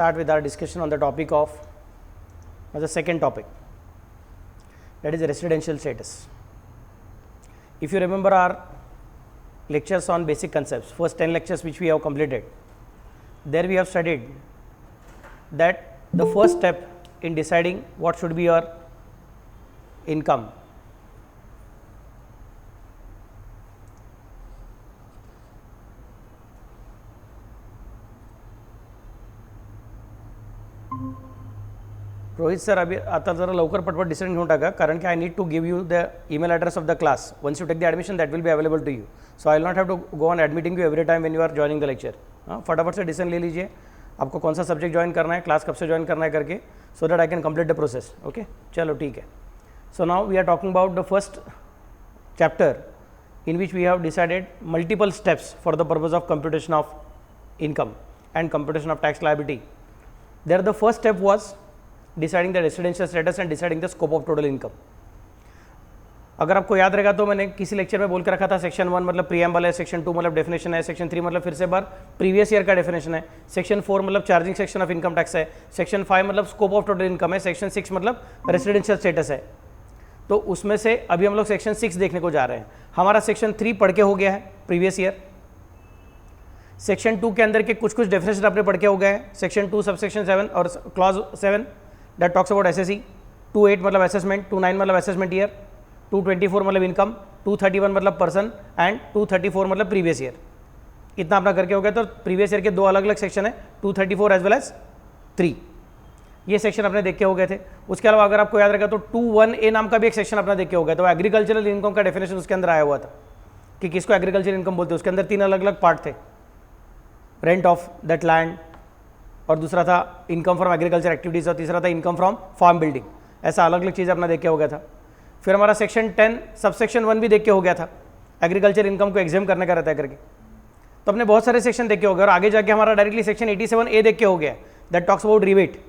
Start with our discussion on the topic of the second topic, that is residential status. If you remember our lectures on basic concepts, first 10 lectures which we have completed, there we have studied that the first step in deciding what should be your income Rohit sir अभी आता जरा लवकर पटपट decision घेऊन टाका कारण की I need to give you the email address of the class once you take the admission that will be available to you so I will not have to go on admitting you every time when you are joining the lecture फटाफट से decision ले लीजिए आपको कौन सा subject join करना है class कब से ज्वाइन करना है करके so that I can complete the process okay चलो ठीक है so now we are talking about the first chapter in which we have decided multiple steps for the purpose of computation of income and computation of tax liability. There the first step was deciding the residential status and deciding the scope of total income. अगर आपको याद रहेगा तो मैंने किसी lecture में बोल के रखा था सेक्शन 1 मतलब प्रीएम्बल है, सेक्शन 2 मतलब डेफिनेशन है, सेक्शन 3 मतलब फिर से बार प्रीवियस ईयर का डेफिनेशन है, सेक्शन 4 मतलब charging section of income tax है, सेक्शन 5 मतलब स्कोप ऑफ टोटल इनकम है, सेक्शन 6 मतलब रेसिडेंशियल स्टेटस है. तो उसमें से अभी हम लोग सेक्शन 6 देखने को जा रहे हैं. हमारा सेक्शन 3 पढ़ के हो गया है प्रीवियस ईयर. सेक्शन 2 के अंदर के कुछ डेफिनेशन आपने पढ़ के हो गए हैं. सेक्शन 2 सबसेक्शन 7 और clause 7 that talks about SSC. 2.8 मतलब असेसमेंट, 2.9 मतलब असेसमेंट ईयर, 2.24 मतलब इनकम, 2.31 मतलब पर्सन एंड 2.34 मतलब प्रीवियस ईयर. इतना अपना करके हो गया. तो प्रीवियस ईयर के दो अलग अलग सेक्शन है, 2.34 एज वेल एज 3. ये सेक्शन अपने देख के हो गए थे. उसके अलावा अगर आपको याद रहेगा तो 2.1a नाम का भी एक सेक्शन अपना देख के हो गया. तो एग्रीकल्चरल इनकम का डेफिनेशन उसके अंदर आया हुआ था कि किसको एग्रीकल्चर इनकम बोलते हैं. उसके अंदर 3 अलग अलग पार्ट थे, रेंट ऑफ दैट लैंड, और दूसरा था इनकम फ्रॉम एग्रीकल्चर एक्टिविटीज, और तीसरा था इनकम फ्रॉम फार्म बिल्डिंग. ऐसा अलग अलग चीज़ अपना देख के हो गया था. फिर हमारा सेक्शन 10 सबसेक्शन 1 भी देख के हो गया था, एग्रीकल्चर इनकम को एग्जाम करने का रहता है करके. तो अपने बहुत सारे सेक्शन देख के हो गए. और आगे जाके हमारा डायरेक्टली सेक्शन 87A देख के हो गया, दैट टॉक्स अबाउट रिबेट.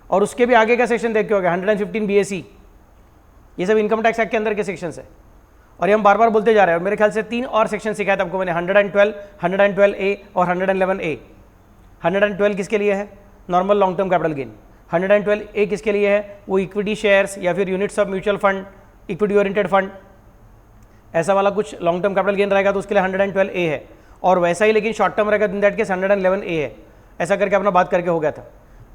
और उसके भी आगे का सेक्शन देख के हो गया 115 BAC. ये सब इनकम टैक्स एक्ट के अंदर के सेक्शंस है. और ये हम बार बार बोलते जा रहे हैं. और मेरे ख्याल से 3 और सेक्शन सिखाया था आपको मैंने, 112, 112A और 111A. 112 किसके लिए है? Normal long term capital gain. 112A किसके लिए है? वो इक्विटी शेयर्स या फिर units of mutual fund, equity oriented fund, ऐसा वाला कुछ लॉन्ग टर्म कैपिटल गेन रहेगा तो उसके लिए 112A है. और वैसा ही लेकिन शॉर्ट टर्म रहेगा इन दैट केस 111A है. ऐसा करके अपना बात करके हो गया था.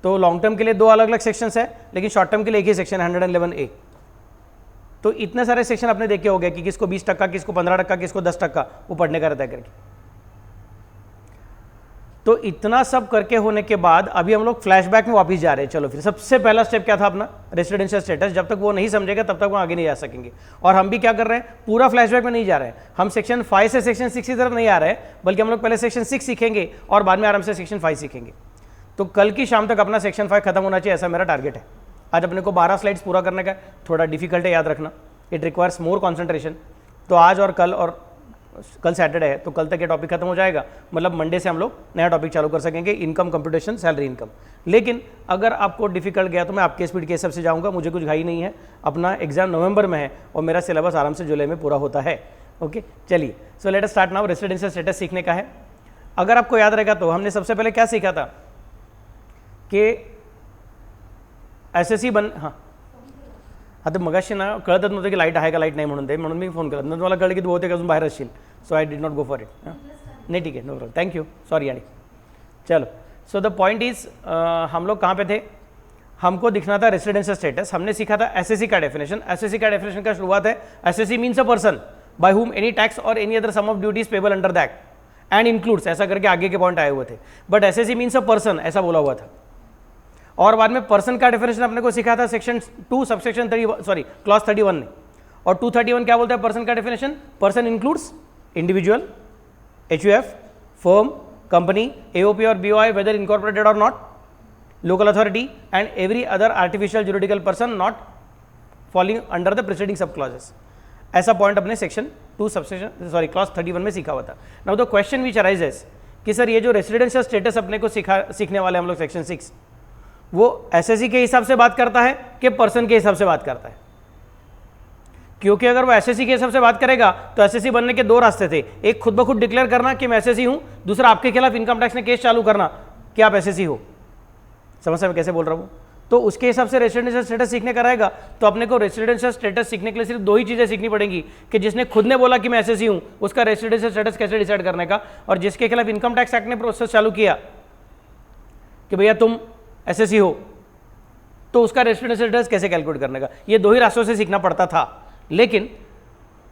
तो लॉन्ग टर्म के लिए 2 अलग अलग सेक्शंस है, लेकिन शॉर्ट टर्म के लिए एक ही सेक्शन है 111A. तो इतने सारे सेक्शन अपने देखे हो गए कि किसको 20%, किसको 15%, किसको 10% वो पढ़ने का रहता है करके. तो इतना सब करके होने के बाद अभी हम लोग फ्लैशबैक में वापस जा रहे हैं. चलो फिर सबसे पहला स्टेप क्या था अपना? Residential status. जब तक वो नहीं समझेगा तब तक वो आगे नहीं जा सकेंगे. और हम भी क्या कर रहे हैं, पूरा फ्लैशबैक में नहीं जा रहे हैं. हम सेक्शन 5 से सेक्शन 6 की तरफ नहीं आ रहे हैं, बल्कि हम लोग पहले सेक्शन 6 सीखेंगे और बाद में आराम से सेक्शन 5 सीखेंगे. तो कल की शाम तक अपना सेक्शन 5 खत्म होना चाहिए, ऐसा मेरा टारगेट है. आज अपने को 12 स्लाइड्स पूरा करने का. थोड़ा डिफिकल्ट है याद रखना, इट रिक्वायर्स मोर कॉन्सेंट्रेशन. तो आज और कल सैटरडे है तो कल तक ये टॉपिक खत्म हो जाएगा. मतलब मंडे से हम लोग नया टॉपिक चालू कर सकेंगे, इनकम कंप्यूटेशन, सैलरी इनकम. लेकिन अगर आपको डिफिकल्ट गया तो मैं आपके स्पीड के हिसाब से जाऊँगा. मुझे कुछ घाई नहीं है. अपना एग्जाम नवंबर में है और मेरा सिलेबस आराम से जुलाई में पूरा होता है. ओके चलिए, so let us start now. Residential status सीखने का है. अगर आपको याद रहेगा तो हमने सबसे पहले क्या सीखा था की एसएससी आता मगाशी ना कळतच नव्हतं की लाईट आहे का लाईट नाही म्हणून मी फोन करत नव्हतं. मला कळलं की तू बहुतेक अजून बाहेर असशील, so I did not go for it. नहीं ठीक है, no problem, thank you, sorry यानी. चलो, सो द पॉइंट इज हम लोग कहाँ पे थे? हमको दिखना था रेसिडेंशियल स्टेटस. हमने सीखा था एसएससी का डेफिनेशन. एसएससी का डेफिनेशन का शुरुआत है, assessee means a person by whom any tax or any other sum of duties payable under the act and includes, ऐसा करके आगे के पॉइंट आए हुए थे. But assessee means a person ऐसा बोला हुआ था. और बाद में पर्सन का डेफिनेशन अपने को सिखाया था सेक्शन 2 सबसेक्शन 30 सॉरी क्लॉज 31 ने. और 231 क्या बोलता है पर्सन का definition? Person includes individual, HUF, firm, company, AOP और BOI वेदर इनकॉर्पोरेटेड और not, local authority and every other artificial juridical person not falling under the preceding सब क्लॉजेस. ऐसा पॉइंट अपने सेक्शन 2 सबसेक्शन सॉरी क्लॉज 31 में सीखा हुआ था. Now the question which arises कि सर ये जो रेसिडेंशियल स्टेटस अपने को सीखने वाले हम लोग सेक्शन 6, वो एसएससी के हिसाब से बात करता है कि पर्सन के हिसाब से बात करता है? क्योंकि अगर वो एसएससी के हिसाब से बात करेगा तो एसएससी बनने के 2 रास्ते थे. एक खुद ब खुद डिक्लेयर करना कि मैं एसएससी हूं, दूसरा आपके खिलाफ इनकम टैक्स ने केस चालू करना कि आप एसएससी हो. समझ में कैसे बोल रहा हूँ? तो उसके हिसाब से रेसिडेंशियल स्टेटस सीखने का रहेगा, तो अपने को रेसिडेंशियल स्टेटस सीखने के लिए सिर्फ 2 ही चीज़ें सीखनी पड़ेंगी कि जिसने खुद ने बोला कि मैं एसएससी हूँ, उसका रेसिडेंशियल स्टेटस कैसे डिसाइड करने का, और जिसके खिलाफ इनकम टैक्स एक्ट ने प्रोसेस चालू किया कि भैया तुम एसएससी हो, तो उसका रेसिडेंशियल स्टेटस कैसे कैलकुलेट करने का। ये 2 ही रास्तों से सीखना पड़ता था। लेकिन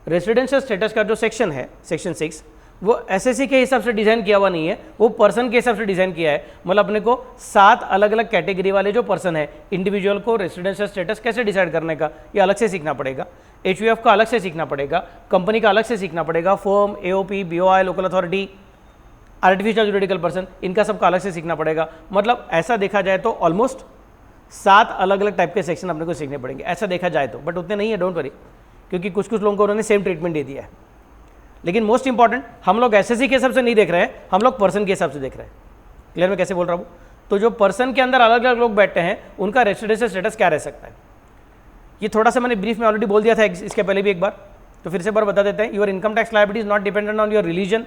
रेसिडेंशियल स्टेटस का जो सेक्शन है, सेक्शन 6, वो एसएससी के हिसाब से डिज़ाइन किया हुआ नहीं है, वो पर्सन के हिसाब से डिज़ाइन किया है। मतलब अपने को 7 अलग अलग कैटेगरी वाले जो पर्सन है, इंडिविजुअल को रेसिडेंशियल स्टेटस कैसे डिसाइड करने का ये अलग से सीखना पड़ेगा। एचयूएफ का अलग से सीखना पड़ेगा, कंपनी का अलग से सीखना पड़ेगा, firm, AOP, BOI, local authority, artificial juridical person, इनका सबका अलग से सीखना पड़ेगा। मतलब ऐसा देखा जाए तो ऑलमोस्ट 7 अलग अलग टाइप के सेक्शन अपने को सीखने पड़ेंगे, ऐसा देखा जाए तो। बट उतने नहीं है, डोंट वरी, क्योंकि कुछ कुछ लोगों को उन्होंने सेम ट्रीटमेंट दे दिया है। लेकिन मोस्ट इंपॉर्टेंट, हम लोग एसएससी के हिसाब से नहीं देख रहे हैं, हम लोग पर्सन के हिसाब से देख रहे हैं। क्लियर मैं कैसे बोल रहा हूँ? तो जो पर्सन के अंदर अलग अलग लोग बैठते हैं, उनका रेसिडेंशियल स्टेटस क्या रह सकता है, ये थोड़ा सा मैंने ब्रीफ में ऑलरेडी बोल दिया था इसके पहले भी एक बार, तो फिर से एक बार बता देते हैं। Your income tax liability is not dependent on your religion,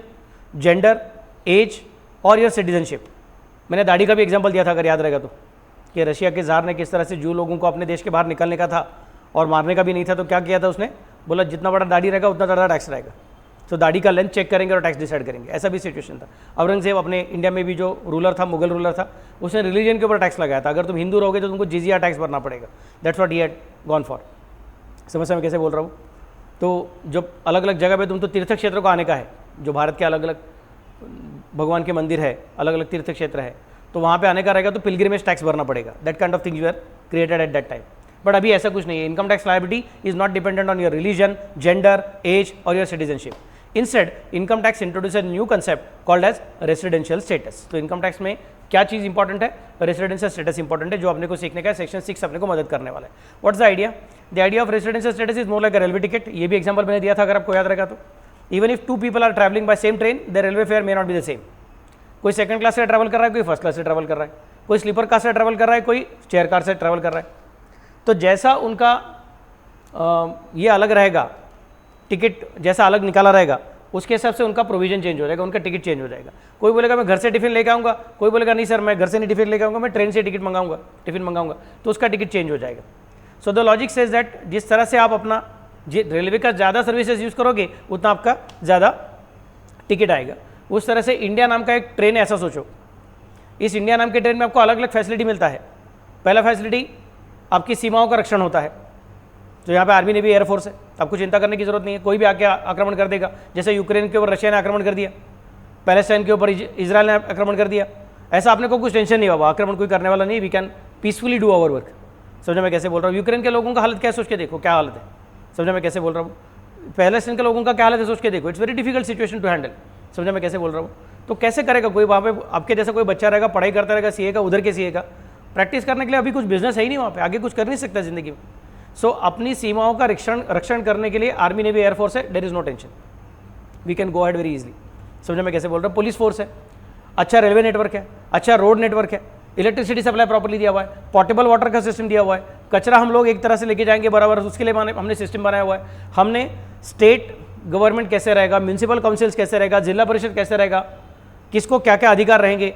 gender, age और योर सिटीजनशिप। मैंने दाढ़ी का भी एग्जाम्पल दिया था, अगर याद रहेगा तो, कि रशिया के जार ने किस तरह से जू लोगों को अपने देश के बाहर निकलने का था और मारने का भी नहीं था, तो क्या किया था उसने, बोला जितना बड़ा दाढ़ी रहेगा उतना ज़्यादा टैक्स रहेगा, तो दाढ़ी का लेंथ चेक करेंगे और टैक्स डिसाइड करेंगे। ऐसा भी सिचुएशन था। औरंगजेब अपने इंडिया में भी जो रूलर था, मुगल रूलर था, उसने रिलीजन के ऊपर टैक्स लगाया था, अगर तुम हिंदू रहोगे तो तुमको जिजिया टैक्स भरना पड़ेगा। That's what he had gone for. समझ में कैसे बोल रहा हूँ? तो जो अलग अलग जगह पे तुम तो तीर्थ क्षेत्र को आने का है, जो भारत के अलग अलग भगवान के मंदिर है, अलग अलग तीर्थ क्षेत्र है, तो वहाँ पे आने का रहेगा तो पिलग्रिमेज टैक्स भरना पड़ेगा। That kind of things were created at that time. But अभी ऐसा कुछ नहीं है। Income tax liability is not dependent on your religion, gender, age और your citizenship. Instead income tax introduce a new concept called as residential status. तो income tax में क्या चीज़ इंपॉर्टेंट है? रेसिडेंशियल स्टेटस इंपॉर्टेंट है, जो अपने को सीखने का है। सेक्शन 6 अपने को मदद करने वाला है। What's the idea? The idea of residential status is more like a railway ticket. ये भी एग्जाम्पल मैंने दिया था, अगर आपको याद रहेगा तो। Even if 2 people are travelling by same train, the railway fare may not be the same. कोई सेकंड क्लास से ट्रैवल कर रहा है, कोई फर्स्ट क्लास से ट्रैवल कर रहा है, कोई स्लीपर कार से ट्रैवल कर रहा है, कोई चेयर कार से ट्रैवल कर रहा है। तो जैसा उनका ये अलग रहेगा, टिकट जैसा अलग निकाला रहेगा, उसके हिसाब से उनका प्रोविजन चेंज हो जाएगा, उनका टिकट चेंज हो जाएगा। कोई बोलेगा मैं घर से टिफिन लेके आऊँगा, कोई बोलेगा नहीं सर मैं घर से नहीं टिफिन लेके आऊँगा, मैं ट्रेन से टिकट मंगाऊंगा, टिफिन मंगाऊंगा, तो उसका टिकट चेंज हो जाएगा। So the logic says that जिस तरह से आप अपना रेलवे का ज़्यादा सर्विसेज यूज़ करोगे, उतना आपका ज़्यादा टिकट आएगा। उस तरह से इंडिया नाम का एक ट्रेन, ऐसा सोचो, इस इंडिया नाम के ट्रेन में आपको अलग अलग फैसिलिटी मिलता है। पहला फैसिलिटी, आपकी सीमाओं का रक्षण होता है। तो यहाँ पे आर्मी नेवी एयरफोर्स है, आपको चिंता करने की जरूरत नहीं है, कोई भी आके आक्रमण कर देगा। जैसे यूक्रेन के ऊपर रशिया ने आक्रमण कर दिया, पैलेस्टाइन के ऊपर इजराइल ने आक्रमण कर दिया, ऐसा आपने को कुछ टेंशन नहीं होगा, आक्रमण कोई करने वाला नहीं। We can peacefully do our work. समझ में कैसे बोल रहा हूँ? यूक्रेन के लोगों का हालत क्या है, सोच के देखो क्या हालत है। समझ में कैसे बोल रहा हूँ? पैलेस्टाइन के लोगों का क्या हालत है, सोच के देखो। It's very difficult situation to handle. समझ में कैसे बोल रहा हूँ? तो कैसे करेगा कोई वहाँ पे? आपके जैसा कोई बच्चा रहेगा, पढ़ाई करता रहेगा सीए का, उधर के सीए का, प्रैक्टिस करने के लिए अभी कुछ बिजनेस है ही नहीं वहाँ पे, आगे कुछ कर नहीं सकता जिंदगी में। सो अपनी सीमाओं का रक्षण करने के लिए आर्मी नेवी एयरफोर्स है, there is no tension, we can go ahead very easily. समझ में कैसे बोल रहा हूँ? पुलिस फोर्स है, अच्छा रेलवे नेटवर्क है, अच्छा रोड नेटवर्क है, इलेक्ट्रिसिटी सप्लाई प्रॉपर्ली दिया हुआ है, पोर्टेबल वाटर का सिस्टम दिया हुआ है, कचरा हम लोग एक तरह से लेके जाएंगे बराबर, उसके लिए हमने सिस्टम बनाया हुआ है। हमने स्टेट गवर्नमेंट कैसे रहेगा, म्यूनसिपल काउंसिल्स कैसे रहेगा, जिला परिषद कैसे रहेगा, किसको क्या क्या अधिकार रहेंगे,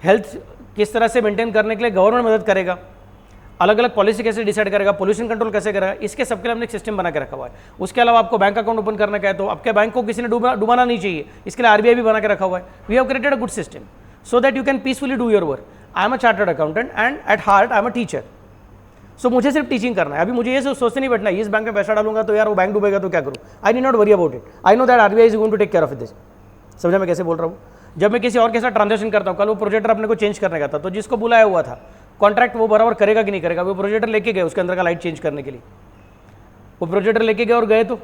हेल्थ किस तरह से मेंटेन करने के लिए गवर्नमेंट मदद करेगा, अलग अलग पॉलिसी कैसे डिसाइड करेगा, पोल्यूशन कंट्रोल कैसे करेगा, इसके सबके लिए हमने एक सिस्टम बना के रखा हुआ है। उसके अलावा आपको बैंक अकाउंट ओपन करने का है, तो आपके बैंक को किसी ने डुबाना नहीं चाहिए, इसके लिए आरबीआई भी बना के रखा हुआ है। We have created a good system so that you can peacefully do your work. I am a chartered accountant and at heart I am a teacher. So मुझे सिर्फ टीचिंग करना है। अभी मुझे ये सोचते नहीं बैठना है इस बैंक में पैसा डालूंगा तो यार वो बैंक डूबेगा तो क्या करूँ। I'd not worry about it, I know that RBI is going to take care of this. समझ में कैसे बोल रहा हूँ? जब मैं किसी और के साथ ट्रांजेक्शन करता हूँ, कल वो प्रोजेक्टर अपने को चेंज करने का था, तो जिसको बुलाया हुआ था कॉन्ट्रैक्ट, वो बराबर करेगा कि नहीं करेगा? वो प्रोजेक्टर लेके गए उसके अंदर का लाइट चेंज करने के लिए, वो प्रोजेक्टर लेके गए और गए, तो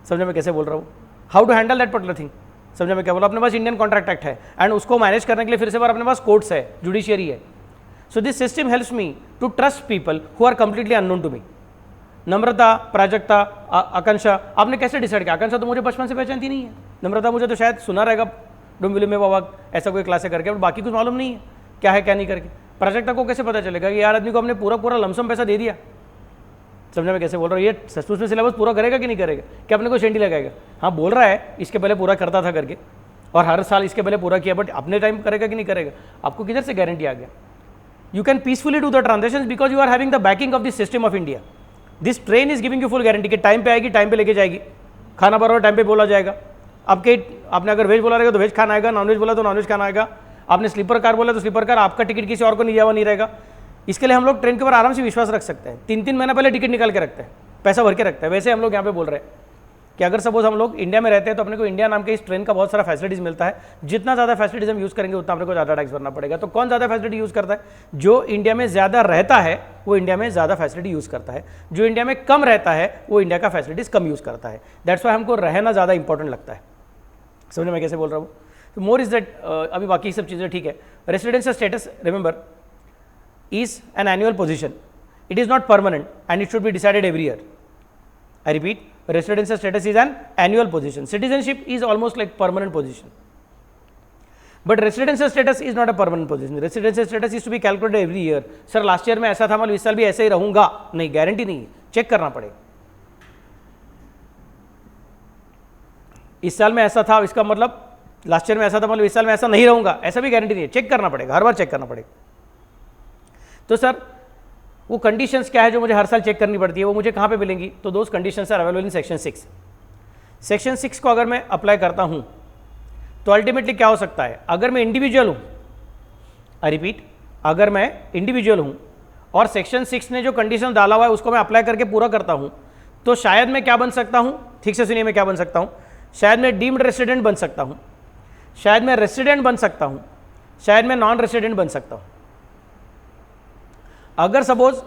समझ में कैसे बोल रहा हूँ? How to handle that particular thing. समझ में क्या बोला? अपने पास इंडियन कॉन्ट्रैक्ट एक्ट है एंड उसको मैनेज करने के लिए फिर से बार अपने पास कोर्ट्स है, जुडिशियरी है। So this system helps me to trust people who are completely unknown to me. Namrata, Prajakta, Akanksha, आपने कैसे डिसाइड किया? आकांक्षा तो मुझे बचपन से पहचानती नहीं है, नम्रता मुझे तो शायद सुना रहेगा डुम्बिली में बाबा ऐसा कोई क्लासे करके, बट बाकी कुछ मालूम नहीं है क्या है क्या नहीं करके। प्राजक्ता को कैसे पता चलेगा कि यार आदमी को हमने पूरा लमसम पैसा दे दिया? समझ में कैसे बोल रहा हूँ? ये सचमुच में सिलेबस पूरा करेगा कि नहीं करेगा, क्या अपने को शेंडी लगाएगा? हाँ बोल रहा है इसके पहले पूरा करता था करके, और हर साल इसके पहले पूरा किया, बट अपने टाइम करेगा कि नहीं करेगा? आपको किधर से गारंटी आ गया? you can peacefully do the transactions because you are having the backing of the system of India. This train is giving you full guarantee कि टाइम पे आएगी, टाइम पे लेके जाएगी, खाना बराबर टाइम पे बोला जाएगा. आपने अगर वेज बोला रहेगा तो वेज खाना आएगा, नॉन वेज बोला तो नॉन वेज खाना आएगा, आपने स्लीपर कार बोला तो स्लीपर कार, आपका टिकट किसी और को नहीं नहीं रहेगा. इसके लिए हम लोग ट्रेन के ऊपर आराम से विश्वास रख सकते हैं. 3-3 महीना पहले टिकट निकाल के रखते हैं, पैसा भर के रखते हैं. वैसे हम लोग यहाँ पे बोल रहे हैं कि अगर सपोज हम लोग इंडिया में रहते हैं तो अपने को इंडिया नाम के इस ट्रेन का बहुत सारा फैसिलिटीज मिलता है. जितना ज़्यादा फैसिलिटीज हम यूज़ करेंगे उतना अपने को ज़्यादा टैक्स भरना पड़ेगा. तो कौन ज़्यादा फैसिलिटी यूज़ करता है? जो इंडिया में ज़्यादा रहता है वो इंडिया में ज़्यादा फैसिलिटी यूज़ करता है. जो इंडिया में कम रहता है वो इंडिया का फैसिलिटीज़ कम यूज़ करता है. दैट्स वाई हमको रहना ज़्यादा इंपॉर्टेंट लगता है. समझे मैं कैसे बोल रहा हूँ? तो मोर इज दैट अभी बाकी सब चीज़ें ठीक है. Residential status remember is an annual position. It is not permanent and it should be decided every year. I repeat, residential status is an annual position. Citizenship is almost like permanent position. But residential status is not a permanent position. Residential status is to be calculated every year. Sir, last year मैं ऐसा था, मतलब इस साल भी ऐसे ही रहूँगा. नहीं, गारंटी नहीं है, चेक करना पड़ेगा. इस साल में ऐसा था, इसका मतलब लास्ट ईयर में ऐसा था, मतलब इस साल में ऐसा नहीं रहूँगा, ऐसा भी गारंटी नहीं है. चेक करना पड़ेगा, हर बार चेक करना पड़ेगा. तो सर वो कंडीशंस क्या है जो मुझे हर साल चेक करनी पड़ती है, वो मुझे कहाँ पे मिलेंगी? तो दोस्त conditions are available in section 6. Section 6 को अगर मैं अप्लाई करता हूँ तो अल्टीमेटली क्या हो सकता है? अगर मैं इंडिविजुअल हूँ, आई रिपीट, अगर मैं इंडिविजुअल हूँ और सेक्शन 6 ने जो कंडीशन डाला हुआ है उसको मैं अप्लाई करके पूरा करता हूँ, तो शायद मैं क्या बन सकता हूँ? ठीक से सुनिए, मैं क्या बन सकता हूँ? शायद मैं डीम्ड रेसिडेंट बन सकता हूँ, शायद मैं रेसिडेंट बन सकता हूँ, शायद मैं नॉन रेसिडेंट बन सकता हूँ. अगर सपोज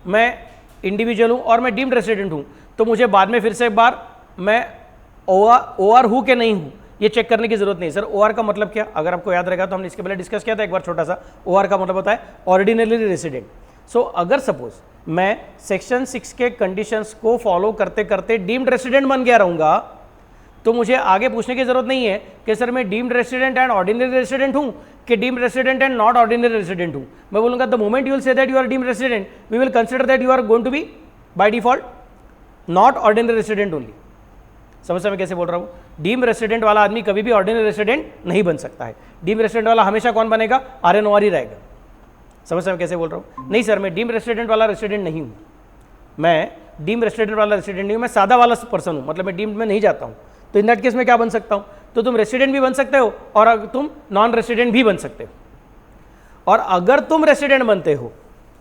मैं इंडिविजुअल हूँ और मैं डीम्ड रेसिडेंट हूँ तो मुझे बाद में फिर से एक बार मैं OR हूँ कि नहीं हूँ ये चेक करने की जरूरत नहीं. सर OR का मतलब क्या? अगर आपको याद रहेगा तो हमने इसके पहले डिस्कस किया था एक बार छोटा सा. OR का मतलब होता है ऑर्डिनरी रेसिडेंट. सो अगर सपोज मैं सेक्शन 6 के कंडीशंस को फॉलो करते करते डीम्ड रेसिडेंट बन गया रहूँगा तो मुझे आगे पूछने की जरूरत नहीं है कि सर मैं deemed resident and ordinary resident हूँ कि deemed resident and not ordinary resident हूँ. मैं बोलूँगा the moment you will say that you are deemed resident we will consider that you are going to be by default not ordinary resident only. समझ मैं कैसे बोल रहा हूँ? Deemed resident वाला आदमी कभी भी ऑर्डिनरी रेसिडेंट नहीं बन सकता है. डीम्ड रेसिडेंट वाला हमेशा कौन बनेगा? RNOR ही रहेगा. समझ मैं कैसे बोल रहा हूँ? नहीं सर मैं डीम्ड रेसिडेंट वाला रेसिडेंट नहीं हूँ, मैं डीम्ड रेसिडेंट वाला रेसिडेंट नहीं हूँ, मैं सादा वाला पर्सन हूँ, मतलब मैं डीम्ड में नहीं जाता हूँ. तो इन दैट केस में क्या बन सकता हूँ? तो तुम रेसिडेंट भी बन सकते हो और तुम नॉन रेसिडेंट भी बन सकते हो. और अगर तुम रेसिडेंट बनते हो,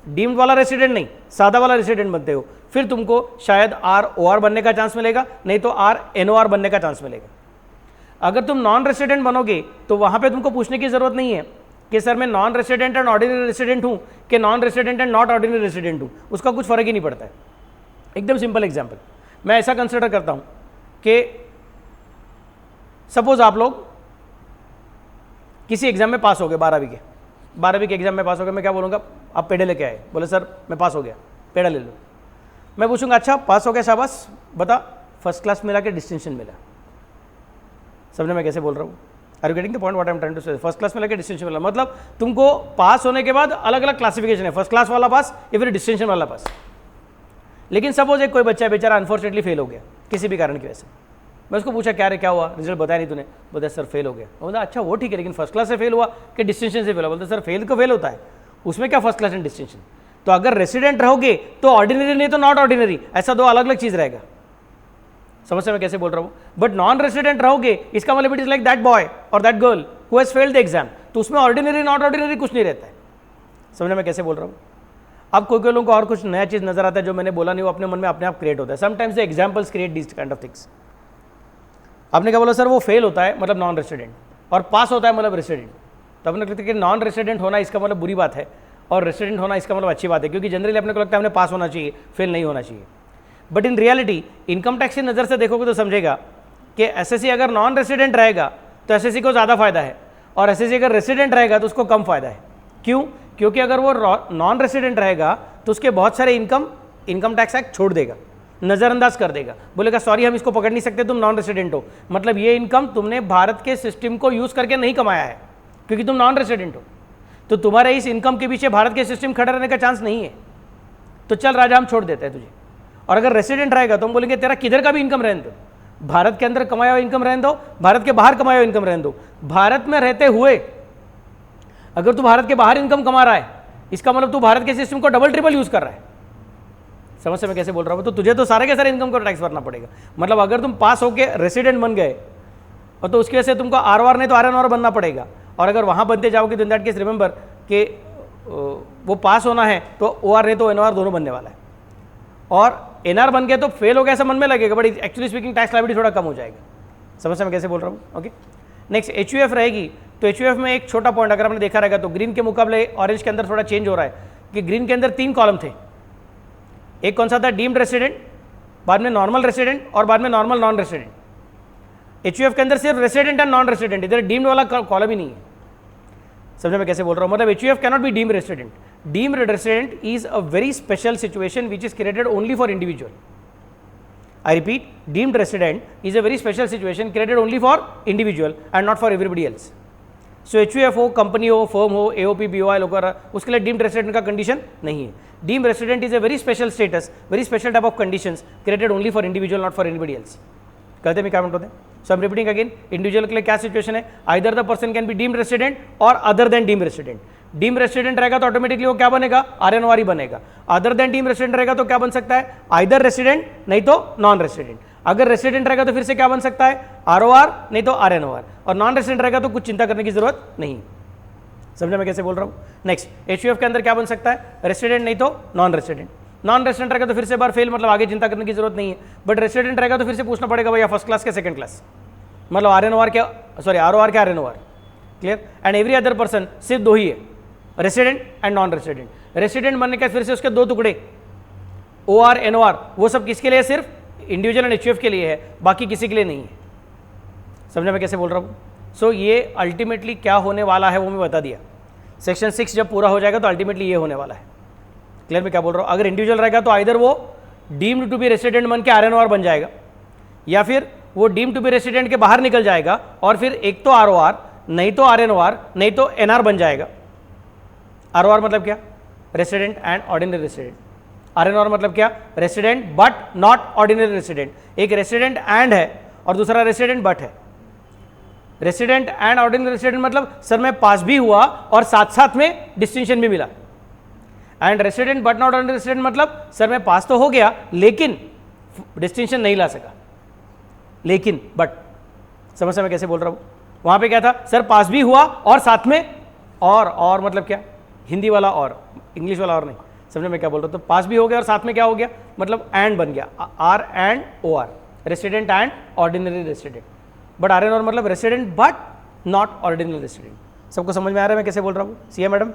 डीम्ड वाला रेसिडेंट नहीं, सादा वाला रेसिडेंट बनते हो, फिर तुमको शायद ROR बनने का चांस मिलेगा, नहीं तो RNOR बनने का चांस मिलेगा. अगर तुम नॉन रेसिडेंट बनोगे तो वहां पे तुमको पूछने की जरूरत नहीं है कि सर मैं non resident and ordinary resident हूँ कि non resident and not ordinary resident हूँ, उसका कुछ फर्क ही नहीं पड़ता है. एकदम सिंपल एग्जाम्पल मैं ऐसा कंसिडर करता हूँ कि सपोज आप लोग किसी एग्जाम में पास हो गए, 12वीं के एग्जाम में पास हो गए. मैं क्या बोलूँगा? आप पेड़े लेके आए, बोले सर मैं पास हो गया, पेड़ा ले लो. मैं पूछूंगा अच्छा पास हो गया, शाबाश, बता फर्स्ट क्लास मिला के डिस्टिंक्शन मिला. समझे मैं कैसे बोल रहा हूँ? Are you getting the point what I am trying to say? First class मिला के डिस्टिंक्शन मिला, मतलब तुमको पास होने के बाद अलग अलग क्लासिफिकेशन है, फर्स्ट क्लास वाला पास या फिर डिस्टिंक्शन वाला पास. लेकिन सपोज एक कोई बच्चा बेचारा अनफॉर्चुनेटली फेल हो गया किसी भी कारण की वजह से. मैं उसको पूछा क्या रे क्या हुआ, रिजल्ट बताया नहीं तूने? बोलता सर फेल हो गया. बोलता अच्छा वो ठीक है, लेकिन फर्स्ट क्लास से फेल हुआ कि डिस्टिंक्शन से फेल हुआ? बोलते सर फेल को फेल होता है, उसमें क्या फर्स्ट क्लास एंड डिस्टिंक्शन. तो अगर रेसिडेंट रहोगे तो ऑर्डिनरी नहीं तो नॉट ऑर्डिनरी, ऐसा दो अलग अलग चीज रहेगा. समझ मैं कैसे बोल रहा हूँ? बट नॉन रेसिडेंट रहोगे इसका मतलब it is like that boy or that girl who has failed the exam, तो उसमें ऑर्डिनरी नॉट ऑर्डिनरी कुछ नहीं रहता है. समझ मैं कैसे बोल रहा हूँ? अब कोई लोगों को और कुछ नया चीज नजर आता है जो मैंने बोला नहीं, वो अपने मन में अपने आप क्रिएट होता है. Sometimes the examples create this kind of things. आपने क्या बोला? सर वो फेल होता है मतलब नॉन रेसिडेंट और पास होता है मतलब रेसिडेंट. तो अपने लगता है कि नॉन रेसिडेंट होना इसका मतलब बुरी बात है और रेसिडेंट होना इसका मतलब अच्छी बात है, क्योंकि जनरली अपने को लगता है हमने पास होना चाहिए, फेल नहीं होना चाहिए. But in reality income tax की नज़र से देखोगे तो समझेगा कि एसएससी अगर नॉन रेसिडेंट रहेगा तो एसएससी को ज़्यादा फायदा है और एसएससी अगर रेसिडेंट रहेगा तो उसको कम फायदा है. क्यों? क्योंकि अगर वो नॉन रेसिडेंट रहेगा तो उसके बहुत सारे इनकम टैक्स एक्ट छोड़ देगा, नज़रअंदाज कर देगा, बोलेगा सॉरी हम इसको पकड़ नहीं सकते, तुम नॉन रेसिडेंट हो, मतलब ये इनकम तुमने भारत के सिस्टम को यूज़ करके नहीं कमाया है क्योंकि तुम नॉन रेसिडेंट हो, तो तुम्हारे इस इनकम के पीछे भारत के सिस्टम खड़ा रहने का चांस नहीं है, तो चल राजा हम छोड़ देते हैं तुझे. और अगर रेसिडेंट रहेगा तो हम बोलेंगे तेरा किधर का भी इनकम रहने दो, भारत के अंदर कमाया हुआ इनकम रहने दो, भारत के बाहर कमाया हुआ इनकम रहने दो. भारत में रहते हुए अगर तू भारत के बाहर इनकम कमा रहा है इसका मतलब तू भारत के सिस्टम को डबल ट्रिपल यूज कर रहा है। समझ से मैं कैसे बोल रहा हूँ? तो तुझे तो सारे के सारे इनकम को टैक्स भरना पड़ेगा। मतलब अगर तुम पास होके रेसिडेंट बन गए और तो उसकी वजह से तुमको ROR नहीं तो RNOR बनना पड़ेगा, और अगर वहाँ बनते जाओगे तो इन दैट केस रिमेंबर कि वो पास होना है तो OR नहीं तो NOR दोनों बनने वाला है, और NR बन गए तो फेल हो गया ऐसा मन में लगेगा, but actually speaking tax liability थोड़ा कम हो जाएगा। समझ से मैं कैसे बोल रहा हूँ? ओके, नेक्स्ट HUF रहेगी। तो HUF में एक छोटा पॉइंट अगर आपने देखा रहेगा तो ग्रीन के मुकाबले ऑरेंज के अंदर थोड़ा चेंज हो रहा है कि ग्रीन के अंदर 3 कॉलम थे। एक कौन सा था? डीम्ड रेसिडेंट, बाद में नॉर्मल रेसिडेंट और बाद में नॉर्मल नॉन रेसिडेंट। HUF के अंदर सिर्फ रेसिडेंट एंड नॉन रेसिडेंट, इधर डीम्ड वाला कॉलम ही नहीं है। समझे मैं कैसे बोल रहा हूँ? मतलब HUF cannot be deemed resident. Deemed resident is a very special situation which is created only for individual. I repeat, deemed resident is a very special situation created only for individual and not for everybody else. So HUF हो, company हो, firm हो, AOP, BOI लोग, उसके लिए deemed resident का condition नहीं है। Deemed resident is a very special status, very special type of conditions created only for individual, not for anybody else. कहते हैं क्या होते हैं? So I am repeating again, individual के लिए क्या सिचुएशन है? Either the person can be deemed resident or other than deemed resident. Deemed resident रहेगा तो ऑटोमेटिकली वो क्या बनेगा? RNOR ही बनेगा। अदर देन डीम्ड रेसिडेंट रहेगा तो क्या बन सकता है? आइदर रेसिडेंट नहीं तो नॉन रेसिडेंट। अगर रेसिडेंट रहेगा तो फिर से क्या बन सकता है? ROR नहीं तो RNOR, और नॉन रेसिडेंट रहेगा तो कुछ चिंता करने की जरूरत नहीं। समझा मैं कैसे बोल रहा हूँ? नेक्स्ट, HUF के अंदर क्या बन सकता है? रेसिडेंट नहीं तो नॉन रेसिडेंट। नॉन रेसिडेंट रहेगा तो फिर से बार फेल, मतलब आगे चिंता करने की जरूरत नहीं है। बट रेसिडेंट रहेगा तो फिर से पूछना पड़ेगा भैया फर्स्ट क्लास के सेकंड क्लास, मतलब RNOR क्या, सॉरी ROR क्या RNOR। Clear? And every other person सिर्फ 2 ही है, resident and non resident. Resident बनने के फिर से उसके 2 टुकड़े, OR NOR, वो सब किसके लिए? सिर्फ इंडिविजुअल एंड HUF के लिए है, बाकी किसी के लिए नहीं है। समझा मैं कैसे बोल रहा हूँ? सो ये अल्टीमेटली क्या होने वाला है वो मैं बता दिया। सेक्शन 6 जब पूरा हो जाएगा तो अल्टीमेटली ये होने वाला है। क्लियर मैं क्या बोल रहा हूँ? अगर इंडिविजुअल रहेगा तो आइदर वो डीम्ड टू बी रेसिडेंट बन के RNOR बन जाएगा, या फिर वो डीम्ड टू बी रेसिडेंट के बाहर निकल जाएगा और फिर एक तो ROR नहीं तो RNOR नहीं तो NR बन जाएगा। ROR मतलब क्या? Resident and ordinary resident. RNOR मतलब क्या? Resident but not ordinary resident. एक रेसिडेंट एंड है और दूसरा रेसिडेंट बट है। रेसिडेंट एंड ऑर्डिनरी रेसिडेंट मतलब सर मैं पास भी हुआ और साथ साथ में डिस्टिंक्शन भी मिला। And resident but not ordinary resident मतलब सर मैं पास तो हो गया लेकिन डिस्टिंक्शन नहीं ला सका, लेकिन बट। समझ मैं कैसे बोल रहा हूँ? वहां पे क्या था? सर पास भी हुआ और साथ में और मतलब क्या? हिंदी वाला और, इंग्लिश वाला और नहीं। समझे मैं क्या बोल रहा हूँ? तो पास भी हो गया और साथ में क्या हो गया? मतलब एंड बन गया, R and OR, resident and ordinary resident. But RNOR मतलब resident but not ordinary resident. सबको समझ में आ रहा है मैं कैसे बोल रहा हूँ? सीए मैडम,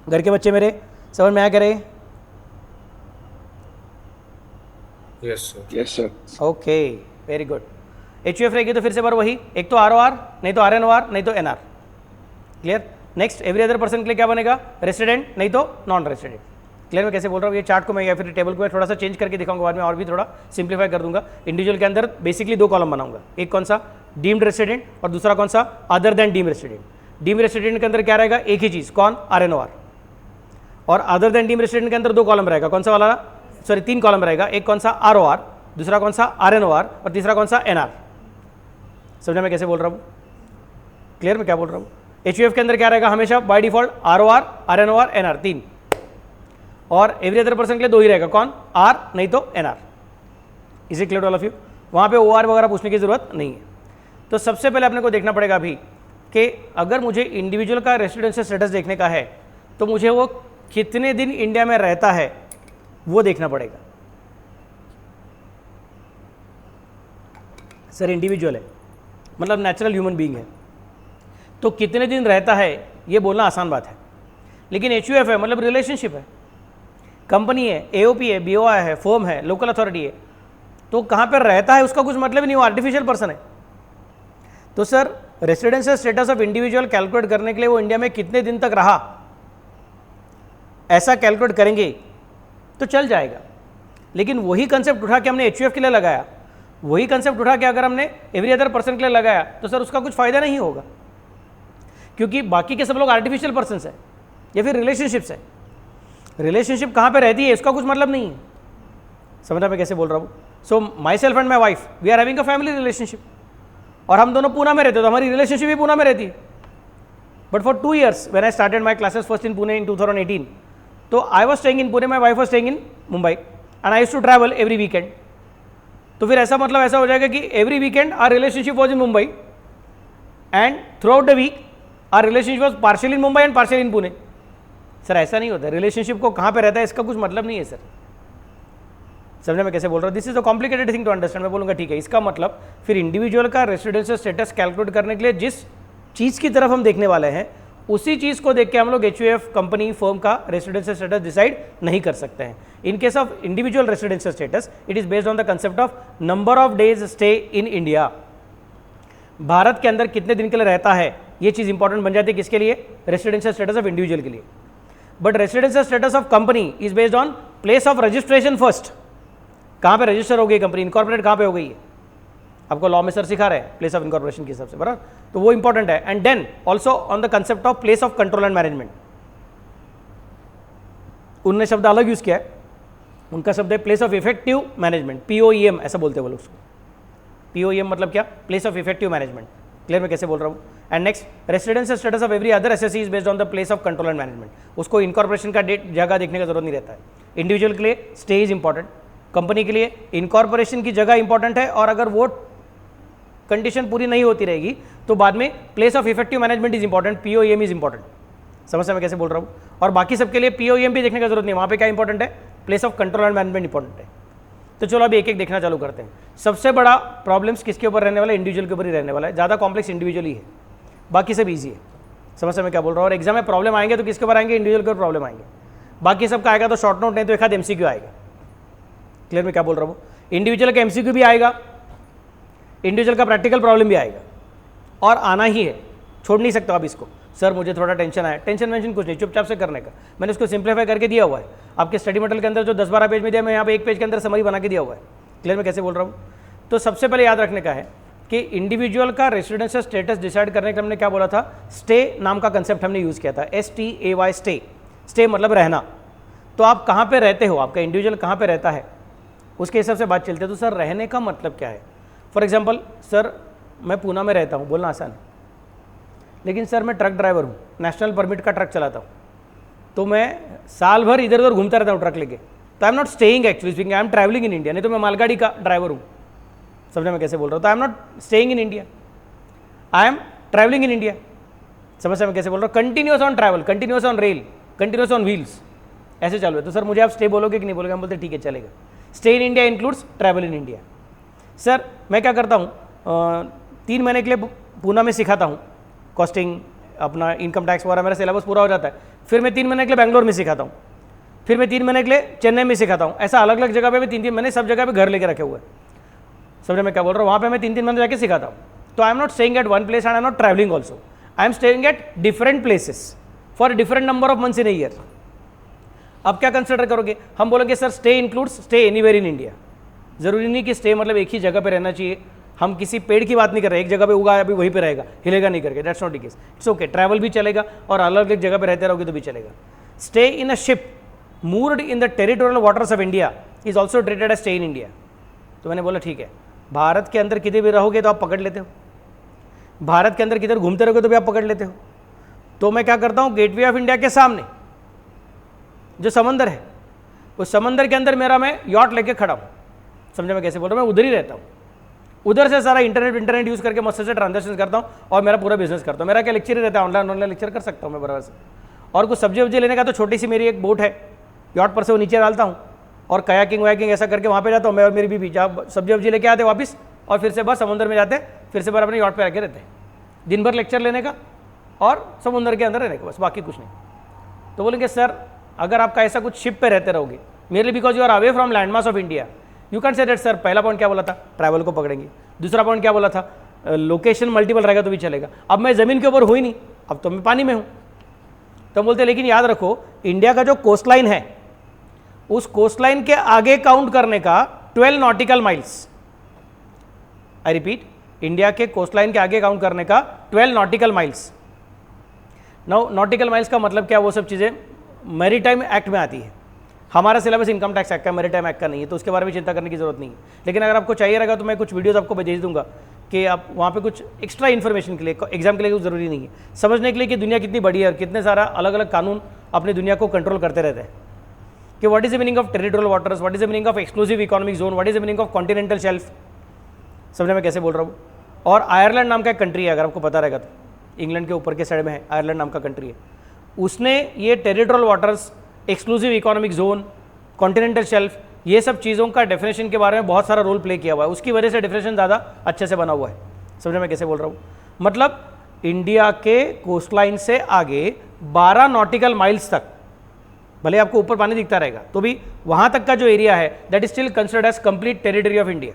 घर के बच्चे मेरे समझ में आया करे? Yes sir. Okay, very good. HUF रहेगी तो फिर से बार वही, एक तो ROR नहीं तो RNOR नहीं तो NR। Clear? Next, every other person के लिए क्या बनेगा? रेसिडेंट नहीं तो नॉन रेसिडेंट। क्लियर मैं कैसे बोल रहा हूँ? ये चार्ट को मैं या फिर टेबल को मैं थोड़ा सा चेंज करके दिखाऊंगा बाद में, और भी थोड़ा सिंप्लीफाई कर दूंगा। इंडिविजुअल के अंदर बेसिकली 2 कॉलम बनाऊंगा, एक कौन सा? डीम्ड रेसिडेंट, और दूसरा कौन सा? Other than deemed resident. Deemed resident के अंदर क्या रहेगा? एक ही चीज़, कौन? RNOR। और अदर देन डीम्ड रेसिडेंट के अंदर 2 कॉलम रहेगा, कौन सा वाला? सॉरी 3 कॉलम रहेगा, एक कौन सा? ROR, दूसरा कौन सा? RNOR, और तीसरा कौन सा? NR। समझा मैं कैसे बोल रहा हूँ? क्लियर मैं क्या बोल रहा हूँ? HUF के अंदर क्या रहेगा? हमेशा by default ROR, RNOR, NR 3, और एवरी अदर पर्सन के लिए 2 ही रहेगा, कौन? R नहीं तो NR। Is it clear to all of you? वहाँ पे OR वगैरह पूछने की जरूरत नहीं है। तो सबसे पहले अपने को देखना पड़ेगा अभी कि अगर मुझे इंडिविजुअल का रेसिडेंशियल स्टेटस देखने का है तो मुझे वो कितने दिन इंडिया में रहता है वो देखना पड़ेगा। सर इंडिविजुअल है मतलब नेचुरल ह्यूमन बीइंग है, तो कितने दिन रहता है ये बोलना आसान बात है। लेकिन HUF है मतलब रिलेशनशिप है, कंपनी है, AOP है, BOI है, फर्म है, लोकल अथॉरिटी है, तो कहाँ पर रहता है उसका कुछ मतलब ही नहीं, वो आर्टिफिशियल पर्सन है। तो sir residential status of individual calculate करने के लिए वो इंडिया में कितने दिन तक रहा ऐसा कैलकुलेट करेंगे तो चल जाएगा। लेकिन वही कंसेप्ट उठा के हमने HUF के लिए लगाया, वही कंसेप्ट उठा के अगर हमने एवरी अदर पर्सन के लिए लगाया तो सर उसका कुछ फायदा नहीं होगा, क्योंकि बाकी के सब लोग आर्टिफिशियल पर्सन है या फिर रिलेशनशिप्स है। रिलेशनशिप कहाँ पे रहती है इसका कुछ मतलब नहीं है। समझा मैं कैसे बोल रहा हूँ? So myself and my wife we are having a family relationship, और हम दोनों पूना में रहते हैं तो हमारी रिलेशनशिप भी पूना में रहती है। But for 2 years, when I started my classes first in Pune in 2018, तो I was staying in Pune, my wife was staying in Mumbai, and I used to travel every weekend. तो फिर ऐसा मतलब ऐसा हो जाएगा कि every weekend our relationship was in Mumbai, and throughout the week our relationship was partially in Mumbai and partially in Pune. Sir ऐसा नहीं होता, रिलेशनशिप को कहाँ पे रहता है इसका कुछ मतलब नहीं है सर. समझे मैं कैसे बोल रहा हूँ? This is a complicated thing to understand. मैं बोलूँगा ठीक है, इसका मतलब फिर इंडिविजुअल का रेसिडेंशियल स्टेटस कैलकुलेट करने के लिए जिस चीज़ की तरफ हम देखने वाले हैं उसी चीज़ को देख के हम लोग एचयूएफ कंपनी फर्म का रेसिडेंशियल स्टेटस डिसाइड नहीं कर सकते हैं. इन case of individual residential status it is based on the concept of number of days stay in India. Bharat के अंदर कितने दिन के लिए रहता है ये चीज़ इंपॉर्टेंट बन जाती है किसके लिए? रेसिडेंशियल स्टेटस ऑफ इंडिविजुअल के लिए. But residential status of company is based on place of registration first. कहाँ पे रजिस्टर हो गई कंपनी, इनकॉर्पोरेट कहाँ पे हो गई है, आपको लॉ में सर सिखा रहे हैं प्लेस ऑफ इनकॉर्पोरेशन के हिसाब से, बराबर. तो वो इंपॉर्टेंट है. And then also on the concept of place of control and management. उनने शब्द अलग यूज किया है, उनका शब्द है place of effective management, POEM ऐसा बोलते हैं वो लोग उसको. POEM मतलब क्या? Place of effective management. Clear मैं कैसे बोल रहा हूँ? And next residential status of every other SSC is based on the place of control and management. उसको इनकॉर्पोरेशन का डेट जगह देखने का जरूरत नहीं रहता है. इंडिविजुअल के लिए स्टे इज इंपॉर्टेंट, कंपनी के लिए इनकॉर्पोरेशन की जगह इंपॉर्टेंट है, और अगर वो कंडीशन पूरी नहीं होती रहेगी तो बाद में place of effective management is important, POEM is important. समझ मैं कैसे बोल रहा हूँ? और बाकी सबके लिए POEM भी देखने का जरूरत नहीं, वहाँ पे क्या इंपॉर्टेंट है? Place of control and management important है. तो चलो अभी एक एक देखना चालू करते हैं. सबसे बड़ा प्रॉब्लम्स किसके ऊपर रहने वाला है? इंडिविजुअल के ऊपर ही रहने वाला है. ज़्यादा कॉम्प्लेक्स इंडिविजुअल ही है, बाकी सब ईजी है. समझ मैं क्या बोल रहा हूँ? और एग्जाम में प्रॉब्लम आएंगे तो किसके ऊपर आएंगे? इंडिविजुअल के ऊपर प्रॉब्लम आएंगे. बाकी सबका आएगा तो शॉर्ट नोट, नहीं तो एक आध MCQ आएगा. क्लियर मैं क्या बोल रहा हूँ? इंडिविजुअल का MCQ भी आएगा, इंडिविजुअल का प्रैक्टिकल प्रॉब्लम भी आएगा, और आना ही है, छोड़ नहीं सकते आप इसको. सर मुझे थोड़ा टेंशन आया, टेंशन वेंशन कुछ नहीं, चुपचाप से करने का. मैंने उसको सिंप्लीफाई करके दिया हुआ है आपके स्टडी मटेरियल के अंदर. जो 10-12 पेज में दिया, मैं यहाँ पे एक पेज के अंदर समरी बना के दिया हुआ है. क्लियर मैं कैसे बोल रहा हूँ? तो सबसे पहले याद रखने का है कि इंडिविजुअल का रेसिडेंशियल स्टेटस डिसाइड करने के हमने क्या बोला था? स्टे नाम का कंसेप्ट हमने यूज़ किया था, STAY स्टे. स्टे मतलब रहना. तो आप कहाँ पे रहते हो, आपका इंडिविजुअल कहाँ पे रहता है, उसके हिसाब से बात चलती है. तो सर रहने का मतलब क्या है? फॉर एग्जांपल सर मैं पूना में रहता हूँ, बोलना आसान है, लेकिन सर मैं ट्रक ड्राइवर हूँ, नेशनल परमिट का ट्रक चलाता हूँ, तो मैं साल भर इधर उधर घूमता रहता हूँ ट्रक लेके. तो I am not staying actually speaking, I am travelling in India. नहीं तो मैं मालगाड़ी का ड्राइवर हूँ. समझे मैं कैसे बोल रहा हूँ? तो I am not staying in India, I am travelling in India. समझ मैं कैसे बोल रहा हूँ? Continuous on travel, continuous on rail, continuous on wheels, ऐसे चालू है. तो सर मुझे आप स्टे बोलोगे कि नहीं बोलोगे? हम बोलते ठीक है चलेगा. Stay in India includes travel in India. Sir मैं क्या करता हूँ, 3 महीने के लिए पूना में सिखाता हूँ कॉस्टिंग, अपना इनकम टैक्स वगैरह, मेरा सिलेबस पूरा हो जाता है. फिर मैं 3 महीने के लिए बैंगलोर में सिखाता हूँ, फिर मैं 3 महीने के लिए चेन्नई में सिखाता हूँ. ऐसा अलग अलग जगह पे मैं 3-3 महीने सब जगह पे घर लेके रखे हुए हैं. समझे मैं क्या बोल रहा हूँ? वहाँ पे मैं 3-3 महीने जाके सिखाता हूँ. तो I am not staying at one place and I am not travelling also, I am staying at different places for different number of months in a year. अब क्या कंसिडर करोगे? हम बोलेंगे sir stay includes stay anywhere in India. जरूरी नहीं कि stay मतलब एक ही जगह पे रहना चाहिए. हम किसी पेड़ की बात नहीं कर रहे, एक जगह पे उगा है अभी वहीं पे रहेगा, हिलेगा नहीं करके. That's not the case. It's okay, travel भी चलेगा और अलग अलग जगह पे रहते रहोगे तो भी चलेगा. Stay in a ship moved in the territorial waters of India is also treated as stay in India. तो मैंने बोला ठीक है, भारत के अंदर किधर भी रहोगे तो आप पकड़ लेते हो, भारत के अंदर किधर घूमते रहोगे तो भी आप पकड़ लेते हो. तो मैं क्या करता हूँ, गेटवे ऑफ इंडिया के सामने जो समंदर है, उस समंदर के अंदर मेरा मैं यॉट लेके खड़ा हूँ. समझे मैं कैसे बोल रहा हूँ? मैं उधर ही रहता हूँ, उधर से सारा इंटरनेट यूज़ करके मस्त से ट्रांजेक्शन करता हूँ और मेरा पूरा बिजनेस करता हूँ. मेरा क्या लेक्चर ही रहता है, ऑनलाइन लेक्चर कर सकता हूँ मैं बराबर से. और कुछ सब्जी वब्जी लेने का तो छोटी सी मेरी एक बोट है, यॉट पर से वो नीचे डालता हूँ और कयाकिंग वयाकिंग ऐसा करके वहाँ पे जाता हूँ मैं और मेरी बीवी. जहाँ सब्जी वब्जी लेके आते वापस और फिर से बस समुद्र में जाते, फिर से बार अपने यॉट पर आके रहते हैं. दिन भर लेक्चर लेने का और समुद्र के अंदर रहने का, बस बाकी कुछ नहीं. तो बोलेंगे सर अगर आपका ऐसा कुछ शिप पे रहते रहोगे, मेरे because you are away from land mass of India, you can say that. Sir पहला पॉइंट क्या बोला था? ट्रैवल को पकड़ेंगे. दूसरा पॉइंट क्या बोला था? लोकेशन मल्टीपल रहेगा तो भी चलेगा. अब मैं ज़मीन के ऊपर हुई नहीं, अब तो मैं पानी में हूँ. तो बोलते लेकिन याद रखो, इंडिया का जो कोस्ट लाइन है उस कोस्ट लाइन के आगे काउंट करने का 12 nautical miles. I repeat, India के कोस्ट लाइन के आगे काउंट करने का 12 nautical miles. Now nautical miles का मतलब क्या? वो सब चीज़ें मैरीटाइम एक्ट में आती है. हमारा सिलेबस इनकम टैक्स एक्ट का, मैरीटाइम एक्ट का नहीं है, तो उसके बारे में चिंता करने की जरूरत नहीं है. लेकिन अगर आपको चाहिए रहेगा तो मैं कुछ वीडियोस आपको भेज दूंगा कि आप वहाँ पे कुछ एक्स्ट्रा इन्फॉर्मेशन के लिए, एग्जाम के लिए कुछ ज़रूरी नहीं है, समझने के लिए कि दुनिया कितनी बड़ी है और कितने सारा अलग अलग कानून अपनी दुनिया को कंट्रोल करते रहते हैं, कि what is the meaning of territorial waters, what is the meaning of exclusive economic zone, what is the meaning of continental shelf. समझने में कैसे बोल रहा हूँ। और आयरलैंड नाम का एक कंट्री है, अगर आपको पता रहेगा तो, इंग्लैंड के ऊपर के साइड में है, आयरलैंड नाम का कंट्री है, उसने ये territorial waters, exclusive economic zone, continental shelf, ये सब चीज़ों का डेफिनेशन के बारे में बहुत सारा रोल प्ले किया हुआ है, उसकी वजह से डेफिनेशन ज़्यादा अच्छे से बना हुआ है। समझने में कैसे बोल रहा हूँ। मतलब इंडिया के कोस्टलाइन से आगे 12 नॉटिकल माइल्स तक, भले आपको ऊपर पानी दिखता रहेगा तो भी वहाँ तक का जो एरिया है that is still considered as complete territory of India.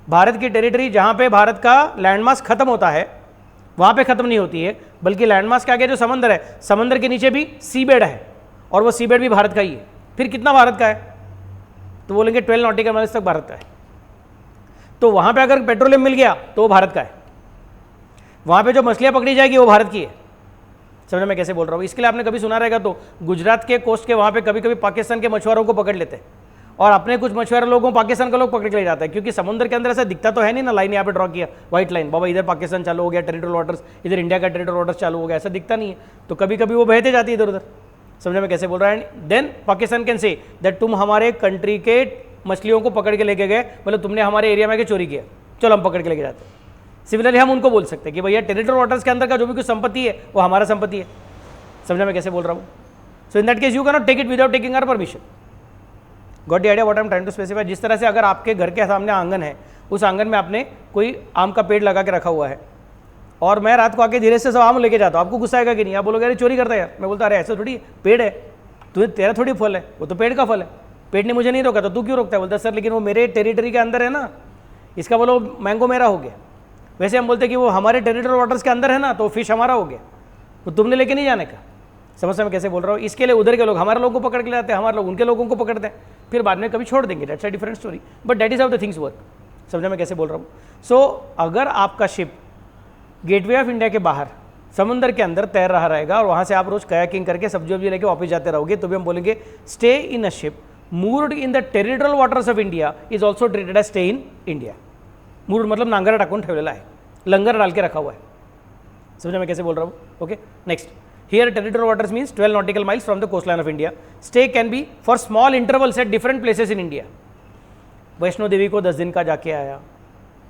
Bharat की टेरिटरी जहाँ पे भारत का लैंडमास खत्म होता है वहाँ पे खत्म नहीं होती है, बल्कि लैंडमास के आगे जो समंदर है, समंदर के नीचे भी सीबेड है और वो सीबेड भी भारत का ही है। फिर कितना भारत का है, तो बोलेंगे 12 नॉटिकल माइल्स तक भारत का है। तो वहाँ पे अगर पेट्रोलियम मिल गया तो वो भारत का है, वहाँ पे जो मछलियाँ पकड़ी जाएगी वो भारत की है। समझ में कैसे बोल रहा हूँ। इसके लिए आपने कभी सुना रहेगा तो गुजरात के कोस्ट के वहाँ पे कभी कभी पाकिस्तान के मछुआरों को पकड़ लेते हैं और अपने कुछ मछुआरे लोगों को पाकिस्तान का लोग पकड़ के ले जाते हैं, क्योंकि समुद्र के अंदर ऐसा दिखता तो है नहीं ना, लाइन यहाँ पे ड्रॉ किया व्हाइट लाइन, बाबा इधर पाकिस्तान चालू हो गया टेरिटोरियल वाटर्स, इधर इंडिया का टेरिटोरियल वाटर्स चालू हो गया, ऐसा दिखता नहीं है। तो कभी कभी वो बहते जाती है इधर उधर। समझने में कैसे बोल रहा है। Then Pakistan can say that तुम हमारे कंट्री के मछलियों को पकड़ के लेके गए, मतलब तुमने हमारे एरिया में आके चोरी किया, चलो हम पकड़ के लेके जाते हैं। सिमिलरली हम उनको बोल सकते हैं कि भैया टेरिटोरियल वाटर्स के अंदर का जो भी कुछ संपत्ति है वो हमारा संपत्ति है। समझने में कैसे बोल रहा हूँ। So in that case you can not take it without taking our permission. Got the idea what I am trying to specify. जिस तरह से अगर आपके घर के सामने आंगन है, उस आंगन में आपने कोई आम का पेड़ लगा के रखा हुआ है और मैं रात को आके धीरे से सब आम लेके जाता हूँ, आपको गुस्सा आएगा कि नहीं? आप बोलोगे अरे चोरी करता है यार। मैं बोलता अरे ऐसा थोड़ी, पेड़ है, तुझे तेरा थोड़ी फल है, वो तो पेड़ का फल है, पेड़ ने मुझे नहीं रोका तो तू क्यों रोकता है? बोलता सर लेकिन वो मेरे टेरिटरी के अंदर है ना, इसका बोलो मैंगो मेरा हो गया। वैसे हम बोलते कि वो हमारे टेरिटोरियल वाटर्स के अंदर है ना, तो फिश हमारा हो गया, तो तुमने लेके नहीं जाने का। समझ में कैसे बोल रहा हूँ। इसके लिए उधर के लोग हमारे लोगों को पकड़ के लाते हैं, हमारे लोग उनके लोगों को पकड़ते हैं, फिर बाद में कभी छोड़ देंगे। That's a different story, but that is how the things work. समझ में कैसे बोल रहा हूँ। सो अगर आपका शिप गेटवे ऑफ इंडिया के बाहर समुद्र के अंदर तैर रहा रहेगा और वहाँ से आप रोज कयाकिंग करके सब्जी वब्जी लेके वापस जाते रहोगे, तो भी हम बोलेंगे stay in a ship moored in the territorial waters of India is also treated as stay in India. Moored मतलब नांगर टाकून ठेवलेला है, लंगर डाल के रखा हुआ है। समझ में कैसे बोल रहा हूँ। Okay next, here territorial waters means 12 nautical miles from the coastline of India. Stay can be for small intervals at different places in India. Vaishno Devi को 10 दिन का जाके आया,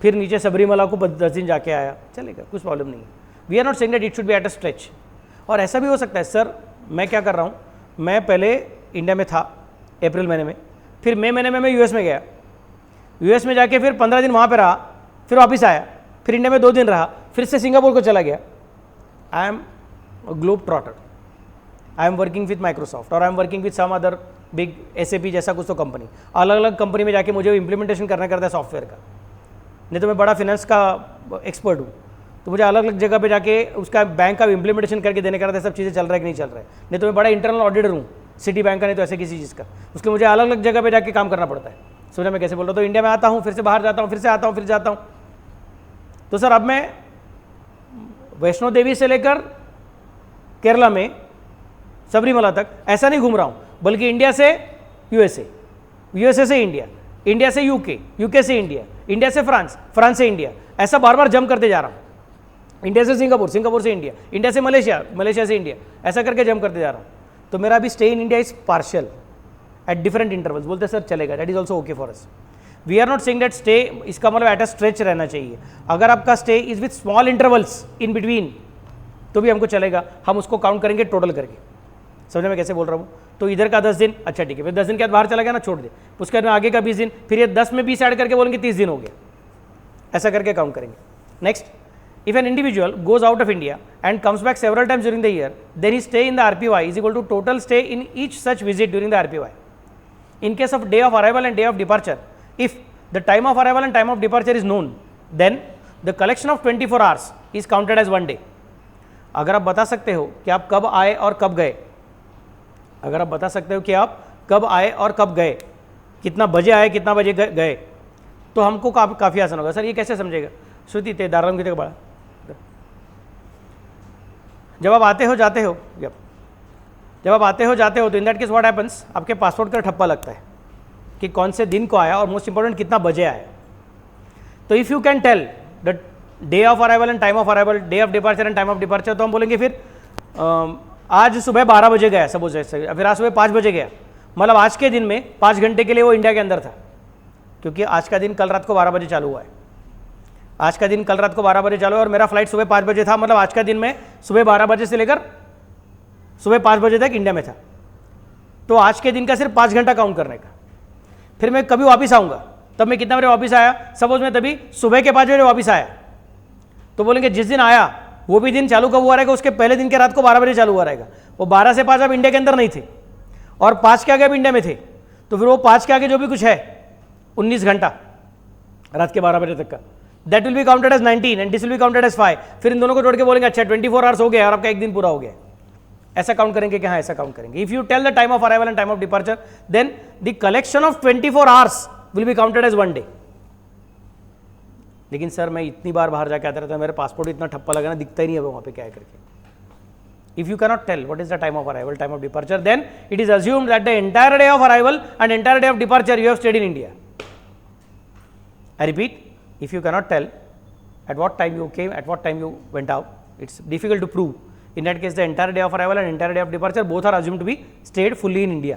फिर नीचे सबरीमला को 10 दिन जाके आया, चलेगा, कुछ प्रॉब्लम नहीं है। We are not saying that it should be at a stretch. और ऐसा भी हो सकता है सर मैं क्या कर रहा हूँ, मैं पहले इंडिया में था अप्रैल महीने में, फिर मई महीने में मैं यूएस में गया, यूएस में जाके फिर 15 दिन वहाँ पे रहा, फिर वापस आया, फिर इंडिया में 2 दिन रहा, फिर से सिंगापुर को चला गया। I am globe trotter, I am working with Microsoft और I am working with some other big SAP जैसा कुछ तो कंपनी, अलग अलग कंपनी में जाके मुझे इम्प्लीमेंटेशन करना करता है सॉफ्टवेयर का। नहीं तो मैं बड़ा फिनेंस का एक्सपर्ट हूँ, तो मुझे अलग अलग जगह पे जाके उसका बैंक का इम्प्लीमेंटेशन करके देने का रहता है, सब चीज़ें चल रहा है कि नहीं चल रहा है। नहीं तो मैं बड़ा इंटरनल ऑडिटर हूँ सिटी बैंक का, नहीं तो ऐसे किसी चीज़ का, उसके मुझे अलग अलग जगह पे जाके काम करना पड़ता है। समझ में कैसे बोल रहा हूँ। तो इंडिया में आता हूँ, फिर से बाहर जाता हूँ, फिर से आता हूँ, फिर जाता हूँ। तो सर अब मैं वैष्णो देवी से लेकर केरला में सबरीमला तक ऐसा नहीं घूम रहा हूँ, बल्कि इंडिया से USA, USA से इंडिया, इंडिया से UK, UK से इंडिया, इंडिया से फ्रांस, फ्रांस से इंडिया, ऐसा बार बार जंप करते जा रहा हूँ। इंडिया से सिंगापुर, सिंगापुर से इंडिया, इंडिया से मलेशिया, मलेशिया से इंडिया, ऐसा करके जंप करते जा रहा हूँ। तो मेरा अभी stay in India is partial at different intervals. बोलते सर चलेगा, that is also okay for us. We are not saying that stay इसका मतलब एट अ स्ट्रेच रहना चाहिए। अगर आपका stay is with small intervals in between तो भी हमको चलेगा, हम उसको काउंट करेंगे टोटल करके। समझने में कैसे बोल रहा हूँ। तो इधर का 10 दिन, अच्छा ठीक है, फिर 10 दिन के बाद बाहर चला गया ना, छोड़ दे, उसके बाद आगे का 20 दिन, फिर ये 10 में 20 ऐड करके बोलेंगे 30 दिन हो गया, ऐसा करके काउंट करेंगे। Next, if an individual goes out of India and comes back several times during the year, then he stay in the RPY is equal to total stay in each such visit during the RPY। In case of day of arrival and day of departure, if the time of arrival and time of departure is known, then the collection of 24 hours is counted as 1 day. अगर आप बता सकते हो कि आप कब आए और कब गए, अगर आप बता सकते हो कि आप कब आए और कब गए, कितना बजे आए कितना बजे गए, तो हमको काफ़ी आसान होगा। सर ये कैसे समझेगा? श्रुति ते दाराम कितने बड़ा, जब आप आते हो जाते हो, जब आप आते हो जाते हो तो इन दैट केस व्हाट हैपन्स, आपके पासपोर्ट का ठप्पा लगता है कि कौन से दिन को आया और मोस्ट इंपॉर्टेंट कितना बजे आया। तो if you can tell the day of arrival and time of arrival, day of departure and time of departure, तो हम बोलेंगे फिर आज सुबह 12 बजे गया, सपोज ऐसे, फिर आज सुबह 5 बजे गया, मतलब आज के दिन में 5 घंटे के लिए वो इंडिया के अंदर था, क्योंकि आज का दिन कल रात को 12 बजे चालू हुआ है। आज का दिन कल रात को 12 बजे चालू है और मेरा फ्लाइट सुबह 5 बजे था, मतलब आज का दिन में सुबह 12 बजे से लेकर सुबह 5 बजे तक इंडिया में था। तो आज के दिन का सिर्फ 5 घंटा काउंट करने का। फिर मैं कभी वापस आऊँगा, तब मैं कितना बजे वापस आया, सपोज मैं तभी सुबह के 5 बजे वापस आया, तो बोलेंगे जिस दिन आया वो भी दिन चालू कब हुआ रहेगा, उसके पहले दिन के रात को 12 बजे चालू हुआ रहेगा। वो 12 से 5 आप इंडिया के अंदर नहीं थे और 5 के आगे आप इंडिया में थे, तो फिर वो 5 के आगे जो भी कुछ है 19 घंटा रात के 12 बजे तक का, that will be counted as 19 and this will be counted as 5। फिर इन दोनों को जोड़ के बोलेंगे अच्छा 24 आवर्स हो गया और आपका एक दिन पूरा हो गया। ऐसा काउंट करेंगे कि हाँ ऐसा काउंट करेंगे। If you tell the time of arrival and time of departure, then the collection of 24 hours will be counted as 1 day. लेकिन सर मैं इतनी बार बाहर जाके आता रहता हूँ, मेरे पासपोर्ट इतना ठप्पा लगा ना, दिखता ही नहीं है वहाँ पे क्या है करके। If you cannot tell what is the time of arrival, time of departure, then it is assumed that the entire day of arrival and entire day of departure you have stayed in India. I repeat, if you cannot tell at what time you came, at what time you went out, it's difficult to prove. In that case, the entire day of arrival and entire day of departure both are assumed to be stayed fully in India.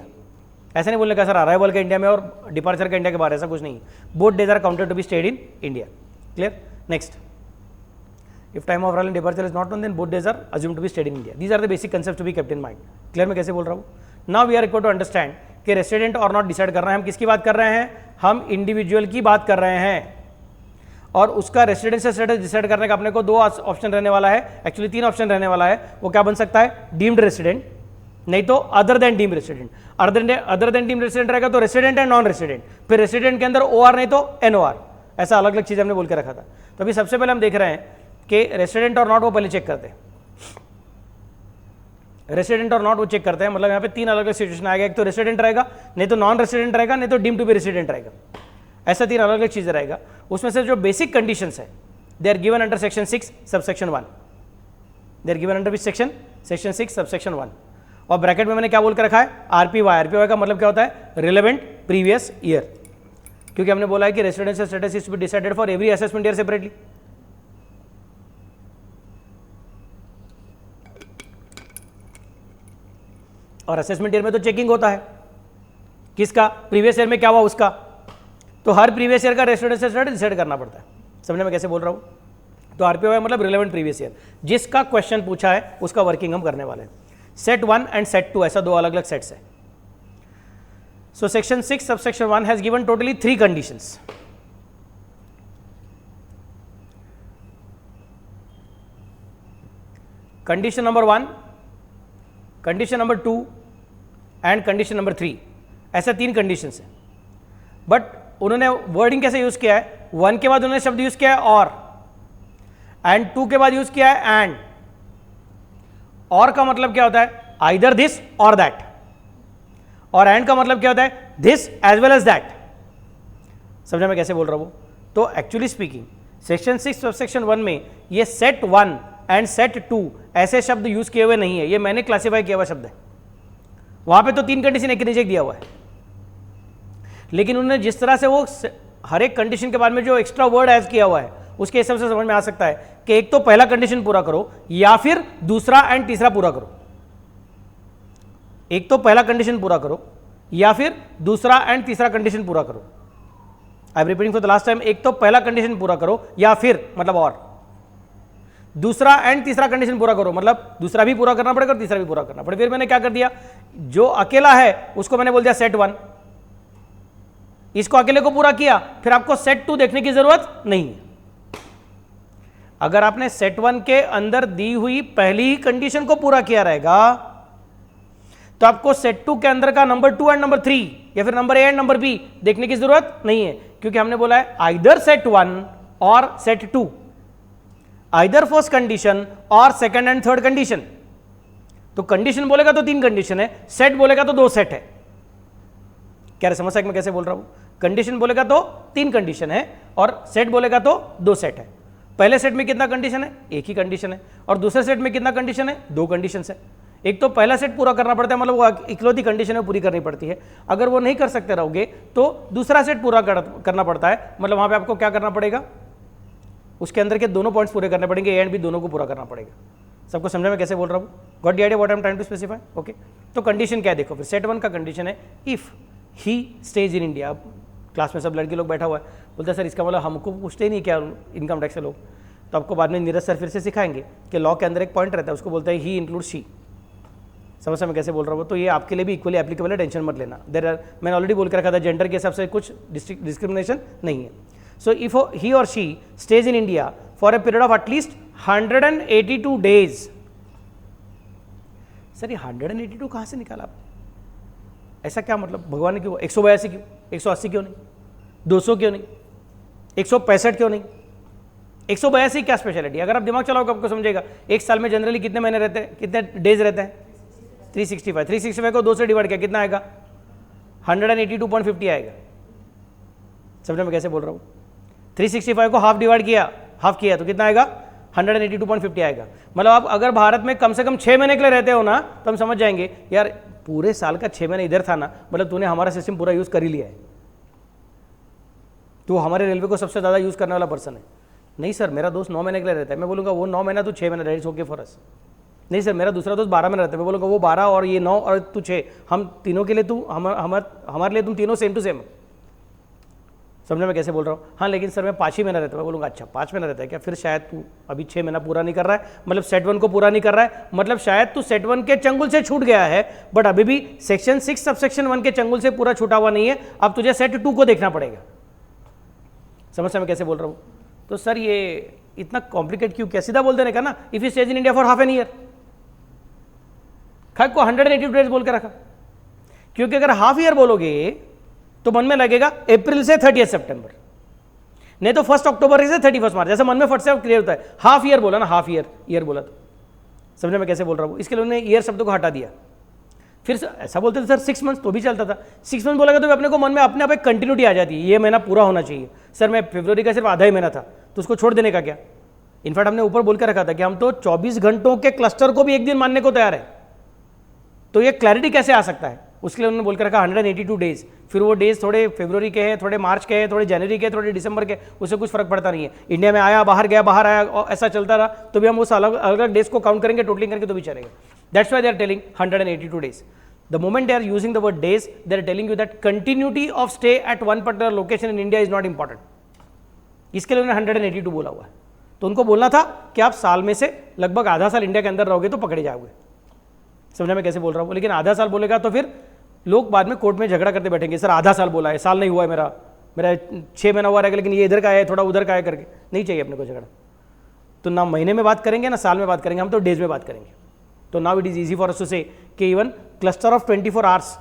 ऐसा नहीं बोलने का sir arrival का India में और departure का India के बाहर, ऐसा कुछ नहीं। Both days are counted to be stayed in India. Clear? Next, if time of arrival and departure is not known, then both days are assumed to be stayed in India. These are the basic concepts to be kept in mind. Clear मैं कैसे बोल रहा हूँ? Now we are required to understand कि resident और not decide कर रहे हैं, हम किसकी बात कर रहे हैं, हम इंडिविजुअल की बात कर रहे हैं। और उसका रेसिडेंशियल स्टेटस डिसाइड करने का अपने को 2 ऑप्शन रहने वाला है, एक्चुअली 3 ऑप्शन रहने वाला है। वो क्या बन सकता है, डीम्ड रेसिडेंट, नहीं तो other than deemed resident. Other than deemed resident रहेगा तो रेसिडेंट एंड नॉन रेसिडेंट, फिर रेसिडेंट के अंदर OR नहीं तो NOR, ऐसा अलग अलग चीज़ हमने बोल के रखा था। तो अभी सबसे पहले हम देख रहे हैं कि रेसिडेंट और नॉट वो पहले चेक करते हैं। रेसिडेंट और नॉट वो चेक करते हैं, मतलब यहाँ पे 3 अलग अलग सिचुएशन आएगा, एक तो रेसिडेंट रहेगा, नहीं तो नॉन रेसिडेंट रहेगा, नहीं तो डीम टू बी रेसिडेंट रहेगा। ऐसा 3 अलग अलग चीज़ें रहेगा। उसमें से जो बेसिक कंडीशंस है they are given under section 6 subsection 1। They are given under which section, section 6 subsection 1। और ब्रैकेट में मैंने क्या बोल कर रखा है, RPY। RPY का मतलब क्या होता है, रिलेवेंट प्रीवियस ईयर, क्योंकि हमने बोला है कि residential status is to be decided for every assessment year separately. और असेसमेंट ईयर में तो चेकिंग होता है किसका, प्रीवियस ईयर में क्या हुआ उसका, तो हर प्रीवियस ईयर का रेसिडेंशियल स्टेटस डिसाइड करना पड़ता है। समझने में कैसे बोल रहा हूँ? तो RPY मतलब रिलेवेंट प्रीवियस ईयर, जिसका क्वेश्चन पूछा है उसका वर्किंग हम करने वाले हैं। सेट 1 एंड सेट 2 ऐसा 2 अलग अलग सेट्स है। So section 6 subsection 1 has given totally 3 conditions. Condition number 1, condition number 2 and condition number 3, ऐसा 3 कंडीशंस है। बट उन्होंने वर्डिंग कैसे यूज किया है, 1 के बाद उन्होंने शब्द यूज किया है और, एंड 2 के बाद यूज किया है एंड। और का मतलब क्या होता है, आइदर दिस और दैट, और एंड का मतलब क्या होता है, this as well as that. समझा मैं कैसे बोल रहा हूं? तो एक्चुअली स्पीकिंग सेक्शन 6 सबसेक्शन 1 में ये सेट 1 एंड सेट 2 ऐसे शब्द यूज किए हुए नहीं है, ये मैंने क्लासीफाई किया हुआ शब्द है। वहां पे तो 3 कंडीशन एक नीचे दिया हुआ है, लेकिन उन्होंने जिस तरह से वो हर एक कंडीशन के बाद में जो एक्स्ट्रा वर्ड ऐड किया हुआ है उसके हिसाब से समझ में आ सकता है कि एक तो पहला कंडीशन पूरा करो या फिर दूसरा एंड तीसरा पूरा करो। एक तो पहला कंडीशन पूरा करो या फिर दूसरा एंड तीसरा कंडीशन पूरा करो। आई am repeating for the last time, एक तो पहला कंडीशन पूरा करो या फिर मतलब और, दूसरा एंड तीसरा कंडीशन पूरा करो, मतलब दूसरा भी पूरा करना पड़ेगा और तीसरा भी पूरा करना पड़ेगा। फिर मैंने क्या कर दिया, जो अकेला है उसको मैंने बोल दिया सेट 1, इसको अकेले को पूरा किया, फिर आपको सेट 2 देखने की जरूरत नहीं है। अगर आपने सेट 1 के अंदर दी हुई पहली ही कंडीशन को पूरा किया रहेगा तो आपको सेट 2 के अंदर का नंबर 2 एंड नंबर 3 या फिर number A and number B देखने की जरूरत नहीं है, क्योंकि हमने बोला है आइदर सेट 1 और सेट 2, आइदर फर्स्ट कंडीशन और सेकंड एंड थर्ड कंडीशन। तो कंडीशन बोलेगा तो 3 कंडीशन है, सेट बोलेगा तो 2 सेट है। क्या समझ सकते मैं कैसे बोल रहा हूं? कंडीशन बोलेगा तो 3 कंडीशन है और सेट बोलेगा तो 2 सेट है। पहले सेट में कितना कंडीशन है, एक ही कंडीशन है, और दूसरे सेट में कितना कंडीशन है, 2 कंडीशन है। एक तो पहला सेट पूरा करना पड़ता है, मतलब वो इकलौती कंडीशन है पूरी करनी पड़ती है। अगर वो नहीं कर सकते रहोगे तो दूसरा सेट पूरा करना पड़ता है, मतलब वहां पे आपको क्या करना पड़ेगा, उसके अंदर के दोनों पॉइंट्स पूरे करने पड़ेंगे, ए एंड बी दोनों को पूरा करना पड़ेगा। सबको समझा मैं कैसे बोल रहा हूँ? Got the idea what I am trying to specify? Okay, तो कंडीशन क्या है देखो, फिर सेट 1 का कंडीशन है if he stays in India. Class में सब लड़के लोग बैठा हुआ है, बोलते हैं सर इसका मतलब हमको पूछते ही नहीं क्या इनकम टैक्स से लोग। तो आपको बाद में नीरज सर फिर से सिखाएंगे कि लॉ के अंदर एक पॉइंट रहता है, उसको बोलते हैं ही इंक्लूड शी। समझ मैं कैसे बोल रहा हूँ? तो ये आपके लिए भी इक्वली एप्लीकेबल है, टेंशन मत लेना। मैंने ऑलरेडी बोल के रखा था जेंडर के हिसाब से कुछ डिस्क्रिमिनेशन नहीं है। सो इफ ही और she stage in India for a period of at least 182 days. Sir ये 182 कहाँ से निकाला आप? ऐसा क्या मतलब? भगवान ने क्यों 182 क्यों, 180 क्यों नहीं, 200 क्यों नहीं, 165 क्यों नहीं, 182 क्या स्पेशलिटी? अगर आप दिमाग चलाओगे आपको समझेगा। एक साल में जनरली कितने महीने रहते हैं, कितने डेज रहते हैं? 365। 365 को 2 से डिवाइड किया कितना आएगा? 182.50 आएगा। समझे मैं कैसे बोल रहा हूँ? 365 को हाफ डिवाइड किया, हाफ किया तो कितना आएगा? 182.50 आएगा। मतलब आप अगर भारत में कम से कम 6 महीने के लिए रहते हो ना, तो हम समझ जाएंगे यार पूरे साल का 6 महीने इधर था ना, मतलब तूने हमारा सिस्टम पूरा यूज़ कर ही लिया है, तो हमारे रेलवे को सबसे ज़्यादा यूज़ करने वाला पर्सन है। नहीं सर मेरा दोस्त 9 महीने के लिए रहता है, मैं बोलूँगा वो 9 महीना तू 6 महीने रह ओके फॉर अस। नहीं सर मेरा दूसरा दोस्त 12 महीने रहता है, मैं बोलूँगा वो 12 और ये 9 और तू 6, हम तीनों के लिए तू हमारे लिए तुम तीनों सेम टू सेम। समझे मैं कैसे बोल रहा हूँ? हाँ लेकिन सर मैं 5 ही महीना रहता है, मैं बोलूँगा अच्छा 5 महीना रहता है क्या? फिर शायद तू अभी 6 महीना पूरा नहीं कर रहा है, मतलब सेट 1 को पूरा नहीं कर रहा है, मतलब शायद तू सेट 1 के चंगुल से छूट गया है, बट अभी भी सेक्शन 6 सबसेक्शन 1 के चंगुल से पूरा छूटा हुआ नहीं है। अब तुझे सेट 2 को देखना पड़ेगा। समझ मैं कैसे बोल रहा हूँ? तो सर ये इतना कॉम्प्लिकेट क्यों किया? सीधा बोल देने का ना, if you stage in India for half an year. खाक को 182 डेज बोल के रखा, क्योंकि अगर हाफ ईयर बोलोगे तो मन में लगेगा अप्रैल से 30 सितंबर, नहीं तो 1 अक्टूबर से 31 मार्च, जैसे मन में फट से क्लियर होता है। हाफ ईयर बोला ना, हाफ ईयर बोला तो समझे मैं कैसे बोल रहा हूँ? इसके लिए उन्होंने ईयर शब्द को हटा दिया। फिर ऐसा बोलते थे सर 6 मंथ्स, तो भी चलता था। 6 मंथ बोलेगा तो अपने को मन में अपने आप एक कंटिन्यूटी आ जाती है, ये महीना पूरा होना चाहिए। सर मैं फरवरी का सिर्फ आधा ही महीना था, तो उसको छोड़ देने का क्या? इनफैक्ट हमने ऊपर बोल के रखा था कि हम तो 24 घंटों के क्लस्टर को भी एक दिन मानने को तैयार है। तो ये क्लैरिटी कैसे आ सकता है? उसके लिए उन्होंने बोल के रखा 182 डेज। फिर वो डेज थोड़े फरवरी के हैं, थोड़े मार्च के हैं, थोड़े जनवरी के, थोड़े दिसंबर के, उससे कुछ फर्क पड़ता नहीं है। इंडिया में आया, बाहर गया, बाहर आया, और ऐसा चलता रहा तो भी हम उस अलग अलग डेज को काउंट करेंगे, टोटलिंग करके तो भी चलेगा। That's why they are telling 182 days. The moment they are using the word days, they are telling you that continuity of stay at one particular location in India is not important. इसके लिए उन्होंने 182 बोला हुआ है। तो उनको बोलना था कि आप साल में से लगभग आधा साल इंडिया के अंदर रहोगे तो पकड़े जाओगे। समझा मैं कैसे बोल रहा हूँ? लेकिन आधा साल बोलेगा तो फिर लोग बाद में कोर्ट में झगड़ा करते बैठेंगे, सर आधा साल बोला है, साल नहीं हुआ है, मेरा 6 महीना हुआ रहेगा, लेकिन ये इधर का है, थोड़ा उधर का है करके। नहीं चाहिए अपने को झगड़ा। तो ना महीने में बात करेंगे ना साल में बात करेंगे, हम तो डेज में बात करेंगे। तो now it is easy for us to say कि even cluster of 24 hours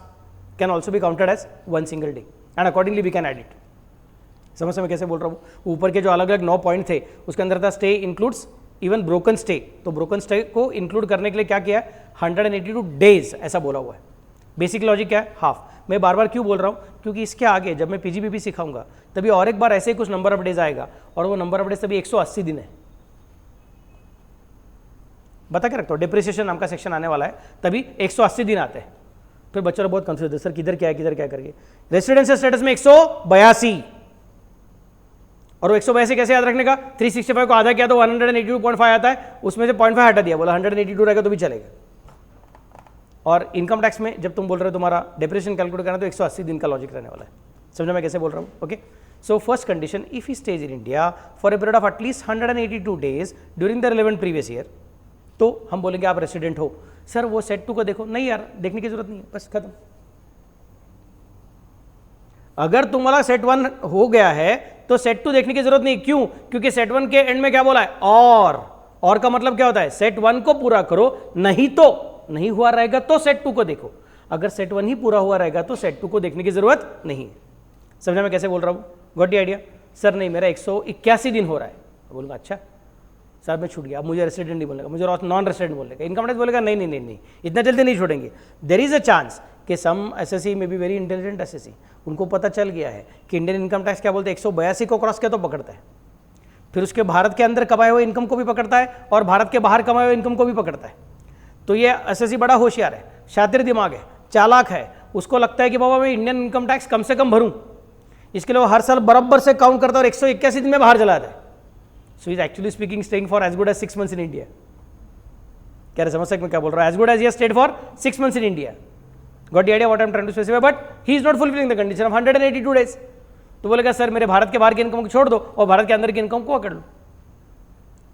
can also be counted as one single day and accordingly we can add it. समझ में कैसे बोल रहा हूँ? ऊपर के जो अलग अलग 9 पॉइंट थे उसके अंदर था stay includes even broken stay. तो ब्रोकन स्टे को इंक्लूड करने के लिए क्या किया है? 182 डेज ऐसा बोला हुआ है। बेसिक लॉजिक क्या है? हाफ। मैं बार बार क्यों बोल रहा हूँ? क्योंकि इसके आगे जब मैं पीजीबीपी सिखाऊंगा तभी और एक बार ऐसे ही कुछ नंबर ऑफ डेज आएगा, और वो नंबर ऑफ डेज तभी 180 दिन है। बता के रखता हूँ, डिप्रिसिएशन नाम का सेक्शन आने वाला है, तभी 180 दिन आते हैं। फिर बच्चों बहुत कंफ्यूज है, सर किधर क्या है, किधर क्या करके। रेसिडेंशियल स्टेटस में 182, और वो 182 कैसे याद रखने का? 365 को आधा किया तो 182.5 आता है, उसमें से 0.5 हटा दिया, बोला 182 रहेगा तो भी चलेगा। और इनकम टैक्स में जब तुम बोल रहे हो तुम्हारा डिप्रिसिएशन कैलकुलेट करना तो 180 दिन का लॉजिक रहने वाला है। समझो मैं कैसे बोल रहा हूँ? Okay, so first condition, if he stays in India for a period of at least 182 days during the relevant previous year, तो हम बोलेंगे आप रेसिडेंट हो। सर वो सेट 2 को देखो, नहीं यार देखने की जरूरत नहीं है, बस खत्म। अगर तुम्हारा सेट 1 हो गया है तो सेट 2 देखने की जरूरत नहीं। क्यों? क्योंकि सेट 1 के एंड में क्या बोला है? और का मतलब क्या होता है? सेट 1 को पूरा करो, नहीं तो नहीं हुआ रहेगा तो सेट 2 को देखो। अगर सेट 1 ही पूरा हुआ रहेगा तो सेट 2 को देखने की जरूरत नहीं है। समझा मैं कैसे बोल रहा हूं? Got the idea? सर नहीं मेरा 181 दिन हो रहा है, बोलूंगा अच्छा सर मैं छूट गया, अब मुझे रेसिडेंट नहीं बोलेगा, मुझे नॉन रेसिडेंट बोलेगा। इनकम टैक्स बोलेगा नहीं नहीं नहीं नहीं, इतना जल्दी नहीं छोड़ेंगे। देयर इज अ चांस कि सम एसएससी में बी वेरी इंटेलिजेंट एसएससी, उनको पता चल गया है कि इंडियन इनकम टैक्स क्या बोलते हैं, 182 को क्रॉस किया तो पकड़ता है, फिर उसके भारत के अंदर कमाए हुए इनकम को भी पकड़ता है और भारत के बाहर कमाए हुए इनकम को भी पकड़ता है। तो ये एसएससी बड़ा होशियार है, शातिर दिमाग है, चालाक है। उसको लगता है कि बाबा मैं इंडियन इनकम टैक्स कम से कम भरूं, इसके लिए वो हर साल बराबर से काउंट करता है और 181 दिन में बाहर चला जाता है। So is actually speaking staying for as good as 6 months in India. क्या समझ सकते मैं क्या बोल रहा हूँ? As good as he stayed for 6 months in India. Got the idea what I am trying to specify? But he is not fulfilling the condition of 182 days। तो बोलेगा सर मेरे भारत के बाहर की इनकम को छोड़ दो और भारत के अंदर की इनकम को पकड़ लो।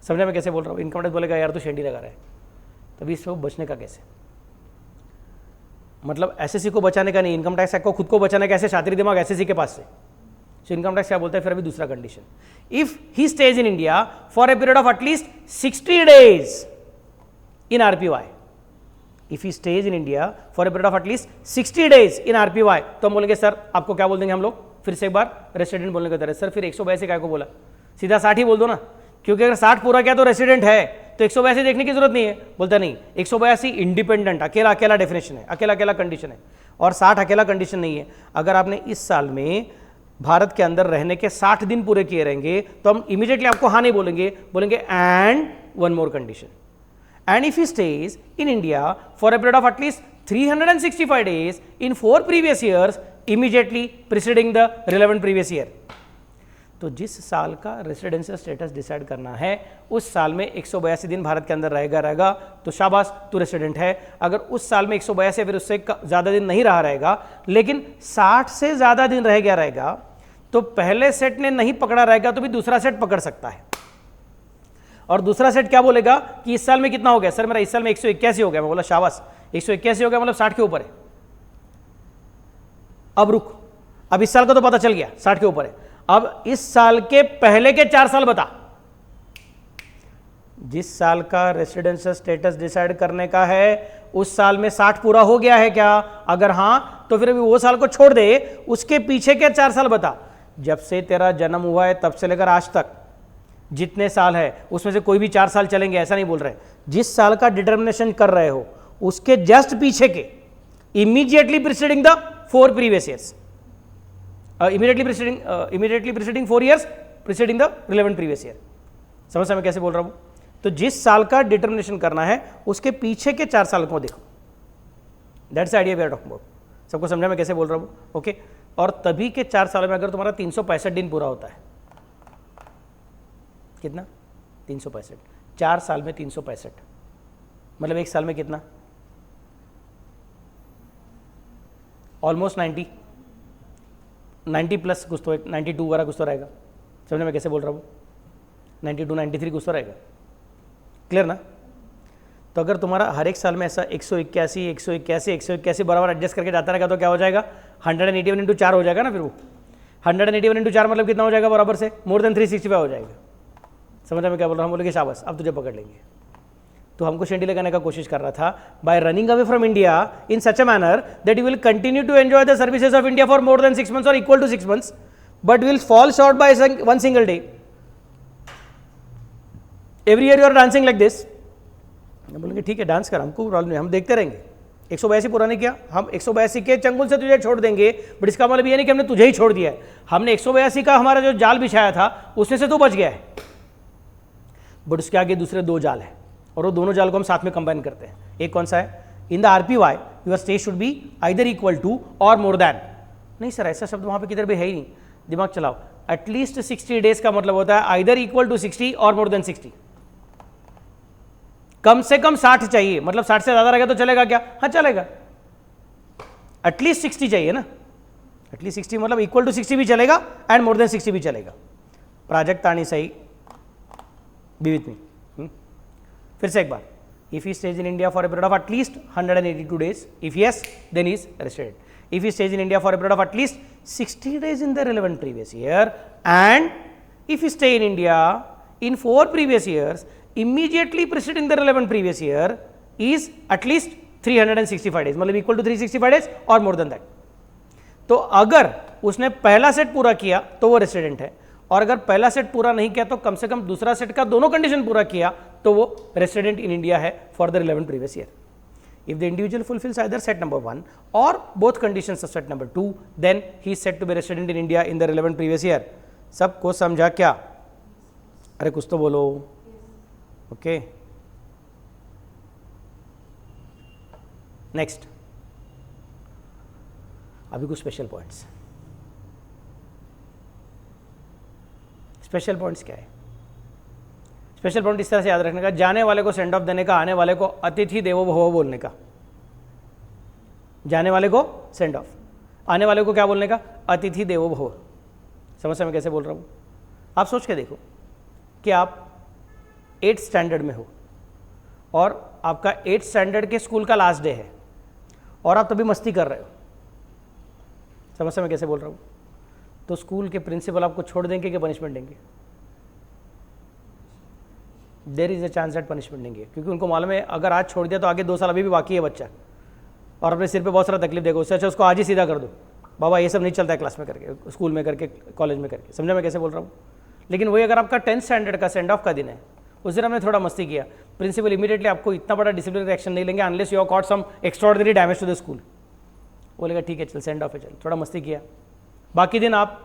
समझा मैं कैसे बोल रहा हूँ? इनकम टैक्स बोलेगा यार तो शेंडी लगा रहा है, तभी इससे बचने का कैसे? मतलब एसएससी को बचाने का नहीं, इनकम टैक्स एक्ट को खुद को बचाने का ऐसे शातिर दिमाग एसएससी के पास से। सो इनकम टैक्स क्या बोलता है फिर अभी दूसरा condition, if he stays in India for a period of at least 60 days in RPY, if he stays in India for a period of at least 60 days in RPY, तो हम बोलेंगे सर आपको क्या बोल देंगे हम लोग फिर से एक बार रेसिडेंट बोलने की तरह। सर फिर 182 काय को बोला? सीधा 60 ही बोल दो ना, क्योंकि अगर 60 पूरा किया तो रेसिडेंट है, तो 182 देखने की जरूरत नहीं है। बोलता नहीं, 182 इंडिपेंडेंट अकेला अकेला डेफिनेशन है, अकेला अकेला कंडीशन है, और 60 अकेला कंडीशन नहीं है। अगर आपने इस साल में भारत के अंदर रहने के 60 दिन पूरे किए रहेंगे तो हम इमीडिएटली आपको हाँ नहीं बोलेंगे, बोलेंगे and one more condition, and if he stays in India for a period of at least 365 days in 4 previous years immediately preceding the relevant previous year। तो जिस साल का रेसिडेंशियल स्टेटस डिसाइड करना है उस साल में 182 दिन भारत के अंदर रहेगा तो शाबाश तू रेसिडेंट है। अगर उस साल में 182 फिर उससे ज़्यादा दिन नहीं रहा रहेगा, लेकिन 60 से ज़्यादा दिन रह गया रहेगा, तो पहले सेट ने नहीं पकड़ा रहेगा तो भी दूसरा सेट पकड़ सकता है। और दूसरा सेट क्या बोलेगा कि इस साल में कितना हो गया? सर मेरा इस साल में 181 हो गया। मैं बोला शाबाश 181 हो गया मतलब 60 के ऊपर है। अब रुक, अब इस साल का तो पता चल गया 60 के ऊपर है, अब इस साल के पहले के 4 साल बता। जिस साल का रेसिडेंशियल स्टेटस डिसाइड करने का है उस साल में 60 पूरा हो गया है क्या? अगर हां तो फिर अभी वो साल को छोड़ दे, उसके पीछे के 4 साल बता। जब से तेरा जन्म हुआ है तब से लेकर आज तक जितने साल है उसमें से कोई भी 4 साल चलेंगे ऐसा नहीं बोल रहे। जिस साल का डिटर्मिनेशन कर रहे हो उसके जस्ट पीछे के immediately preceding the 4 previous years, immediately preceding 4 years preceding the relevant previous year। समझ मैं कैसे बोल रहा हूं? तो जिस साल का डिटर्मिनेशन करना है उसके पीछे के 4 साल को देखो। That's idea we are talking about. सबको समझा मैं कैसे बोल रहा हूं? ओके। और तभी के 4 सालों में अगर तुम्हारा 365 दिन पूरा होता है, कितना? 365। 4 साल में 365 मतलब एक साल में कितना? ऑलमोस्ट 90 प्लस कुछ तो 92 वगैरह कुछ तो रहेगा। समझे मैं कैसे बोल रहा हूँ? 92 93 कुछ तो रहेगा। क्लियर ना? तो अगर तुम्हारा हर एक साल में ऐसा 181 बराबर एडजस्ट करके जाता रहेगा तो क्या हो जाएगा? 181 इंटू 4 हो जाएगा ना। फिर वो 181 इंटू 4 मतलब कितना हो जाएगा? बराबर से मोर देन 365 हो जाएगा। समझा मैं क्या बोल रहा हूँ? हम बोलेंगे शाबाश अब तुझे पकड़ लेंगे। तो हमको शेंडी लगाने का कोशिश कर रहा था by running away from India in such a manner that you will continue to enjoy the services of India for more than 6 months or equal to 6 months, but will fall short by one single day. Every year you are dancing like this. बोलेंगे ठीक है dance कर, हमको problem नहीं, हम देखते रहेंगे। 182 पूरा नहीं किया, हम 182 के चंगुल से तुझे छोड़ देंगे, बट इसका मतलब ये नहीं कि हमने तुझे ही छोड़ दिया है। हमने 182 का हमारा जो जाल बिछाया था उसमें से तू बच गया है, बट उसके आगे दूसरे 2 जाल है और वो दोनों जाल को हम साथ में कंबाइन करते हैं। एक कौन सा है? In the RPY your stays should be either equal to or more then. नहीं सर ऐसा शब्द वहां पे किधर भी है ही नहीं, दिमाग चलाओ। एटलीस्ट 60 days का मतलब होता है आइदर इक्वल टू 60 और मोर देन 60। कम से कम 60 चाहिए, मतलब 60 से ज्यादा रहेगा तो चलेगा क्या? हाँ चलेगा। एटलीस्ट 60 चाहिए ना। एटलीस्ट 60 मतलब इक्वल टू 60 भी चलेगा एंड मोर देन 60 भी चलेगा। प्राजक्ता आणि सही बी विथ मी। फिर से एक बार, if he stays in India for a period of at least 182 days, if yes then is resident. If he stays in India for a period of at least 60 days in the relevant previous year, and if he stay in India in 4 previous years immediately preceding the relevant previous year is at least 365 days, मतलब equal to 365 days और more then that. तो अगर उसने पहला set पूरा किया तो वो रेसिडेंट है, और अगर पहला सेट पूरा नहीं किया तो कम से कम दूसरा सेट का दोनों कंडीशन पूरा किया तो वो रेसिडेंट इन इंडिया है for the relevant previous year. If the individual fulfills either set number 1 or both conditions of set number 2 then he is said to be resident in India in the relevant previous year. सबको समझा क्या? अरे कुछ तो बोलो। Okay next, अभी कुछ special points. Special points क्या है? स्पेशल पॉइंट इस तरह से याद रखने का, जाने वाले को सेंड ऑफ देने का, आने वाले को अतिथि देवो भव बोलने का। जाने वाले को सेंड ऑफ, आने वाले को क्या बोलने का, अतिथि देवो भव। समझ में कैसे बोल रहा हूँ? आप सोच के देखो कि आप 8th स्टैंडर्ड में हो और आपका 8th स्टैंडर्ड के स्कूल का लास्ट डे है और आप तभी मस्ती कर रहे हो। समझ में कैसे बोल रहा हूँ? तो स्कूल के प्रिंसिपल आपको छोड़ देंगे कि पनिशमेंट देंगे? There is a chance that punishment देंगे, क्योंकि उनको मालूम है अगर आज छोड़ दिया तो आगे 2 साल अभी भी बाकी है बच्चा और अपने सिर पे बहुत सारा तकलीफ देगा। उससे अच्छा उसको आज ही सीधा कर दो, बाबा ये सब नहीं चलता है क्लास में करके, स्कूल में करके, कॉलेज में करके। समझा मैं कैसे बोल रहा हूँ? लेकिन वही अगर आपका 10th स्टैंडर्ड का सेंड ऑफ का दिन है, उस दिन हमने थोड़ा मस्ती किया, प्रिंसिपल इमीडिएटली आपको इतना बड़ा डिसिप्लिनरी एक्शन नहीं लेंगे unless you have caught some extraordinary damage to the school. बोलेगा ठीक है चल सेंड ऑफ है, चल थोड़ा मस्ती किया। बाकी दिन आप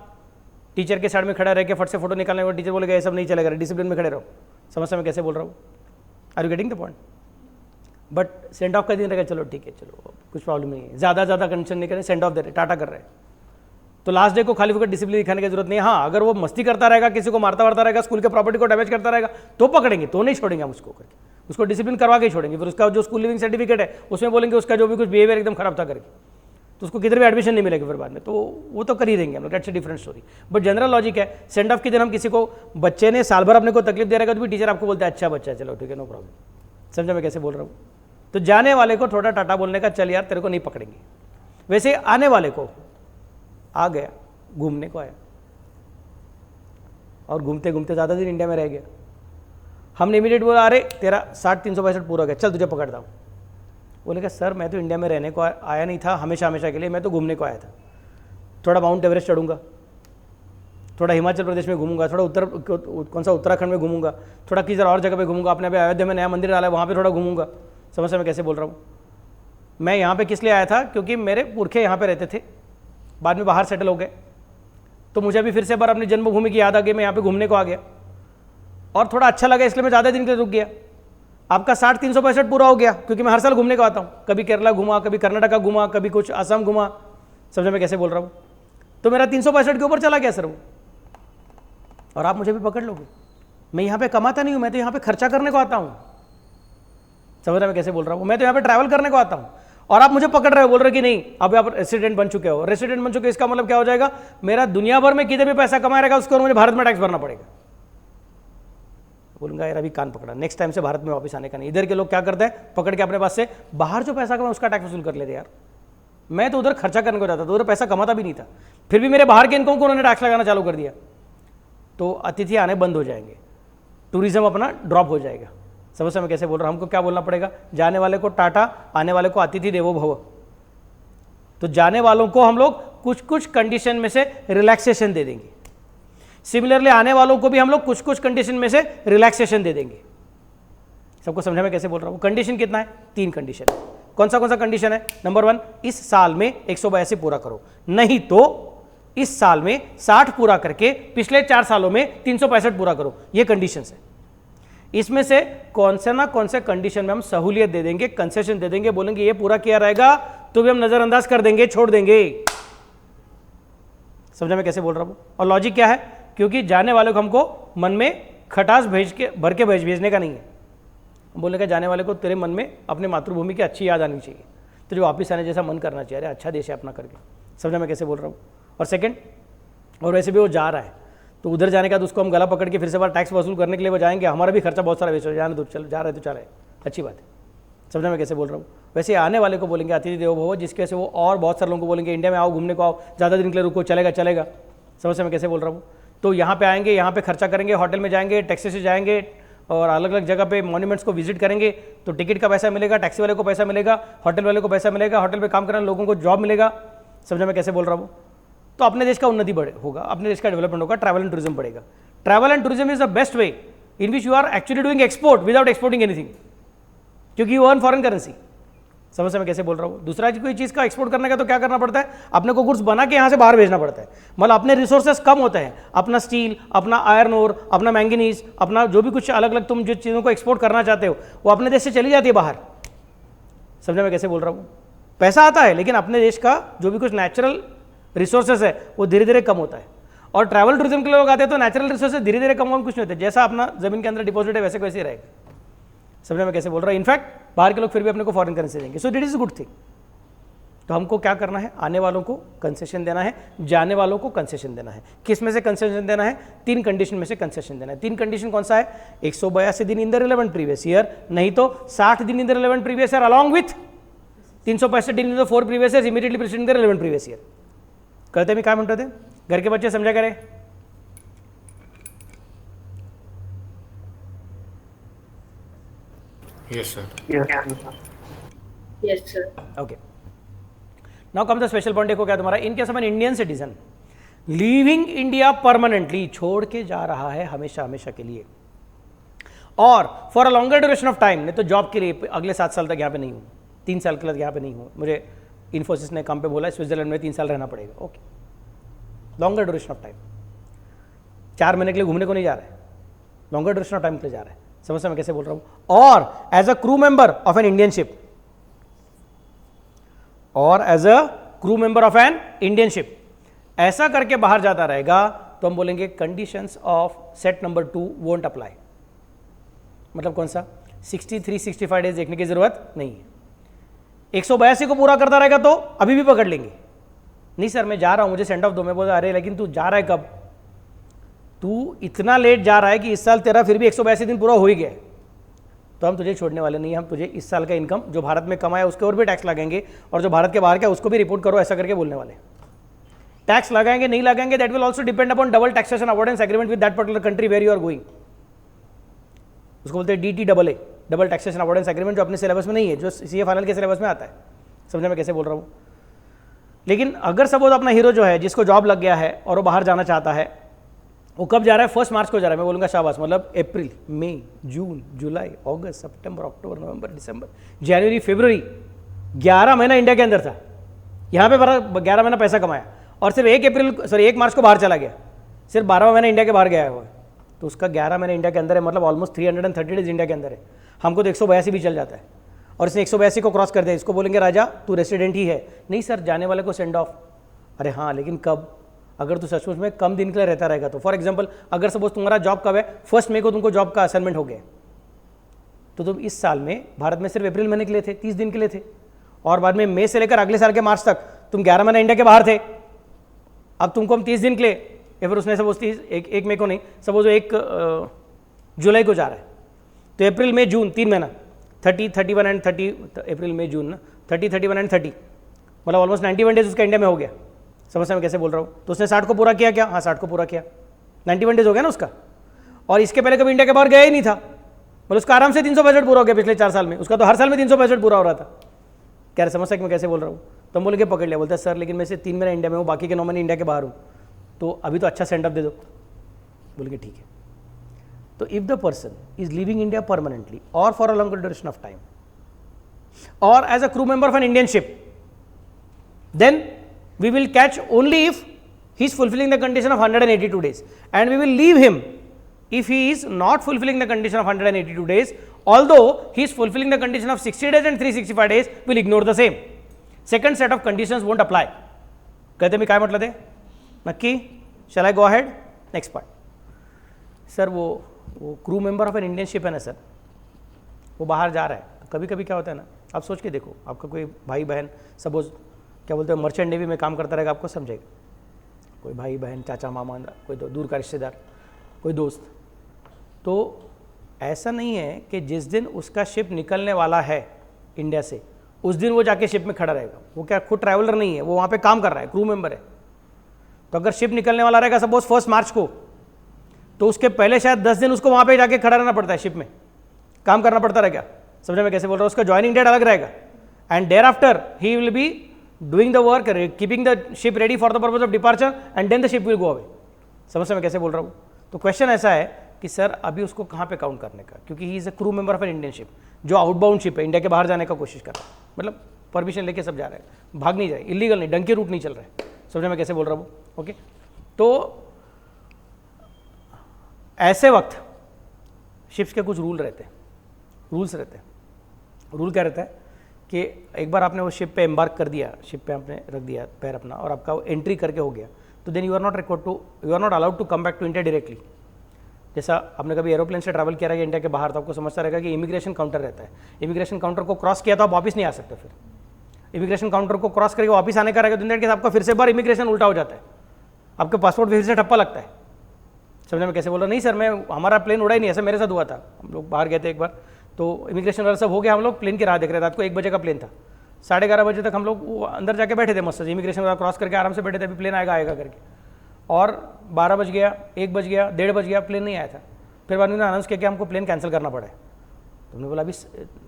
टीचर के साइड में खड़ा रह के फट से फोटो निकालने वाले टीचर बोलेगा ये सब नहीं चलेगा, डिसिप्लिन में खड़े रहो। समझ में कैसे बोल रहा हूँ? Are you getting the point? But send off का दिन रहेगा, चलो ठीक है चलो कुछ प्रॉब्लम नहीं है, ज़्यादा कंडीशन नहीं करें, सेंड ऑफ दे रहे, टाटा कर रहे हैं। तो लास्ट डे को खाली फुकट डिसिप्लिन दिखाने की जरूरत नहीं है। हाँ, अगर वो मस्ती करता रहेगा, किसी को मारता वारता रहेगा, स्कूल के प्रॉपर्टी को डैमेज करता रहेगा तो पकड़ेंगे, तो नहीं छोड़ेंगे हम उसको करके, उसको डिसिप्लिन करवा के ही छोड़ेंगे। फिर उसका जो स्कूल लिविंग सर्टिफिकेट है उसमें बोलेंगे उसका जो भी कुछ बिहेवियर एकदम खराब था करके, तो उसको किधर भी एडमिशन नहीं मिलेगा फिर बाद में, तो वो तो कर ही देंगे हम लोग, that's a different story. But general logic है, सेंड ऑफ के दिन हम किसी को, बच्चे ने साल भर अपने को तकलीफ दे रहेगा तो भी टीचर आपको बोलता है अच्छा बच्चा, चलो ठीक है नो प्रॉब्लम। समझा मैं कैसे बोल रहा हूँ? तो जाने वाले को थोड़ा टाटा बोलने का, चल यार तेरे को नहीं पकड़ेंगे। वैसे आने वाले को, आ गया घूमने को आया और घूमते घूमते ज़्यादा दिन इंडिया में रह गया, हमने इमीडिएट बोला अरे तेरा 60-365 पूरा हो गया, चल तुझे पकड़ता हूँ। बोलेगा सर मैं तो इंडिया में रहने को आया नहीं था हमेशा के लिए, मैं तो घूमने को आया था, थोड़ा माउंट एवरेस्ट चढ़ूंगा, थोड़ा हिमाचल प्रदेश में घूमूंगा, थोड़ा कौन सा उत्तराखंड में घूमूंगा, थोड़ा किसी और जगह पे घूमूंगा, अपने अयोध्या में नया मंदिर डाला है वहाँ पे थोड़ा घूमूंगा। समझ में कैसे बोल रहा हूँ? मैं यहाँ पे किस लिए आया था? क्योंकि मेरे पुरखे यहाँ पे रहते थे, बाद में बाहर सेटल हो गए, तो मुझे अभी फिर से बार अपनी जन्मभूमि की याद आ गई, मैं यहाँ पे घूमने को आ गया और थोड़ा अच्छा लगा इसलिए मैं ज़्यादा दिन के लिए रुक गया। आपका 60-365 पूरा हो गया क्योंकि मैं हर साल घूमने को आता हूँ, कभी केरला घूमा, कभी कर्नाटका घूमा, कभी कुछ असम घूमा। समझ में कैसे बोल रहा हूँ? तो मेरा 365 के ऊपर चला गया सर वो, और आप मुझे भी पकड़ लोगे। मैं यहाँ पे कमाता नहीं हूँ, मैं तो यहाँ पे खर्चा करने को आता हूँ। समझ रहे मैं कैसे बोल रहा हूँ? मैं तो यहाँ पे ट्रैवल करने को आता हूँ और आप मुझे पकड़ रहे हो, बोल रहे हो कि नहीं अब आप रेसिडेंट बन चुके हो। रेसिडेंट बन चुके इसका मतलब क्या हो जाएगा? मेरा दुनिया भर में किधर भी पैसा कमा रहेगा उसको मुझे भारत में टैक्स भरना पड़ेगा। बोलूंगा यार अभी कान पकड़ा, नेक्स्ट टाइम से भारत में वापस आने का नहीं। इधर के लोग क्या करते हैं, पकड़ के अपने पास से बाहर जो पैसा कमा उसका टैक्स वसूल कर लेते यार। मैं तो उधर खर्चा करने को जाता था, उधर पैसा कमाता भी नहीं था, फिर भी मेरे बाहर के इनकम को उन्होंने टैक्स लगाना चालू कर दिया, तो अतिथि आने बंद हो जाएंगे, टूरिज्म अपना ड्रॉप हो जाएगा। समझ में कैसे बोल रहा हूँ? हमको क्या बोलना पड़ेगा? जाने वाले को टाटा, आने वाले को अतिथि देवो भव। तो जाने वालों को हम लोग कुछ कुछ कंडीशन में से रिलैक्सेशन दे देंगे, सिमिलरली आने वालों को भी हम लोग कुछ कुछ कंडीशन में से रिलैक्सेशन दे देंगे। सबको समझा मैं कैसे बोल रहा हूँ? कंडीशन कितना है? 3 कंडीशन। कौन सा कंडीशन है? नंबर 1, इस साल में 182 पूरा करो, नहीं तो इस साल में 60 पूरा करके पिछले 4 सालों में 365 पूरा करो। ये कंडीशन है। इसमें से कौन से कंडीशन में हम सहूलियत दे देंगे, कंसेशन दे देंगे, बोलेंगे ये पूरा किया रहेगा तो भी हम नजरअंदाज कर देंगे, छोड़ देंगे। समझा मैं कैसे बोल रहा हूं? और लॉजिक क्या है? क्योंकि जाने वाले को हमको मन में खटास भर के भेजने का नहीं है। बोलने का जाने वाले को तेरे मन में अपने मातृभूमि की अच्छी याद आनी चाहिए, तुझे वापस आने जैसा मन करना चाहिए, अरे अच्छा देश है अपना करके। समझा मैं कैसे बोल रहा हूँ? और सेकंड, और वैसे भी वो जा रहा है तो उधर जाने का तो उसको हम गला पकड़ के फिर से बार टैक्स वसूल करने के लिए वो जाएंगे, हमारा भी खर्चा बहुत सारा वेस्ट हो जाने दो, चल जा रहा है तो चल रहा है, अच्छी बात है। समझा मैं कैसे बोल रहा हूँ? वैसे आने वाले को बोलेंगे अतिथि देवो भव, जिसके से वो और बहुत सारे लोगों को बोलेंगे इंडिया में आओ, घूमने को आओ, ज़्यादा दिन के लिए रुको, चलेगा। समझ मैं कैसे बोल रहा हूँ? तो यहाँ पे आएंगे, यहाँ पे खर्चा करेंगे, होटल में जाएंगे, टैक्सी से जाएंगे और अलग अलग जगह पे मॉन्यूमेंट्स को विजिट करेंगे, तो टिकट का पैसा मिलेगा, टैक्सी वाले को पैसा मिलेगा, होटल वाले को पैसा मिलेगा, होटल पे काम करने वाले लोगों को जॉब मिलेगा। समझा मैं कैसे बोल रहा हूँ? तो अपने देश का उन्नति होगा, अपने देश का डेवलपमेंट होगा, ट्रैवल एंड टूरिज्म बढ़ेगा। Travel and tourism is the best way in which you are actually doing export without exporting anything, क्योंकि यू अर्न फॉरेन करेंसी। समझ में कैसे बोल रहा हूँ? दूसरा कोई चीज़ का एक्सपोर्ट करने का तो क्या करना पड़ता है, अपने को गुड्स बना के यहाँ से बाहर भेजना पड़ता है, मतलब अपने रिसोर्सेस कम होते हैं, अपना स्टील, अपना आयरन ओर, अपना मैंगनीज, अपना जो भी कुछ अलग अलग तुम जो चीज़ों को एक्सपोर्ट करना चाहते हो वो अपने देश से चली जाती है बाहर। समझा मैं कैसे बोल रहा हूँ? पैसा आता है लेकिन अपने देश का जो भी कुछ नेचुरल रिसोर्सेस है वो धीरे धीरे कम होता है। और ट्रैवल टूरिज्म के लोग आते हैं तो नेचुरल रिसोर्सेज धीरे धीरे कम कुछ नहीं होते, जैसा अपना जमीन के अंदर डिपॉजिट है वैसे वैसे ही रहेगा। समझे मैं कैसे बोल रहा हूँ? इनफैक्ट बाहर के लोग फिर भी अपने को फॉरेन करेंसी देंगे, सो दिट इज गुड थिंग। तो हमको क्या करना है, आने वालों को कंसेशन देना है, जाने वालों को कंसेशन देना है। किस में से कंसेशन देना है? 3 कंडीशन में से कंसेशन देना है। 3 कंडीशन कौन सा है? 182 दिन इन द रिलेवेंट प्रीवियस ईयर, नहीं तो 60 दिन इन the relevant previous year along with 365 दिन in the 4 previous year immediately preceding the relevant previous year. कळते मी काय म्हणतो ते? घर के बच्चे समझा करे? Yes, sir. Yes, sir. Okay, now come the special point. देखो क्या तुम्हारा, इन case of an Indian citizen leaving India permanently, छोड़ के जा रहा है हमेशा हमेशा के लिए, और for a longer duration of time, नहीं तो जॉब के लिए अगले 7 साल तक यहाँ पे नहीं हूँ, 3 साल के लिए यहाँ पे नहीं हूँ, मुझे इन्फोसिस ने काम पे बोला है स्विट्जरलैंड में 3 साल रहना पड़ेगा। Okay, longer duration of time, 4 महीने के लिए घूमने को नहीं जा रहा है, लॉन्गर ड्यूरेशन ऑफ टाइम के लिए जा रहा है। समझ मैं कैसे बोल रहा हूँ? Or as a crew member of an Indian ship, or as a crew member of an Indian ship, ऐसा करके बाहर जाता रहेगा तो हम बोलेंगे conditions of set number 2 won't apply. मतलब कौन सा? 63-65 डेज देखने की जरूरत नहीं है। 182 को पूरा करता रहेगा तो अभी भी पकड़ लेंगे। नहीं सर मैं जा रहा हूं, मुझे सेंड ऑफ दो। मैं बोला अरे लेकिन तू जा रहा है कब? तू इतना लेट जा रहा है कि इस साल तेरा फिर भी 182 दिन पूरा हो ही गया, तो हम तुझे छोड़ने वाले नहीं। हम तुझे इस साल का इनकम जो भारत में कमाया उसके और भी टैक्स लगाएंगे, और जो भारत के बाहर का उसको भी रिपोर्ट करो, ऐसा करके बोलने वाले। टैक्स लगाएंगे नहीं लगाएंगे that will also depend upon double taxation avoidance agreement with that particular country where you are going. उसको बोलते हैं DTAA, double taxation avoidance agreement, जो अपने सिलेबस में नहीं है, जो CA फाइनल के सिलेबस में आता है। समझे मैं कैसे बोल रहा हूँ? लेकिन अगर सपोज अपना हीरो जो है जिसको जॉब लग गया है और वो बाहर जाना चाहता है, वो कब जा रहा है? 1 मार्च को जा रहा है। मैं बोलूँगा शाबाश, मतलब अप्रैल, मई, जून, जुलाई, अगस्त, सितंबर, अक्टूबर, नवंबर, दिसंबर, जनवरी, फरवरी, 11 महीना इंडिया के अंदर था, यहाँ पे 11 महीना पैसा कमाया, और सिर्फ 1 मार्च को बाहर चला गया, सिर्फ 12वां महीना इंडिया के बाहर गया हुआ है, तो उसका 11 महीने इंडिया के अंदर है, मतलब ऑलमोस्ट 330 डेज इंडिया के अंदर है। हमको तो 182 भी चल जाता है, और इसने 182 को क्रॉस कर दिया। इसको बोलेंगे राजा तू रेसिडेंट ही है। नहीं सर, जाने वाले को सेंड ऑफ। अरे हाँ, लेकिन कब? अगर तू सचमुच में कम दिन के लिए रहता रहेगा तो। फॉर एग्जाम्पल, अगर सपोज तुम्हारा जॉब कब है? 1 मई को तुमको जॉब का असाइनमेंट हो गया, तो तुम इस साल में भारत में सिर्फ अप्रैल महीने के लिए थे, 30 दिन के लिए थे, और बाद में मई से लेकर अगले साल के मार्च तक तुम 11 महीना इंडिया के बाहर थे। अब तुमको हम 30 दिन के लिए, या फिर उसने सपोज 1 मई को नहीं, सपोज 1 जुलाई को जा रहा है, तो अप्रैल मई जून 3 महीना, 30, 31 एंड 30, अप्रैल मई जून ना, 30, 31 एंड 30, मतलब ऑलमोस्ट 91 डेज उसका इंडिया में हो गया। समझ मैं कैसे बोल रहा हूँ? तो उसने 60 को पूरा किया क्या? हाँ 60 को पूरा किया, 91 डेज हो गया ना उसका। और इसके पहले कभी इंडिया के बाहर गया ही नहीं था, मतलब उसका आराम से 365 पूरा हो गया पिछले 4 साल में। उसका तो हर साल में 365 पूरा हो रहा था। क्या समझ सकते मैं कैसे बोल रहा हूँ? तो हम बोले कि पकड़ लिया। बोलता है सर लेकिन मैं से 3 महीना इंडिया में हूँ, बाकी के 9 महीने इंडिया के बाहर हूँ, तो अभी तो अच्छा सेंड ऑफ दे दो। बोले कि ठीक है। तो if the person is living India permanently or for a longer duration of time or as a crew member of an Indian ship, then we will catch only if he is fulfilling the condition of 182 days, and we will leave him if he is not fulfilling the condition of 182 days, although he is fulfilling the condition of 60 days and 365 days, will ignore the same. Second set of conditions won't apply. कहते मी काय म्हटलं ते नक्की? shall I go ahead? next part. Sir वो crew member of an Indian ship है ना sir, वो बाहर जा रहा है, तो कभी कभी क्या होता है ना, आप सोच के देखो, आपका कोई भाई बहन सपोज क्या बोलते हैं मर्चेंट नेवी में काम करता रहेगा, आपको समझेगा, कोई भाई बहन, चाचा मामा, कोई दूर का रिश्तेदार, कोई दोस्त। तो ऐसा नहीं है कि जिस दिन उसका शिप निकलने वाला है इंडिया से, उस दिन वो जाके शिप में खड़ा रहेगा। वो क्या खुद ट्रैवलर नहीं है, वो वहाँ पे काम कर रहा है, क्रू मेंबर है। तो अगर शिप निकलने वाला रहेगा सपोज 1 मार्च को, तो उसके पहले शायद 10 दिन उसको वहाँ पे जाके खड़ा रहना पड़ता है, शिप में काम करना पड़ता रहेगा। समझे मैं कैसे बोल रहा हूँ? उसका ज्वाइनिंग डेट अलग रहेगा, and thereafter he will be doing the work, keeping the ship ready for the purpose of departure, and then the ship will go away. समझ मैं कैसे बोल रहा हूँ? तो क्वेश्चन ऐसा है कि सर अभी उसको कहाँ पे काउंट करने का, क्योंकि he is a crew member of an Indian ship जो आउटबाउंड शिप है, इंडिया के बाहर जाने का कोशिश कर रहा है, मतलब परमिशन लेके सब जा रहे हैं, भाग नहीं जाए, इलीगल नहीं, डंकी रूट नहीं चल रहा है। समझ मैं कैसे बोल रहा हूँ? ओके, तो ऐसे वक्त शिप्स के कुछ रूल्स रहते हैं। रूल क्या रहता है कि एक बार आपने वो शिप पे एम्बार्क कर दिया, शिप पे आपने रख दिया पैर अपना, और आपका वो एंट्री करके हो गया, तो then you are not allowed to come back to India directly. जैसा आपने कभी एरोप्लेन से ट्रैवल किया रहेगा इंडिया के बाहर, तो आपको समझता रहेगा कि इमिग्रेशन काउंटर रहता है। इमिग्रेशन काउंटर को क्रॉस किया तो आप वापस नहीं आ सकते। फिर इमिग्रेशन काउंटर को क्रॉस करके वापस आने का रहेगा तो इन दैट केस आपका फिर से बार इमिग्रेशन उल्टा हो जाता है, आपके पासपोर्ट फिर से ठप्पा लगता है। समझने में कैसे बोल रहा? नहीं सर, हमारा प्लेन उड़ा ही नहीं, ऐसा मेरे साथ हुआ था। हम लोग बाहर गए थे एक बार, तो इमिग्रेशन वाला सब हो गया, हम लोग प्लेन की राह देख रहे थे। रात को 1 बजे का प्लेन था, 11:30 बजे तक हम लोग वो अंदर जाके बैठे थे मस्त से, इमिग्रेशन वाला क्रॉस करके आराम से बैठे थे, अभी प्लेन आएगा करके। और 12 बज गया, 1 बज गया, 1:30 बज गया, प्लेन नहीं आया था। फिर बाद में अनाउंस किया कि हमको प्लेन कैंसिल करना पड़ा है। तो हमने बोला अभी,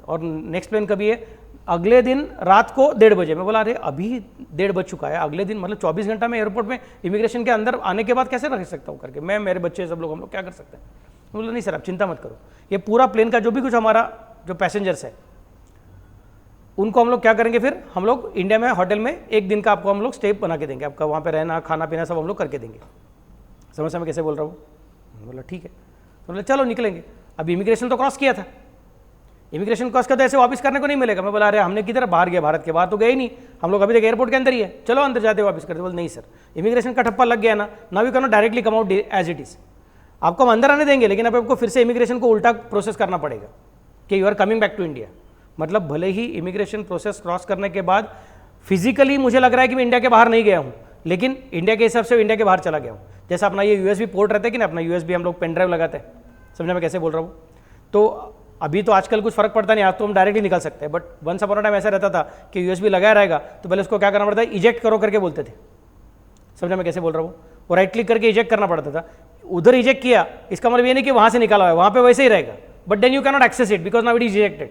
और नेक्स्ट प्लेन कभी है? अगले दिन रात को 1:30 बजे। मैं बोला अरे अभी 1:30 बज चुका है, अगले दिन मतलब 24 घंटा में एयरपोर्ट में इमिग्रेशन के अंदर आने के बाद कैसे रख सकता हूँ करके, मैं, मेरे बच्चे, सब लोग, हम लोग क्या कर सकते हैं? बोला नहीं सर आप चिंता मत करो, ये पूरा प्लेन का जो भी कुछ हमारा जो पैसेंजर्स है उनको हम लोग क्या करेंगे, फिर हम लोग इंडिया में होटल में 1 दिन का आपको हम लोग स्टे बना के देंगे, आपका वहाँ पे रहना खाना पीना सब हम लोग करके देंगे। समझ में कैसे बोल रहा हूँ? बोला ठीक है। तो बोला चलो निकलेंगे। अब इमिग्रेशन तो क्रॉस किया था, इमिग्रेशन क्रॉस करते ऐसे वापस करने को नहीं मिलेगा। मैं बोला अरे हमने किधर बाहर गया, भारत के बाहर तो गए ही नहीं, हम लोग अभी तक एयरपोर्ट के अंदर ही है, चलो अंदर जाते वापस करते। बोले नहीं सर, इमिग्रेशन का ठप्पा लग गया ना, now you can not directly come out as it is. आपको हम अंदर आने देंगे, लेकिन अब आपको फिर से इमिग्रेशन को उल्टा प्रोसेस करना पड़ेगा कि you are coming back to India. मतलब भले ही इमिग्रेशन प्रोसेस क्रॉस करने के बाद फिजिकली मुझे लग रहा है कि मैं इंडिया के बाहर नहीं गया हूँ, लेकिन इंडिया के हिसाब से इंडिया के बाहर चला गया हूँ। जैसा अपना ये यूएसबी पोर्ट रहता है कि ना, अपना यूएसबी हम लोग पेन ड्राइव लगाते हैं। समझने में कैसे बोल रहा हूँ? तो अभी तो आजकल कुछ फर्क पड़ता नहीं, आज तो हम डायरेक्टली निकल सकते हैं, but once upon a time ऐसा रहता था कि यूएसबी लगाया रहेगा तो पहले उसको क्या करना पड़ता है, इजेक्ट करो करके बोलते थे। समझने में कैसे बोल रहा हूँ? वो राइट क्लिक करके इजेक्ट करना पड़ता था। उधर इजेक्ट किया, इसका मतलब ये नहीं कि वहाँ से निकाला है, वहाँ पे वैसे ही रहेगा, but then you can not access it because now it is ejected,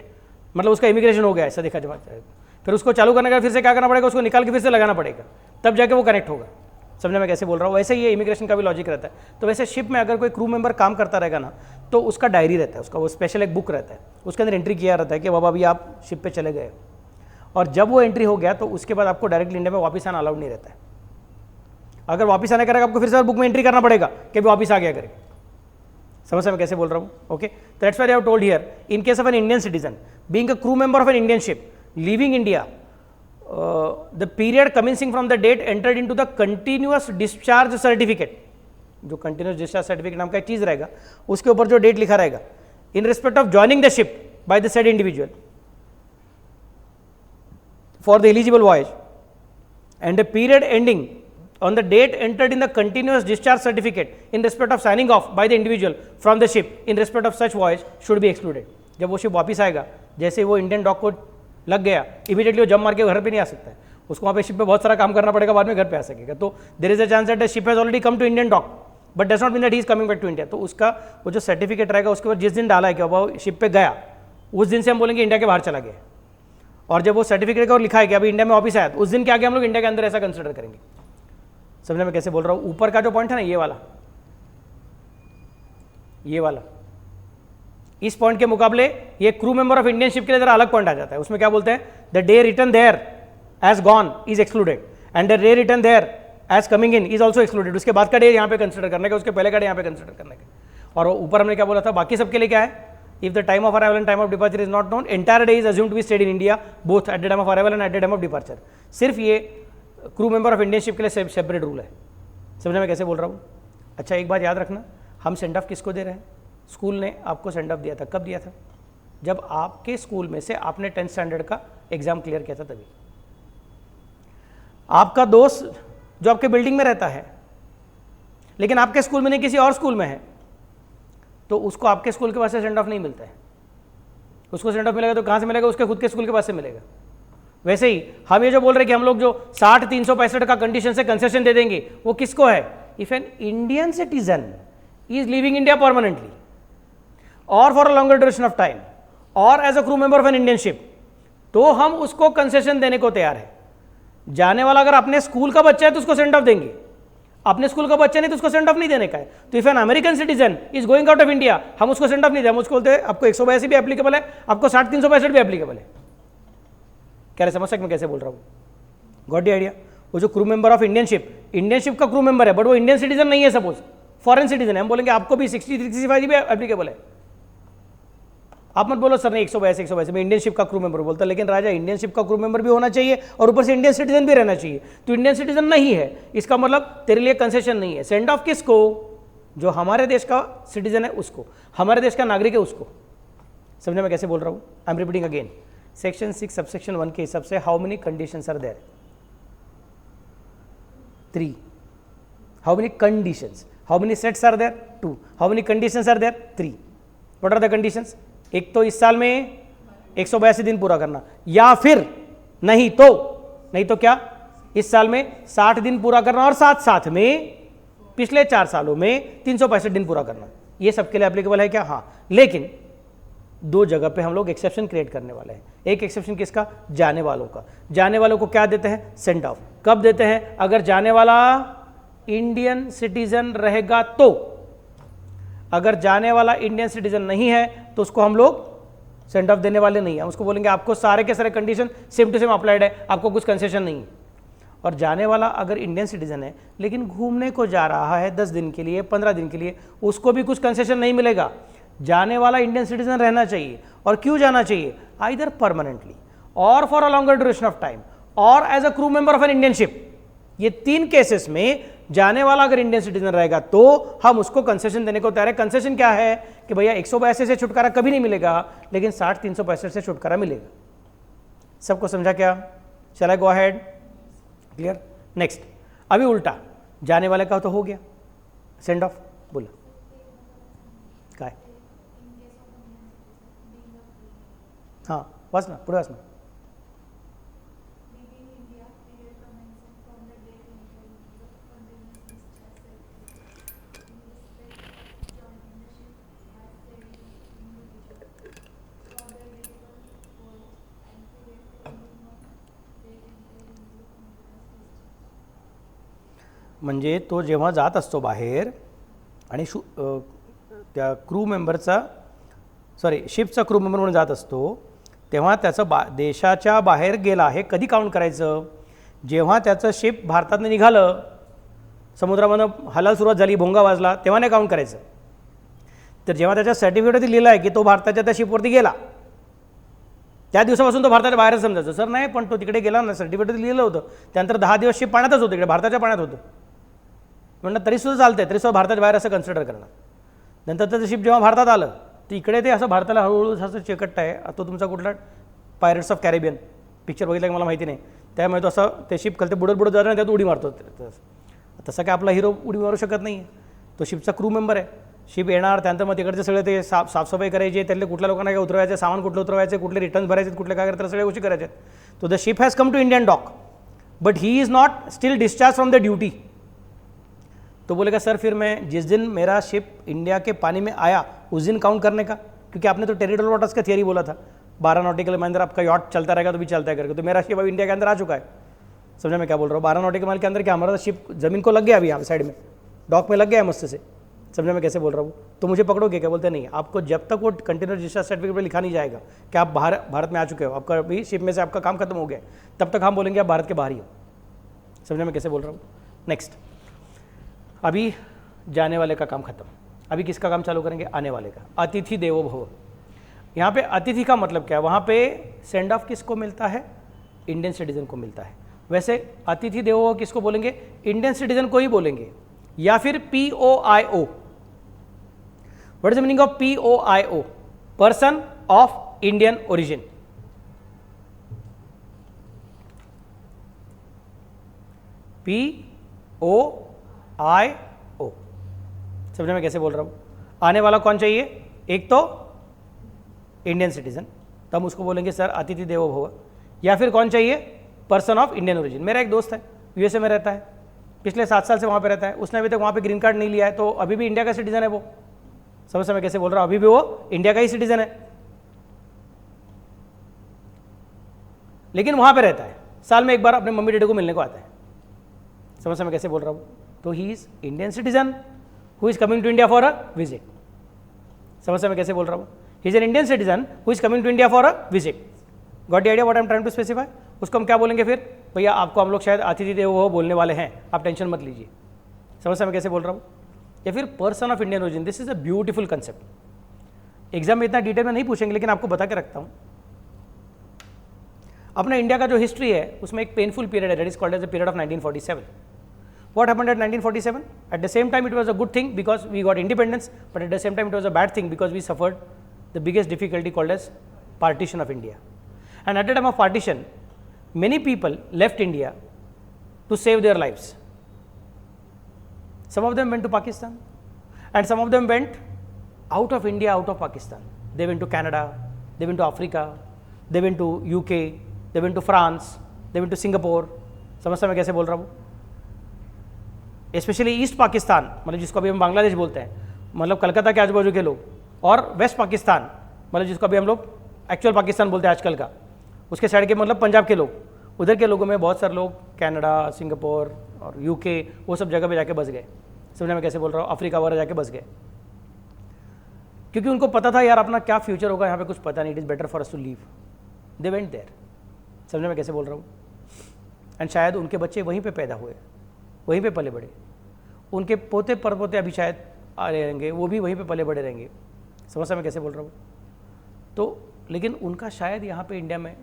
मतलब उसका इमिग्रेशन हो गया, ऐसा देखा जाए। फिर उसको चालू करने का फिर से क्या करना पड़ेगा, उसको निकाल के फिर से लगाना पड़ेगा, तब जाके वो कनेक्ट होगा। समझने में कैसे बोल रहा हूँ? वैसे ही ये इमिग्रेशन का भी लॉजिक रहता है। तो वैसे शिप में अगर कोई क्रू मेंबर काम करता रहेगा ना, तो उसका डायरी रहता है, उसका वो स्पेशल एक बुक रहता है, उसके अंदर एंट्री किया रहता है कि बाबा अभी आप शिप पे चले गए। और जब वो एंट्री हो गया तो उसके बाद आपको डायरेक्टली इंडिया में वापस आना अलाउड नहीं रहता है। अगर वापस आने करेगा आपको फिर से बुक में एंट्री करना पड़ेगा कि भी वापस आ गया करके। समझ में कैसे बोल रहा हूँ? Okay, that's why I have told here, in case of an Indian citizen being a crew member of an Indian ship leaving India, the period commencing from the date entered into the continuous discharge certificate, जो continuous discharge certificate नाम का एक चीज़ रहेगा, उसके ऊपर जो date लिखा रहेगा, in respect of joining the ship by the said individual for the eligible voyage, and the period ending on the date entered in the continuous discharge certificate in respect of signing off by the individual from the ship in respect of such voyage should be excluded। जब वो ship वापस आएगा, जैसे वो Indian dock को लग गया, immediately वो जंप मार के घर पे नहीं आ सकता है, उसको वहाँ पे शिप पे बहुत सारा काम करना पड़ेगा, बाद में घर पे आ सकेगा। तो there is a chance that the ship has already come to Indian dock, but does not mean that he is coming back to India. तो उसका वो जो सर्टिफिकेट रहेगा उसके बाद जिस दिन डाला है कि वो शिप पे गया, उस दिन से हम बोलेंगे इंडिया के बाहर चला गया। और जब वो सर्टिफिकेट का और लिखा है कि अभी इंडिया में वापस आया, तो उस दिन के आगे हम लोग इंडिया के अंदर ऐसा कंसिडर करेंगे। समझने में कैसे बोल रहा हूँ? ऊपर का जो पॉइंट है ना, ये वाला इस पॉइंट के मुकाबले ये crew member of Indian ship के लिए जरा अलग पॉइंट आ जाता है। उसमें क्या बोलते हैं, the day return there as gone is excluded and the day return there as coming in is also excluded. उसके बाद का डे यहाँ पे कंसिडर करने का, उसके पहले का डे यहाँ पे कंसिडर करने का। और ऊपर हमने क्या बोला था, बाकी सबके लिए क्या है, if the time of arrival and time of departure is not known, entire day is assumed to be stayed in India both at the time of arrival and at the time of departure. सिर्फ ये crew member of Indian ship के लिए separate rule है। समझने में कैसे बोल रहा हूँ? अच्छा, एक बात याद रखना, हम सेंड ऑफ किसको दे रहे हैं? स्कूल ने आपको सेंड ऑफ दिया था। कब दिया था? जब आपके स्कूल में से आपने 10th स्टैंडर्ड का एग्जाम क्लियर किया था तभी। आपका दोस्त जो आपके बिल्डिंग में रहता है लेकिन आपके स्कूल में नहीं किसी और स्कूल में है, तो उसको आपके स्कूल के पास से सेंड ऑफ नहीं मिलता है। उसको सेंड ऑफ मिलेगा तो कहाँ से मिलेगा? उसके खुद के स्कूल के पास से मिलेगा। वैसे ही हम ये जो बोल रहे हैं कि हम लोग जो 60-365 का कंडीशन से कंसेशन दे देंगे, वो किसको है? If an Indian citizen is living India permanently or for a longer duration of time or as a crew member of an Indian ship, तो हम उसको कंसेशन देने को तैयार है। जाने वाला अगर अपने स्कूल का बच्चा है तो उसको सेंड ऑफ देंगे, अपने स्कूल का बच्चा नहीं तो उसको सेंड ऑफ नहीं देने का है। तो if an American citizen is going out of India, हम उसको सेंड ऑफ नहीं दें, हम उसको बोलते हैं आपको 182 भी एप्लीकेबल है, आपको 60-365 भी एप्लीकेबल है। क्या समझ सकते मैं कैसे बोल रहा हूँ? Got the idea? वो जो crew member of Indian ship का क्रू मेंबर है, बट वो इंडियन सिटीजन नहीं है, सपोज फॉरेन सिटीजन है, हम बोलेंगे आपको भी 63-65 भी एप्लीकेबल है। आप मत बोलो सर नहीं 182 मैं इंडियन शिप का क्रू मेंबर बोलता, लेकिन राजा इंडियन शिप का क्रू मेंबर भी होना चाहिए और ऊपर से इंडियन सिटीजन भी रहना चाहिए। तो इंडियन सिटीजन नहीं है, इसका मतलब तेरे लिए कंसेशन नहीं है। सेंड ऑफ किसको? जो हमारे देश का सिटीजन है उसको, हमारे देश का नागरिक है उसको। समझे मैं कैसे बोल रहा हूँ? I am repeating again. Section 6 subsection 1 के हिसाब से how many conditions are there? 3. How many conditions? How many sets are there? 2. How many conditions are there? 3. What are the conditions? एक तो इस साल में 182 दिन पूरा करना, या फिर नहीं तो क्या, इस साल में 60 दिन पूरा करना और साथ साथ में पिछले 4 सालों में 365 दिन पूरा करना। ये सबके लिए एप्लीकेबल है क्या? हाँ, लेकिन 2 जगह पे हम लोग एक्सेप्शन क्रिएट करने वाले हैं। एक एक्सेप्शन किसका? जाने वालों का। जाने वालों को क्या देते हैं? Send off. कब देते हैं? अगर जाने वाला इंडियन सिटीजन रहेगा तो। अगर जाने वाला इंडियन सिटीजन नहीं है तो उसको हम लोग सेंड ऑफ देने वाले नहीं है। हम उसको बोलेंगे आपको सारे के सारे condition same to same applied है, आपको कुछ कंसेशन नहीं है। और जाने वाला अगर इंडियन सिटीजन है लेकिन घूमने को जा रहा है 10 दिन के लिए, 15 दिन के लिए, उसको भी कुछ कंसेशन नहीं मिलेगा। जाने वाला इंडियन सिटीजन रहना चाहिए। और क्यों जाना चाहिए? Either permanently or for a longer duration of time or as a crew member of an Indian ship. ये 3 केसेस में जाने वाला अगर इंडियन सिटीजन रहेगा तो हम उसको कंसेशन देने को तैयार है। कंसेशन क्या है कि भैया 182 से छुटकारा कभी नहीं मिलेगा, लेकिन 60 365 से छुटकारा मिलेगा। सबको समझा क्या? शैल आई गो अहेड? क्लियर? नेक्स्ट, अभी उल्टा, जाने वाले का तो हो गया सेंड ऑफ, बोला काय? हाँ वाच ना, पुढे वाच ना। म्हणजे तो जेव्हा जात असतो बाहेर आणि त्या क्रू मेंबरचा शिपचा क्रू मेंबर म्हणून जात असतो, तेव्हा त्याचं देशाच्या बाहेर गेला आहे कधी काउंट करायचं? जेव्हा त्याचं शिप भारतातून निघालं, समुद्रामधून हलाल सुरुवात झाली, भोंगा वाजला, तेव्हा नाही काउंट करायचं। तर जेव्हा त्याच्या सर्टिफिकेटवरती लिहिलं आहे की तो भारताच्या त्या शिपवरती गेला, त्या दिवसापासून तो भारताच्या बाहेर समजायचं। सर नाही, पण तो तिकडे गेला ना, सर्टिफिकेटवरती लिहिलं होतं, त्यानंतर 10 दिवस शिप पाण्यातच होतं, तिकडे भारताच्या पाण्यात होतं, म्हणलं तरीसुद्धा चालतंय, तरीसुद्धा भारताच्या बाहेर असं कन्सिडर करणार। नंतर त्याचं शिप जेव्हा भारतात आलं तर इकडे ते असं भारताला हळूहळू असं चिकटत आहे। तो तुमचा कुठला पायरेट्स ऑफ कॅरेबियन पिक्चर बघितला की मला माहिती नाही, त्यामुळे तो असं ते शिप खालते बुडत जातं आणि त्यात उडी मारतो। तसं काय आपला हिरो उडी मारू शकत नाही, तो शिपचा क्रू मेंबर आहे। शिप येणार, त्यानंतर मग तिकडचे सगळे ते साफसफाई करायची, त्यातले कुठल्या लोकांना काय उतरवायचे, सामान कुठलं उतरवायचे, कुठले रिटर्न भरायचे, कुठले काय करायचे, सगळ्या गोष्टी करायच्या। तो the ship has come to Indian dock but he is not still discharge from the duty. तो बोलेगा सर फिर मैं जिस दिन मेरा शिप इंडिया के पानी में आया उस दिन काउंट करने का, क्योंकि आपने तो टेरिटोरियल वाटर्स का थियरी बोला था, 12 नॉटिकल माइल अंदर आपका यॉट चलता रहेगा तो भी चलता है करके। तो मेरा शिप अभी इंडिया के अंदर आ चुका है। समझा मैं क्या बोल रहा हूँ? 12 नॉटिकल माइल के अंदर क्या हमारा शिप ज़मीन को लग गया, अभी यहाँ साइड में डॉक में लग गया है मस्त से। समझा मैं कैसे बोल रहा हूँ? तो मुझे पकड़ोगे क्या? बोलते नहीं, आपको जब तक वो कंटेनर डिस्चार्ज सर्टिफिकेट पर लिखा नहीं जाएगा कि आप भारत में आ चुके हो, आपका अभी शिप में से आपका काम खत्म हो गया, तब तक हम बोलेंगे आप भारत के बाहर ही हो। समझा मैं कैसे बोल रहा हूँ? नेक्स्ट, अभी जाने वाले का काम खत्म, अभी किसका काम चालू करेंगे? आने वाले का। अतिथि देवो भव। यहाँ पे अतिथि का मतलब क्या है? वहाँ पे सेंड ऑफ किसको मिलता है? इंडियन सिटीजन को मिलता है। वैसे अतिथि देवो भव किसको बोलेंगे? इंडियन सिटीजन को ही बोलेंगे, या फिर POIO। What is the meaning of POIO? Person of Indian origin. POIO। समझे मैं कैसे बोल रहा हूँ? आने वाला कौन चाहिए? एक तो इंडियन सिटीजन, तो हम उसको बोलेंगे सर अतिथि देवो भव। या फिर कौन चाहिए? Person of Indian origin. मेरा एक दोस्त है, USA में रहता है, पिछले 7 साल से वहाँ पे रहता है, उसने अभी तक वहाँ पे ग्रीन कार्ड नहीं लिया है, तो अभी भी इंडिया का सिटीजन है वो। समझ मैं कैसे बोल रहा हूँ? अभी भी वो इंडिया का ही सिटीजन है, लेकिन वहाँ पे रहता है, साल में एक बार अपने मम्मी डैडी को मिलने को आता है। समझ मैं कैसे बोल रहा हूँ? तो he is Indian citizen who is coming to India for a visit। समझ मैं कैसे बोल रहा हूँ? he is an Indian citizen who is coming to India for a visit। got the idea what I am trying to specify? उसको हम क्या बोलेंगे फिर? भैया आपको हम लोग शायद अतिथि देवो भव बोलने वाले हैं, आप टेंशन मत लीजिए। समझ मैं कैसे बोल रहा हूँ? या फिर person of Indian origin. This is a beautiful concept. Exam में इतना डिटेल में नहीं पूछेंगे, लेकिन आपको बता के रखता हूँ। अपना इंडिया का जो हिस्ट्री है उसमें एक पेनफुल पीरियड है, that is called as the period of 1947. What happened at 1947? At the same time, it was a good thing because we got independence, but at the same time, it was a bad thing because we suffered the biggest difficulty called as partition of India. And at the time of partition, many people left India to save their lives. Some of them went to Pakistan, and some of them went out of India, out of Pakistan. They went to Canada, they went to Africa, they went to UK, they went to France, they went to Singapore. समझता मैं कैसे बोल रहा हूँ? Specially east Pakistan, मतलब जिसको अभी हम बांग्लादेश बोलते हैं, मतलब कलकत्ता के आजू बाजू के लोग, और वेस्ट पाकिस्तान, मतलब जिसको अभी हम लोग एक्चुअल पाकिस्तान बोलते हैं आजकल का, उसके साइड के मतलब पंजाब के लोग, उधर के लोगों में बहुत सारे लोग कनाडा, सिंगापुर और यूके, वो सब जगह पे जाके बस गए. समझने में कैसे बोल रहा हूँ? अफ्रीका वगैरह जाके बस गए, क्योंकि उनको पता था यार अपना क्या फ्यूचर होगा यहाँ पे कुछ पता नहीं, it is better for us to leave. They went there. समझने में कैसे बोल रहा हूँ? एंड शायद उनके बच्चे वहीं पे पैदा हुए, वहीं पे पले बड़े, उनके पोते परपोते अभी शायद आ रहे रहेंगे, वो भी वहीं पे पले बड़े रहेंगे. समझ में कैसे बोल रहा हूँ? तो लेकिन उनका शायद यहाँ पे इंडिया में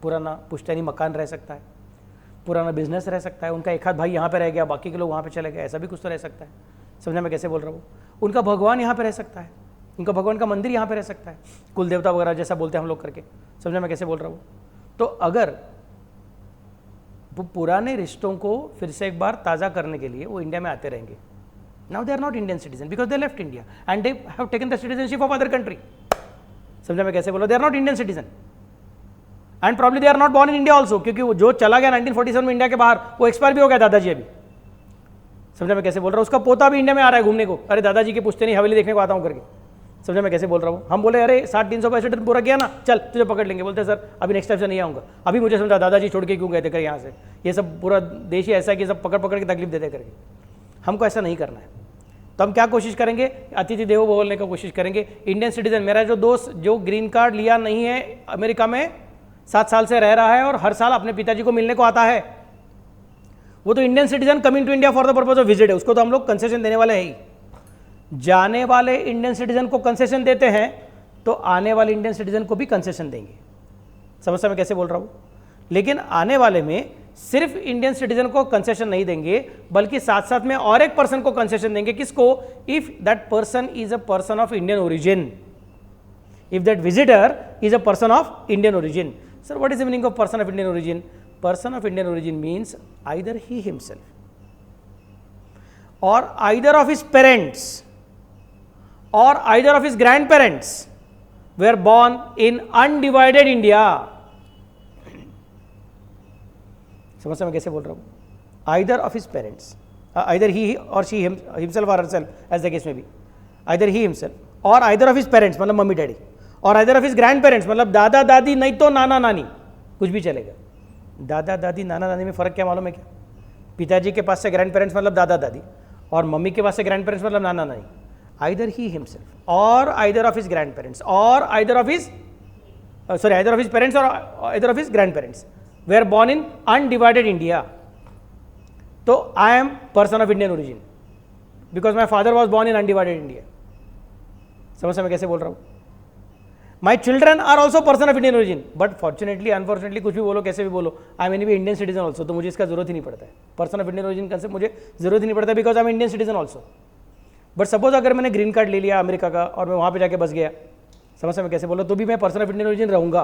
पुराना पुश्तैनी मकान रह सकता है, पुराना बिजनेस रह सकता है, उनका एक हाथ भाई यहाँ पे रह गया, बाकी के लोग वहाँ पे चले गए, ऐसा भी कुछ तो रह सकता है. समझने में कैसे बोल रहा हूँ? उनका भगवान यहाँ पे रह सकता है, उनका भगवान का मंदिर यहाँ पे रह सकता है, कुल देवता वगैरह जैसा बोलते हैं हम लोग करके. समझने में कैसे बोल रहा हूँ? तो अगर वो पुराने रिश्तों को फिर से एक बार ताज़ा करने के लिए वो इंडिया में आते रहेंगे. Now they are not Indian citizen because they left India and they have taken the citizenship of other country. समझा मैं कैसे बोला? They are not Indian citizen and probably they are not born in India also, क्योंकि वो जो चला गया 1947 में इंडिया के बाहर, वो एक्सपायर भी हो गया दादाजी अभी. समझा मैं कैसे बोल रहा हूँ? उसका पोता भी इंडिया में आ रहा है घूमने को, अरे दादाजी की पुश्तैनी हवेली देखने को आता हूँ करके. समझा मैं कैसे बोल रहा हूँ? हम बोले अरे 60-300 पूरा किया ना, चल तुझे पकड़ लेंगे. बोलते सर अभी नेक्स्ट टाइम से नहीं आऊँगा. अभी मुझे समझा दादाजी छोड़ के क्यों गए थे कर यहाँ से, ये सब पूरा देश ही ऐसा है कि सब पकड़ पकड़ के तकलीफ देते करके. हमको ऐसा नहीं करना है. तो हम क्या कोशिश करेंगे? अतिथि देवो भव बोलने का कोशिश करेंगे. इंडियन सिटीजन, मेरा जो दोस्त जो ग्रीन कार्ड लिया नहीं है, अमेरिका में 7 साल से रह रहा है और हर साल अपने पिताजी को मिलने को आता है, वो तो Indian citizen coming to India for the purpose of visit है, उसको तो हम लोग कंसेशन देने वाले हैं ही. जाने वाले इंडियन सिटीजन को कंसेशन देते हैं तो आने वाले इंडियन सिटीजन को भी कंसेशन देंगे. समझ में कैसे बोल रहा हूँ? लेकिन आने वाले में सिर्फ इंडियन सिटीजन को कंसेशन नहीं देंगे, बल्कि साथ साथ में और एक पर्सन को कंसेशन देंगे. किसको? If that person is a person of Indian origin, if that visitor is a person of Indian origin. Sir what is the meaning of person of Indian origin? Person of Indian origin means either he himself or either of his parents or either of his grandparents were born in undivided India. समझ में कैसे बोल रहा हूँ? Either of his parents, either he or she himself or herself, as the case may be, either he himself or either of his parents, मतलब mummy daddy, और either of his grandparents, मतलब दादा दादी नहीं तो नाना नानी, कुछ भी चलेगा. दादा दादी नाना नानी में फ़र्क क्या मालूम है क्या? पिताजी के पास से ग्रैंड पेरेंट्स मतलब दादा दादी, और मम्मी के पास से ग्रैंड पेरेंट्स मतलब नाना नानी. Either he himself or either of his grand parents or either of his either of his parents or either of his grand parents way are born in undivided India. तो I am person of Indian origin because my father was born in undivided India. समझ में कैसे बोल रहा हूँ? My children are also person of Indian origin, but fortunately unfortunately कुछ भी बोलो कैसे भी बोलो, I am any be Indian citizen also. तो मुझे इसका जरूरत ही नहीं पड़ता है. Person of Indian origin concept मुझे जरूरत ही नहीं पड़ता because I am Indian citizen also. But suppose अगर मैंने ग्रीन कार्ड ले लिया अमेरिका का और मैं वहाँ पे जाके बस गया, समझ में कैसे बोलो, तो भी मैं पर्सन ऑफ इंडियन ओरिजिन रहूँगा.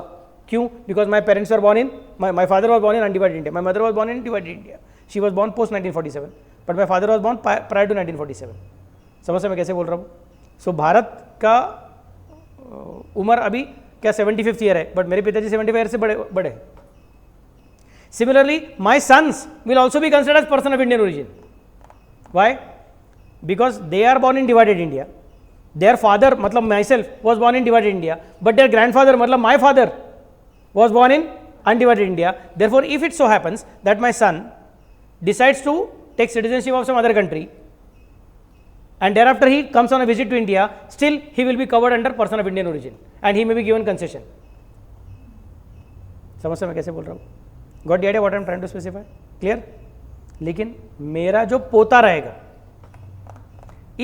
क्यों? Because my parents were born in, my father was born in undivided India, my mother was born in divided India, she was born post 1947, but my father was born prior to 1947. समझ में कैसे बोल रहा हूँ? सो भारत का उम्र अभी क्या 75th ईयर है, बट मेरे पिताजी 75 ईयर से बड़े. Similarly my sons will also be considered as person of Indian origin. Why? Because they are born in divided India. Their father मतलब myself was born in divided India, but their grandfather मतलब my father was born in undivided India. Therefore if it so happens that my son decides to take citizenship of some other country and thereafter he comes on a visit to India, still he will be covered under person of Indian origin and he may be given concession. समझ में कैसे बोल रहा हूँ? Got the idea what I am trying to specify? Clear? लेकिन मेरा जो पोता रहेगा,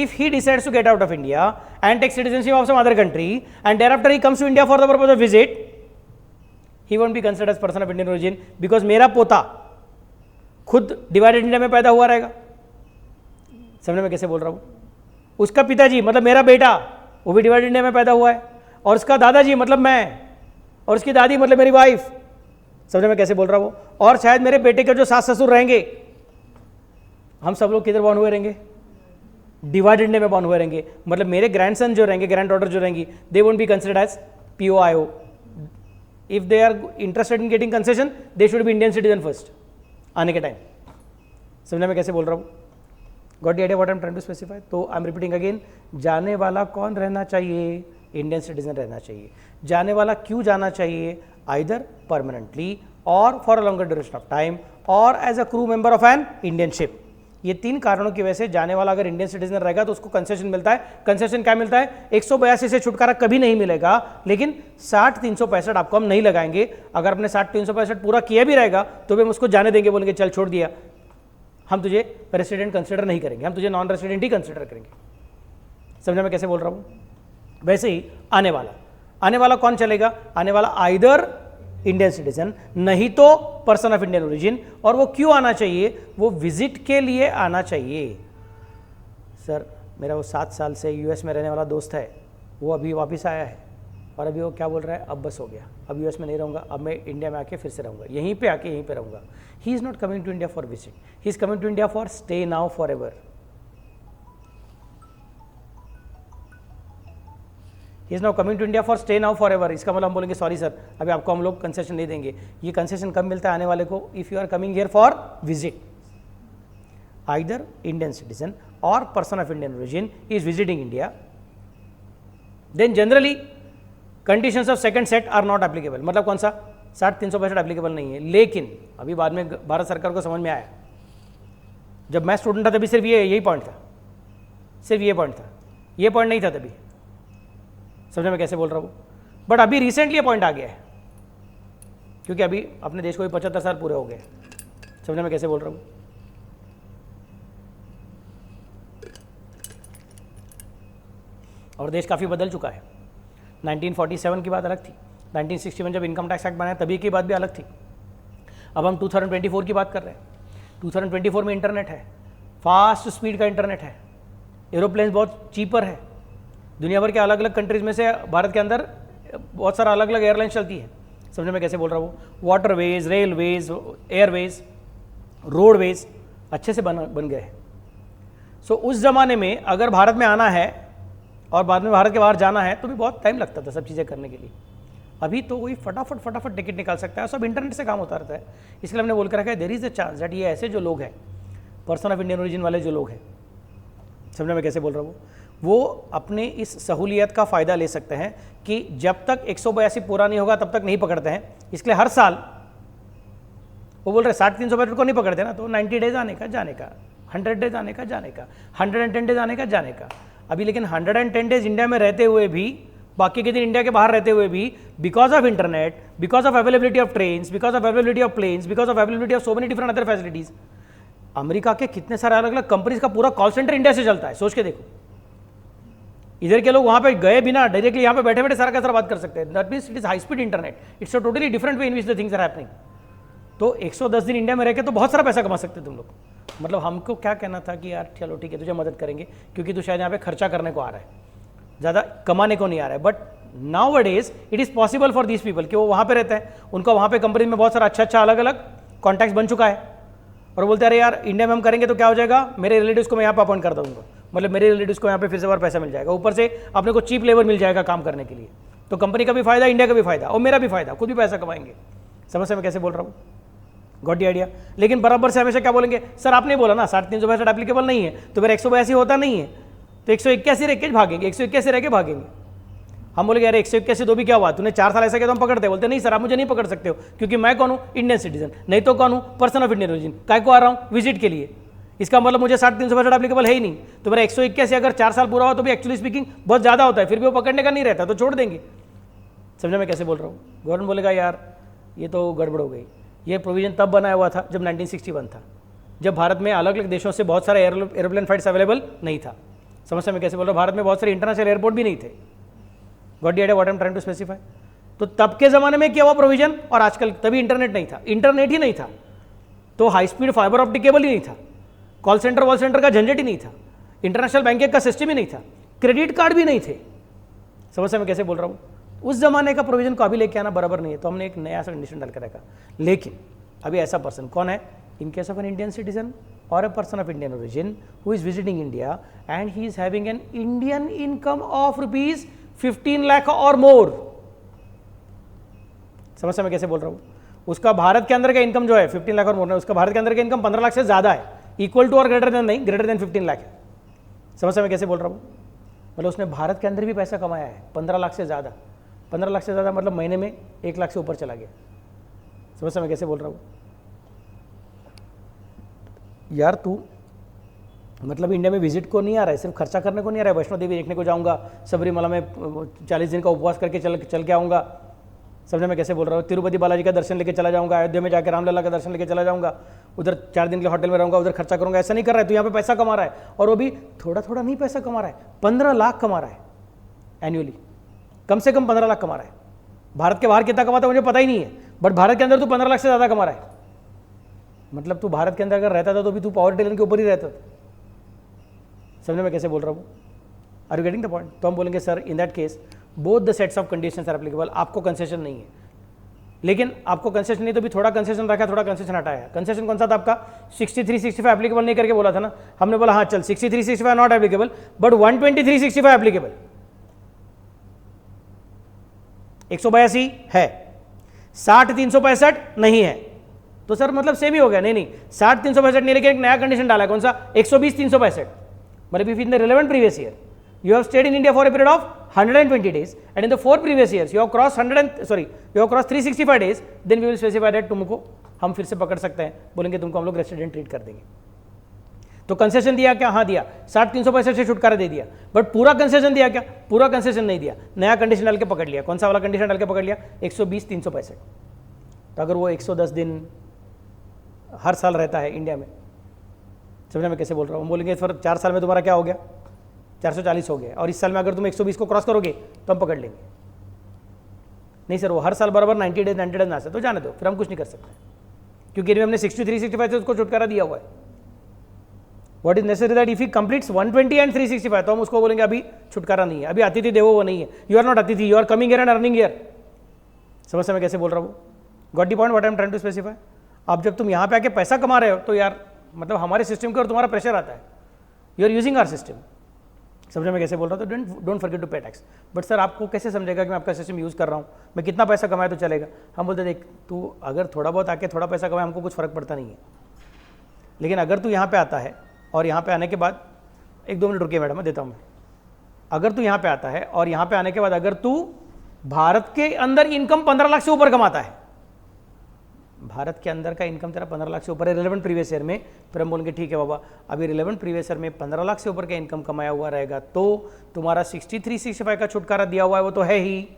if he decides to get out of India and take citizenship of some other country, and thereafter he comes to India for the purpose of visit, he won't be considered as person of Indian origin because मेरा पोता खुद divided India में पैदा हुआ रहेगा. समझने में कैसे बोल रहा हूँ? उसका पिताजी मतलब मेरा बेटा वो भी डिवाइडेड इंडिया में पैदा हुआ है, और उसका दादाजी मतलब मैं, और उसकी दादी मतलब मेरी वाइफ. समझने में कैसे बोल रहा हूँ? और शायद मेरे बेटे के जो सास ससुर रहेंगे, हम सब लोग किधर बॉर्न हुए रहेंगे? डिवाइडेड इंडिया में बॉर्न हुए रहेंगे. मतलब मेरे ग्रैंडसन जो रहेंगे, ग्रैंड डॉटर जो रहेंगी, they won't be considered as POIO. If they are interested in getting concession, they should be Indian citizen first आने के टाइम. समझने में कैसे बोल रहा हूँ? Got the idea what I am trying to specify? तो आई एम रिपीटिंग अगेन, जाने वाला कौन रहना चाहिए? इंडियन सिटीजन रहना चाहिए. जाने वाला क्यों जाना चाहिए? Either permanently or for a longer duration of time or as a crew member of an Indian ship. ये 3 कारणों की वजह से जाने वाला अगर इंडियन सिटीजन रहेगा तो उसको कंसेशन मिलता है. कंसेशन क्या मिलता है? 182 से छुटकारा कभी नहीं मिलेगा, लेकिन 60-365 आपको हम नहीं लगाएंगे. अगर अपने 60-365 पूरा किया भी रहेगा तो भी हम उसको जाने देंगे, बोलेंगे चल छोड़ दिया, हम तुझे रेसिडेंट कंसिडर नहीं करेंगे, हम तुझे नॉन रेसिडेंट ही कंसिडर करेंगे. समझने में कैसे बोल रहा हूँ? वैसे ही आने वाला कौन चलेगा? आने वाला आइदर इंडियन सिटीजन, नहीं तो पर्सन ऑफ इंडियन ओरिजिन. और वो क्यों आना चाहिए? वो विजिट के लिए आना चाहिए. सर मेरा वो 7 साल से US में रहने वाला दोस्त है, वो अभी वापस आया है और अभी वो क्या बोल रहा है? अब बस हो गया, अब US में नहीं रहूँगा, अब मैं इंडिया में आके फिर से रहूँगा, यहीं पे आके यहीं पे रहूँगा. He is not coming to India for visit, he is coming to India for stay now forever. He is now coming to India for stay now forever. इसका मतलब हम बोलेंगे सॉरी सर, अभी आपको हम लोग concession नहीं देंगे. ये कंसेशन कब मिलता है आने वाले को? If you are coming here for visit. Either Indian citizen or person of Indian origin is visiting India, then generally conditions of second set are not applicable. मतलब कौन सा? 60-365 एप्लीकेबल नहीं है. लेकिन अभी बाद में भारत सरकार को समझ में आया, जब मैं स्टूडेंट था तभी सिर्फ यही पॉइंट था, सिर्फ ये पॉइंट था, ये पॉइंट नहीं था तभी. समझने में कैसे बोल रहा हूँ? बट अभी रिसेंटली ये पॉइंट आ गया है, क्योंकि अभी अपने देश को भी 75 साल पूरे हो गए. समझने में कैसे बोल रहा हूँ? और देश काफ़ी बदल चुका है. 1947 की बात अलग थी, 1961 जब इनकम टैक्स एक्ट बनाया तभी की बात भी अलग थी. अब हम 2024 की बात कर रहे हैं. 2024 में इंटरनेट है, फास्ट स्पीड का इंटरनेट है, एरोप्लेन बहुत चीपर है. दुनिया भर के अलग अलग कंट्रीज़ में से भारत के अंदर बहुत सारा अलग अलग एयरलाइंस चलती है. समझने में कैसे बोल रहा हूँ? वाटरवेज, रेलवेज, एयरवेज, रोडवेज अच्छे से बन गए हैं. सो उस ज़माने में अगर भारत में आना है और बाद में भारत के बाहर जाना है तो भी बहुत टाइम लगता था सब चीज़ें करने के लिए. अभी तो वही फटाफट टिकट निकाल सकता है, सब इंटरनेट से काम होता रहता है. इसलिए हमने बोल कर रखा है there is a chance that ये ऐसे जो लोग हैं, पर्सन ऑफ इंडियन ओरिजिन वाले जो लोग हैं, समझने में कैसे बोल रहा हूँ, वो अपने इस सहूलियत का फ़ायदा ले सकते हैं कि जब तक 182 पूरा नहीं होगा तब तक नहीं पकड़ते हैं. इसलिए हर साल वो बोल रहे 60-365 को नहीं पकड़ते ना, तो 90 डेज आने का जाने का, 100 डेज आने का जाने का, 110 डेज आने का जाने का. अभी लेकिन 110 डेज इंडिया में रहते हुए भी, बाकी के दिन इंडिया के बाहर रहते हुए भी, because of internet, because of availability of trains, because of availability of planes, because of availability of so many different other facilities, America के कितने सारे अलग अलग कंपनीज का पूरा कॉल सेंटर इंडिया से चलता है. सोच के देखो, इधर के लोग वहाँ पे गए बिना डायरेक्टली यहाँ पे बैठे बैठे सारा का सारा बात कर सकते हैं. That means it is high speed internet. It's a totally different way in which the things are happening. तो 110 दिन इंडिया में रह के तो बहुत सारा पैसा कमा सकते तुम लोग. मतलब हमको क्या कहना था कि यार चलो ठीक है तुझे मदद करेंगे क्योंकि तू शायद यहाँ पे खर्चा करने को आ रहा है, ज़्यादा कमाने को नहीं आ रहा है. But now days it is possible for these people कि वो वहाँ पे रहते हैं, उनका वहाँ पे कंपनी में बहुत सारा अच्छा अलग अलग कॉन्टैक्ट्स बन चुका है, और बोलते हैं अरे यार इंडिया में हम करेंगे तो क्या हो जाएगा, मेरे रिलेटिव्स को मैं यहाँ पे अपॉइंट कर दूँगा, मतलब मेरे रिलेटिव्स को यहाँ पे फिर से और पैसा मिल जाएगा, ऊपर से अपने को चीप लेबर मिल जाएगा काम करने के लिए. तो कंपनी का भी फायदा, इंडिया का भी फायदा, और मेरा भी फायदा, खुद भी पैसा कमाएंगे. समझ में कैसे बोल रहा हूँ? Got the idea? लेकिन बराबर से हमेशा क्या बोलेंगे, सर आपने बोला ना 60-365 एप्लीकेबल नहीं है, तो मेरा 182 होता नहीं है, तो 181 रह के भागेंगे, 181 रह के भागेंगे. हम बोलेंगे अरे 181 तो भी क्या हुआ, तूने 4 साल ऐसा किया तो हम पकड़ते. बोलते नहीं सर आप मुझे नहीं पकड़ सकते हो, क्योंकि मैं कौन हूँ, इंडियन सिटीजन, नहीं तो कौन हूँ, पर्सन ऑफ इंडियन ओरिजिन. काय को आ रहा हूँ, विजिट के लिए. इसका मतलब मुझे 60-365 एप्लीकेबल है ही नहीं. तो मेरा 181 अगर 4 साल पूरा हो तो भी एक्चुअली स्पीकिंग बहुत ज़्यादा होता है, फिर भी वो पकड़ने का नहीं रहता, तो छोड़ देंगे. समझा मैं कैसे बोल रहा हूँ? गवर्नमेंट बोलेगा यार ये तो गड़बड़ हो गई. ये प्रोविजन तब बनाया हुआ था जब 1961 था, जब भारत में अलग अलग देशों से बहुत सारे एरोप्लेन फ्लाइट्स अवेलेबल नहीं था. समस्या में कैसे बोल रहा हूँ, भारत में बहुत सारे इंटरनेशनल एयरपोर्ट भी नहीं थे। Got the idea what I am trying to specify. तो तब के ज़माने में क्या हुआ प्रोविजन, और आजकल तभी इंटरनेट नहीं था, इंटरनेट ही नहीं था तो high speed fibre optic cable ही नहीं था, कॉल सेंटर वॉल सेंटर का झंझट ही नहीं था, इंटरनेशनल बैंकिंग का सिस्टम ही नहीं था, क्रेडिट कार्ड भी नहीं थे। समझ में कैसे बोल रहा हूँ, उस जमाने का प्रोविजन को अभी लेके आना बराबर नहीं है, तो हमने एक नया सा कंडीशन डाल कर रखा। लेकिन अभी ऐसा पर्सन कौन है, in case of an Indian citizen or a person of Indian origin who is visiting India and he is having an Indian income of rupees 15 lakh or more. समझ में कैसे बोल रहा हूँ, उसका भारत के अंदर का इनकम जो है 15 लाख और मोर है, उसका भारत के अंदर का इनकम 15 लाख से ज्यादा है, इक्वल टू और ग्रेटर देन नहीं, ग्रेटर देन 15 लाख है। समझ में कैसे बोल रहा हूँ, मतलब उसने भारत के अंदर भी पैसा कमाया है 15 लाख से ज़्यादा। 15 लाख से ज़्यादा मतलब महीने में 1 लाख से ऊपर चला गया। समझ में कैसे बोल रहा हूँ यार, तू मतलब इंडिया में विजिट को नहीं आ रहा है, सिर्फ खर्चा करने को नहीं आ रहा है, वैष्णो देवी देखने को जाऊँगा, सबरीमला में 40 दिन का उपवास करके चल के आऊँगा। समझ में कैसे बोल रहा हूँ, तिरुपति बालाजी का दर्शन लेके चला जाऊँगा, अयोध्या में जाकर रामलला का दर्शन लेके चला जाऊँगा, उधर 4 दिन के लिए होटल में रहूँगा, उधर खर्चा करूँगा, ऐसा नहीं कर रहा है। तो यहाँ पे पैसा कमा रहा है, और वो भी थोड़ा थोड़ा नहीं पैसा कमा रहा है, 15 लाख कमा रहा है एनुअली, कम से कम 15 लाख कमा रहा है। भारत के बाहर कितना कमाता है मुझे पता ही नहीं है, बट भारत के अंदर तू 15 लाख से ज़्यादा कमा रहा है। मतलब तू भारत के अंदर अगर रहता था तो भी तू पॉवर्टी लाइन के ऊपर ही रहता था। समझने में कैसे बोल रहा हूँ, are you getting the point. तो हम बोलेंगे sir in that case both the sets of conditions are applicable. आपको कंसेशन नहीं है, लेकिन आपको कंसेशन नहीं तो भी थोड़ा कंसेशन रखा, थोड़ा कंसेशन हटाया। कंसेशन कौन सा था आपका, 63-65 एप्लीकेबल नहीं करके बोला था ना हमने, बोला हाँ चल 63-65 नॉट एप्लीकेबल बट 123-65 एप्लीकेबल। 182 है, 60-365 नहीं है, तो सर मतलब सेम ही हो गया। नहीं 60-365 नहीं, लेकिन एक नया कंडीशन डाला है, कौन सा, 120-365। मतलब if in the relevant previous year you have stayed in India for a period of 120 days and in the 4 previous years you have crossed 365 days, then we will specify that तुमको हम फिर से पकड़ सकते हैं, बोलेंगे तुमको हम लोग रेसिडेंट ट्रीट कर देंगे। तो कंसेशन दिया क्या, हाँ दिया, 60-365 से छुटकारा दे दिया, बट पूरा कंसेशन दिया क्या, पूरा कंसेशन नहीं दिया, नया कंडीशन डाल के पकड़ लिया। कौन सा वाला कंडीशन डाल के पकड़ लिया, 120-365। तो अगर वो 110 दिन हर साल रहता है इंडिया में, समझने में कैसे बोल रहा हूँ, हम बोलेंगे फिर 4 साल में तुम्हारा क्या हो गया, 440 हो गया, और इस साल में अगर तुम 120 को क्रॉस करोगे तो हम पकड़ लेंगे। नहीं सर वो हर साल बराबर 90 डेज ना से, तो जाने दो, फिर हम कुछ नहीं कर सकते, क्योंकि हमने 63-65 से उसको छुटकारा दिया हुआ है। What is necessary that if he completes 120 and 365, तो हम उसको बोलेंगे अभी छुटकारा नहीं है, अभी अतिथि देवो वो नहीं है, यू आर नॉट अतिथि, you are coming here and earning here. समझ में कैसे बोल रहा हूँ, got the point what I am trying to specify. अब जब तुम यहाँ पे आके पैसा कमा रहे हो तो यार मतलब हमारे सिस्टम के और तुम्हारा प्रेशर आता है, you are using our system. समझे मैं कैसे बोल रहा हूँ, तो don't forget to pay tax. But sir आपको कैसे समझेगा कि मैं आपका सिस्टम यूज़ कर रहा हूँ, मैं कितना पैसा कमाया तो चलेगा। हम बोलते देख तू अगर थोड़ा बहुत आके थोड़ा पैसा कमाए हमको कुछ फ़र्क पड़ता नहीं है, लेकिन अगर तू यहाँ पे आता है और यहाँ पे आने के बाद 1-2 मिनट रुकिए मैडम मैं देता हूँ मैं, अगर तू यहाँ पे आता है और यहाँ पे आने के बाद अगर तू भारत के अंदर इनकम 15 लाख से ऊपर कमाता है, भारत के अंदर का इनकम तेरा 15 लाख से ऊपर है रिलेवेंट प्रीवियस ईयर में, फिर हम बोलेंगे ठीक है बाबा अभी रिलेवेंट प्रीवियस ईयर में 15 लाख से ऊपर का इनकम कमाया हुआ रहेगा, तो तुम्हारा 63-65 का छुटकारा दिया हुआ है वो तो है ही।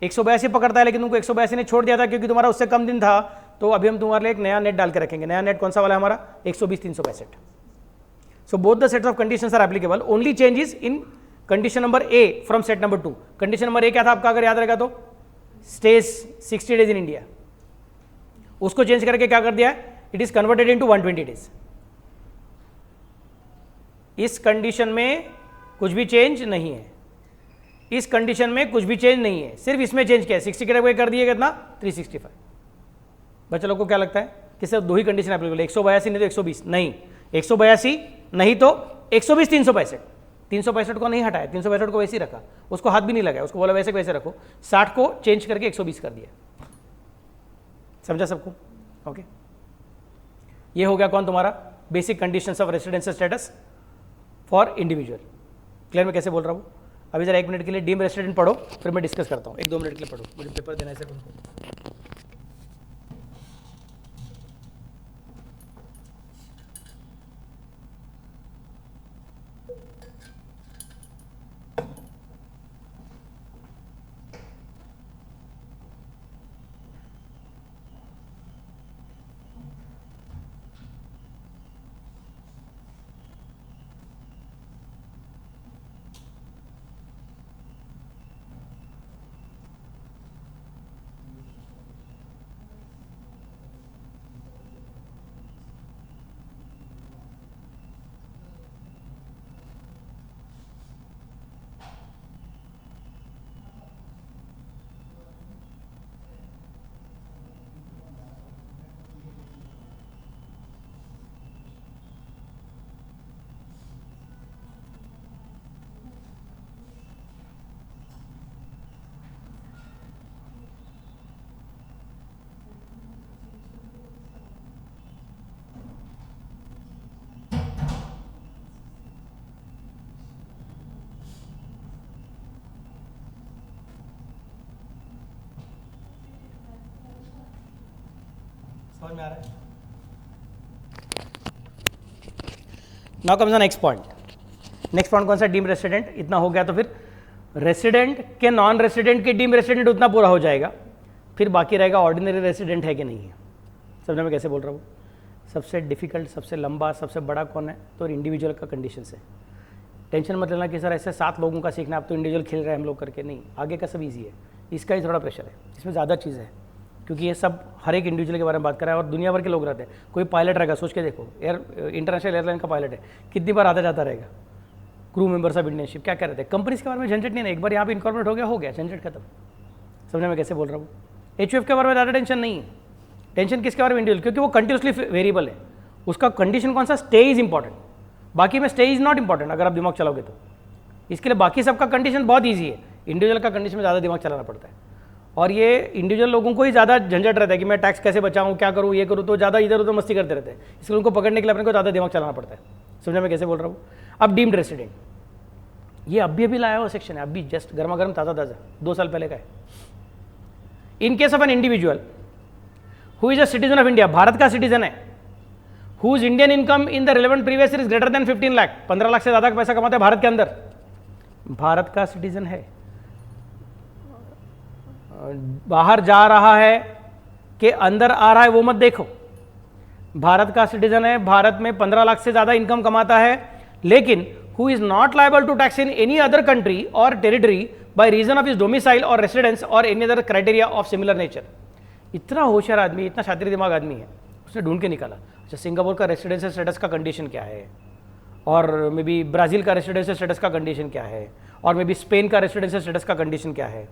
182 पकड़ता है, लेकिन तुमको 182 ने छोड़ दिया था क्योंकि तुम्हारा उससे कम दिन था, तो अभी हम तुम्हारे लिए एक नया नेट डाल के रखेंगे। नया नेट कौन सा वाला है हमारा, 120-365। So both the sets of conditions are applicable, only change is in condition number A from set number 2। Condition number A क्या था आपका, अगर याद रहेगा तो स्टेज 60 डेज इन इंडिया, उसको चेंज करके क्या कर दिया है, it is converted into 120 days. इस कंडीशन में कुछ भी चेंज नहीं है, इस कंडीशन में कुछ भी चेंज नहीं है, सिर्फ इसमें चेंज किया है, 60 के कर दिए कितना 365। बच्चे लोग को क्या लगता है कि सिर्फ 2 ही कंडीशन एप्लीकेबल, 182 नहीं तो 120 नहीं, 182 नहीं तो 120-365। 365 को नहीं हटाया, 365 को वैसे ही रखा, उसको हाथ भी नहीं लगाया, उसको बोला वैसे वैसे रखो, 60 को चेंज करके 120 कर दिया। समझा सबको, ओके। ये हो गया कौन तुम्हारा basic conditions of residential status for individual. Clear में कैसे बोल रहा हूँ। अभी जरा 1 मिनट के लिए डीम रेसिडेंट पढ़ो, फिर मैं डिस्कस करता हूँ। 1-2 मिनट के लिए पढ़ो, मुझे पेपर देना है सर उनको। समझ में आ रहा है? Now comes the next point. Next point कौन सा? Deem resident. इतना हो गया तो फिर रेसिडेंट के नॉन रेसिडेंट के डीम रेसिडेंट उतना पूरा हो जाएगा। फिर बाकी रहेगा ऑर्डिनरी रेसिडेंट है कि नहीं है। समझने में कैसे बोल रहा हूँ? सबसे डिफिकल्ट, सबसे लंबा, सबसे बड़ा कौन है? तो इंडिविजुअल का कंडीशन से। टेंशन मत लेना कि सर ऐसे 7 लोगों का सीखना, आप तो इंडिविजुअल खेल रहे हैं हम लोग करके। नहीं, आगे का सब ईजी है, इसका ही थोड़ा प्रेशर है, इसमें ज़्यादा चीज़ है, क्योंकि ये सब हर एक इंडिविजुअल के बारे में बात कर रहा है और दुनिया भर के लोग रहते हैं। कोई पायलट रहेगा, सोच के देखो, इंटरनेशनल एयरलाइन का पायलट है, कितनी बार आता जाता रहेगा, crew members of Indian ship, क्या क्या रहते हैं। कंपनीज के बारे में झंझट नहीं है, एक बार यहाँ पे इनकॉर्पोरेट हो गया, झंझट खत्म। समझने में कैसे बोल रहा हूँ? HUF के बारे में ज़्यादा टेंशन नहीं है। टेंशन किसके बारे में? इंडिविजुअल, क्योंकि वो कंटिन्यूसली वेरिएबल है। उसका कंडीशन कौन सा? स्टे इज इंपॉर्टेंट, बाकी में स्टे इज नॉट इंपॉर्टेंट अगर आप दिमाग चलाओगे तो। इसके लिए बाकी सबका कंडीशन बहुत ईजी है, इंडिविजुअल का कंडीशन में ज़्यादा दिमाग चलाना पड़ता है। और ये इंडिविजुअल लोगों को ही ज़्यादा झंझट रहता है कि मैं टैक्स कैसे बचाऊँ, क्या करूँ, ये करूँ, तो ज़्यादा इधर उधर मस्ती करते रहते हैं। इसलिए उनको पकड़ने के लिए अपने को ज़्यादा दिमाग चलाना पड़ता है। समझने में कैसे बोल रहा हूँ? अब डीम्ड रेसिडेंट, ये अभी लाया हुआ सेक्शन है, अभी जस्ट गर्मा गर्म ताज़ा 2 साल पहले का है। In case of an individual who is a citizen of India, Bharat का सिटीजन है, whose Indian income in the relevant previous year is greater than 15 lakh, 15 lakh से ज़्यादा का पैसा कमाते हैं भारत के अंदर, भारत का सिटीजन है, बाहर जा रहा है कि अंदर आ रहा है वो मत देखो, भारत का सिटीजन है, भारत में 15 लाख से ज़्यादा इनकम कमाता है, लेकिन who is not liable to tax in any other country or territory by reason of his domicile or residence or any other criteria of similar nature। इतना होशियार आदमी, इतना शातिर दिमाग आदमी है, उसने ढूंढ के निकाला। अच्छा, सिंगापुर का रेसिडेंशियल स्टेटस का कंडीशन क्या है, और मे बी ब्राज़ील का रेसिडेंशियल स्टेटस का कंडीशन क्या है, और मे बी स्पेन का रेसिडेंशियल स्टेटस का कंडीशन क्या है,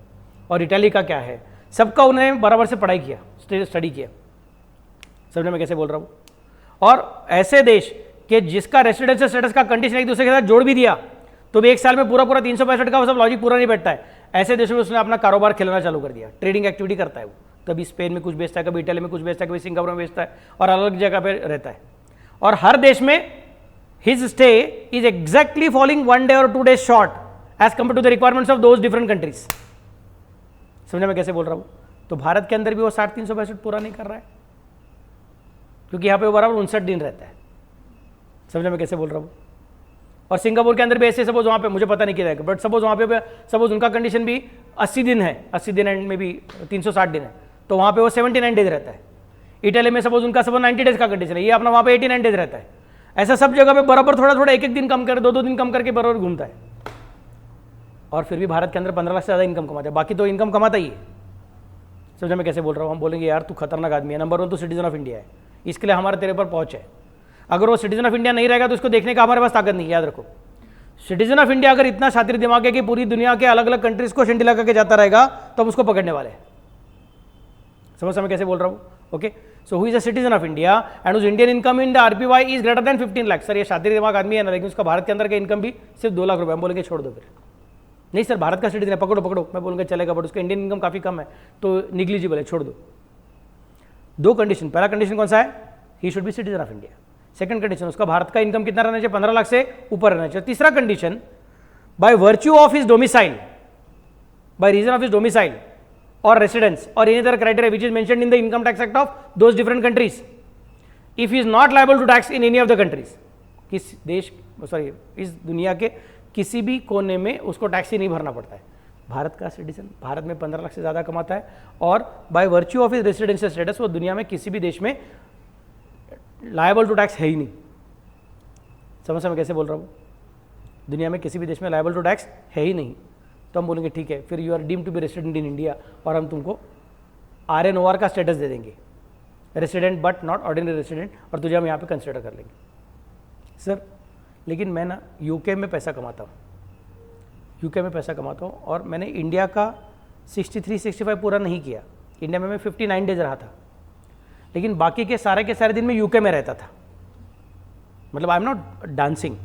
और इटली का क्या है, सबका उन्हें बराबर से पढ़ाई किया, स्टडी किया। समझने में कैसे बोल रहा हूँ? और ऐसे देश कि जिसका रेसिडेंशियल स्टेटस का कंडीशन एक दूसरे के साथ जोड़ भी दिया तो भी 1 साल में पूरा 365 का वो सब लॉजिक पूरा नहीं बैठता है। ऐसे देशों में उसने अपना कारोबार खिलाना चालू कर दिया, ट्रेडिंग एक्टिविटी करता है वो, कभी स्पेन में कुछ बेचता है, कभी इटली में कुछ बेचता है, कभी सिंगापुर में बेचता है, और अलग अलग जगह पे रहता है। और हर देश में his stay is exactly following 1 day or 2 days short as compare to the requirements of those different countries. समझने में कैसे बोल रहा हूँ? तो भारत के अंदर भी वो 60-365 पूरा नहीं कर रहा है, क्योंकि यहाँ पे वो बराबर 59 दिन रहता है। समझने में कैसे बोल रहा हूँ? और सिंगापुर के अंदर भी ऐसे, सपोज वहाँ पे मुझे पता नहीं किया है, बट सपोज वहाँ पे सपोज उनका कंडीशन भी 80 दिन है, 80 दिन एंड में भी 360 दिन है, तो वहाँ पे वो 79 डेज रहता है। इटली में सपोज उनका 90 डेज का कंडीशन है, ये अपना वहाँ पे 89 डेज रहता है। ऐसा सब जगह पे बराबर थोड़ा थोड़ा 1-1 दिन कम कर, 2-2 दिन कम करके बराबर घूमता है। और फिर भी भारत के अंदर 15 लाख से ज़्यादा इनकम कमाता है, बाकी तो इनकम कमाता ही है। समझे मैं कैसे बोल रहा हूँ? हम बोलेंगे यार तू खतरनाक आदमी है, नंबर 1 तो सिटीजन ऑफ इंडिया है, इसके लिए हमारे तेरे पर पहुँच है। अगर वो सिटीजन ऑफ इंडिया नहीं रहेगा तो उसको देखने का हमारे पास ताकत नहीं है, याद रखो। सिटीजन ऑफ इंडिया अगर इतना शातिर दिमाग है कि पूरी दुनिया के अलग अलग कंट्रीज को शंडिला करके जाता रहेगा तो हम उसको पकड़ने वाले हैं। समझ मैं कैसे बोल रहा हूँ? Okay, so who is a citizen of India and whose Indian income in the RPY is greater than 15 lakh. Sir ये शातिर दिमाग आदमी है ना, लेकिन उसका भारत के अंदर का इनकम भी सिर्फ 2 लाख रुपये। हम बोलेंगे छोड़ दो, फिर नहीं सर भारत का सिटीजन है, पकड़ो पकड़ो, मैं बोलूँगा चलेगा, बट उसका इंडियन इनकम काफ़ी कम है तो निग्लिजिबल है, छोड़ दो। 2 कंडीशन, पहला कंडीशन कौन सा है? He should be citizen of India. Second condition, उसका भारत का इनकम कितना रहना चाहिए? 15 लाख से ऊपर रहना चाहिए। तीसरा condition, by virtue of his domicile, by reason of his domicile or residence or any other criteria which is mentioned in the income tax act of those different countries, if he is not liable to tax in any of the countries. किस देश, sorry इस दुनिया के किसी भी कोने में उसको टैक्स ही नहीं भरना पड़ता है। भारत का सिटीजन, भारत में 15 लाख से ज़्यादा कमाता है, और bye virtue of his residential status वो दुनिया में किसी भी देश में लायबल टू टैक्स है ही नहीं। समझ में कैसे बोल रहा हूँ? दुनिया में किसी भी देश में लायबल टू टैक्स है ही नहीं, तो हम बोलेंगे ठीक है, फिर you are deemed to be resident in India और हम तुमको RNOR का स्टेटस दे देंगे, resident but not ordinary resident, और तुझे हम यहाँ पे कंसिडर कर लेंगे। सर लेकिन मैं ना UK में पैसा कमाता हूँ, UK में पैसा कमाता हूँ, और मैंने इंडिया का 63-65 पूरा नहीं किया। इंडिया में मैं 59 डेज रहा था, लेकिन बाकी के सारे दिन मैं UK में रहता था। मतलब आई एम नॉट डांसिंग,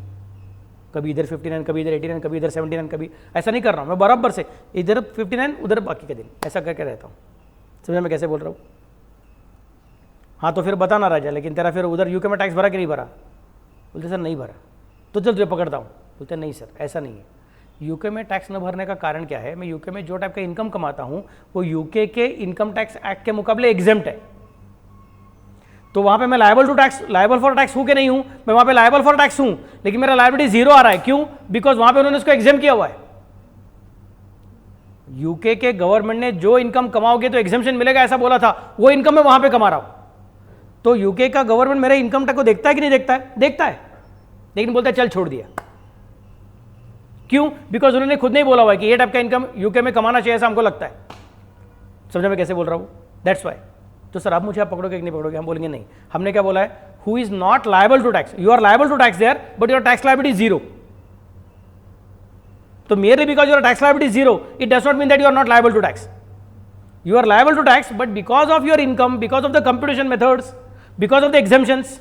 कभी इधर 59, कभी इधर 89, कभी इधर 79, कभी ऐसा नहीं कर रहा हूँ मैं, बराबर से इधर 59 उधर बाकी के दिन ऐसा करके रहता हूँ। समझे मैं कैसे बोल रहा हूँ? हाँ तो फिर बताना राजा, लेकिन तेरा फिर उधर UK में टैक्स भरा कि नहीं भरा? बोलते सर नहीं भरा। तो चल तुझे पकड़ता हूँ। बोलते नहीं सर ऐसा नहीं है। UK में टैक्स न भरने का कारण क्या है? मैं UK में जो टाइप का इनकम कमाता हूँ वो UK के इनकम टैक्स एक्ट के मुकाबले एग्जेम्प्ट है। तो वहां पे मैं लायबल फॉर टैक्स हूं कि नहीं हूं? मैं वहां पे लायबल फॉर टैक्स हूं, लेकिन मेरा लायबिलिटी जीरो आ रहा है। क्यों? बिकॉज वहां पे उन्होंने इसको एग्जाम किया हुआ है। यूके के गवर्नमेंट ने जो इनकम कमाओगे तो एग्जाम्शन मिलेगा ऐसा बोला था, वो इनकम मैं वहां पे कमा रहा हूं। तो यूके का गवर्नमेंट मेरे इनकम टैक्स को देखता है कि नहीं देखता है? देखता है, लेकिन बोलता है चल छोड़ दिया। क्यों? बिकॉज उन्होंने खुद नहीं बोला हुआ है कि ये टाइप का इनकम यूके में कमाना चाहिए ऐसा हमको लगता है। समझा मैं कैसे बोल रहा हूं? That's why. तो सर आप मुझे आप पकड़ोगे कि नहीं पकड़ोगे? हम बोलेंगे नहीं। हमने क्या बोला है? Who is not liable to tax. You are liable to tax there, but your tax liability zero. तो merely because your tax liability is zero, it does not mean that you are not liable to tax. You are liable to tax, but because of your income, because of the computation methods, because of the exemptions,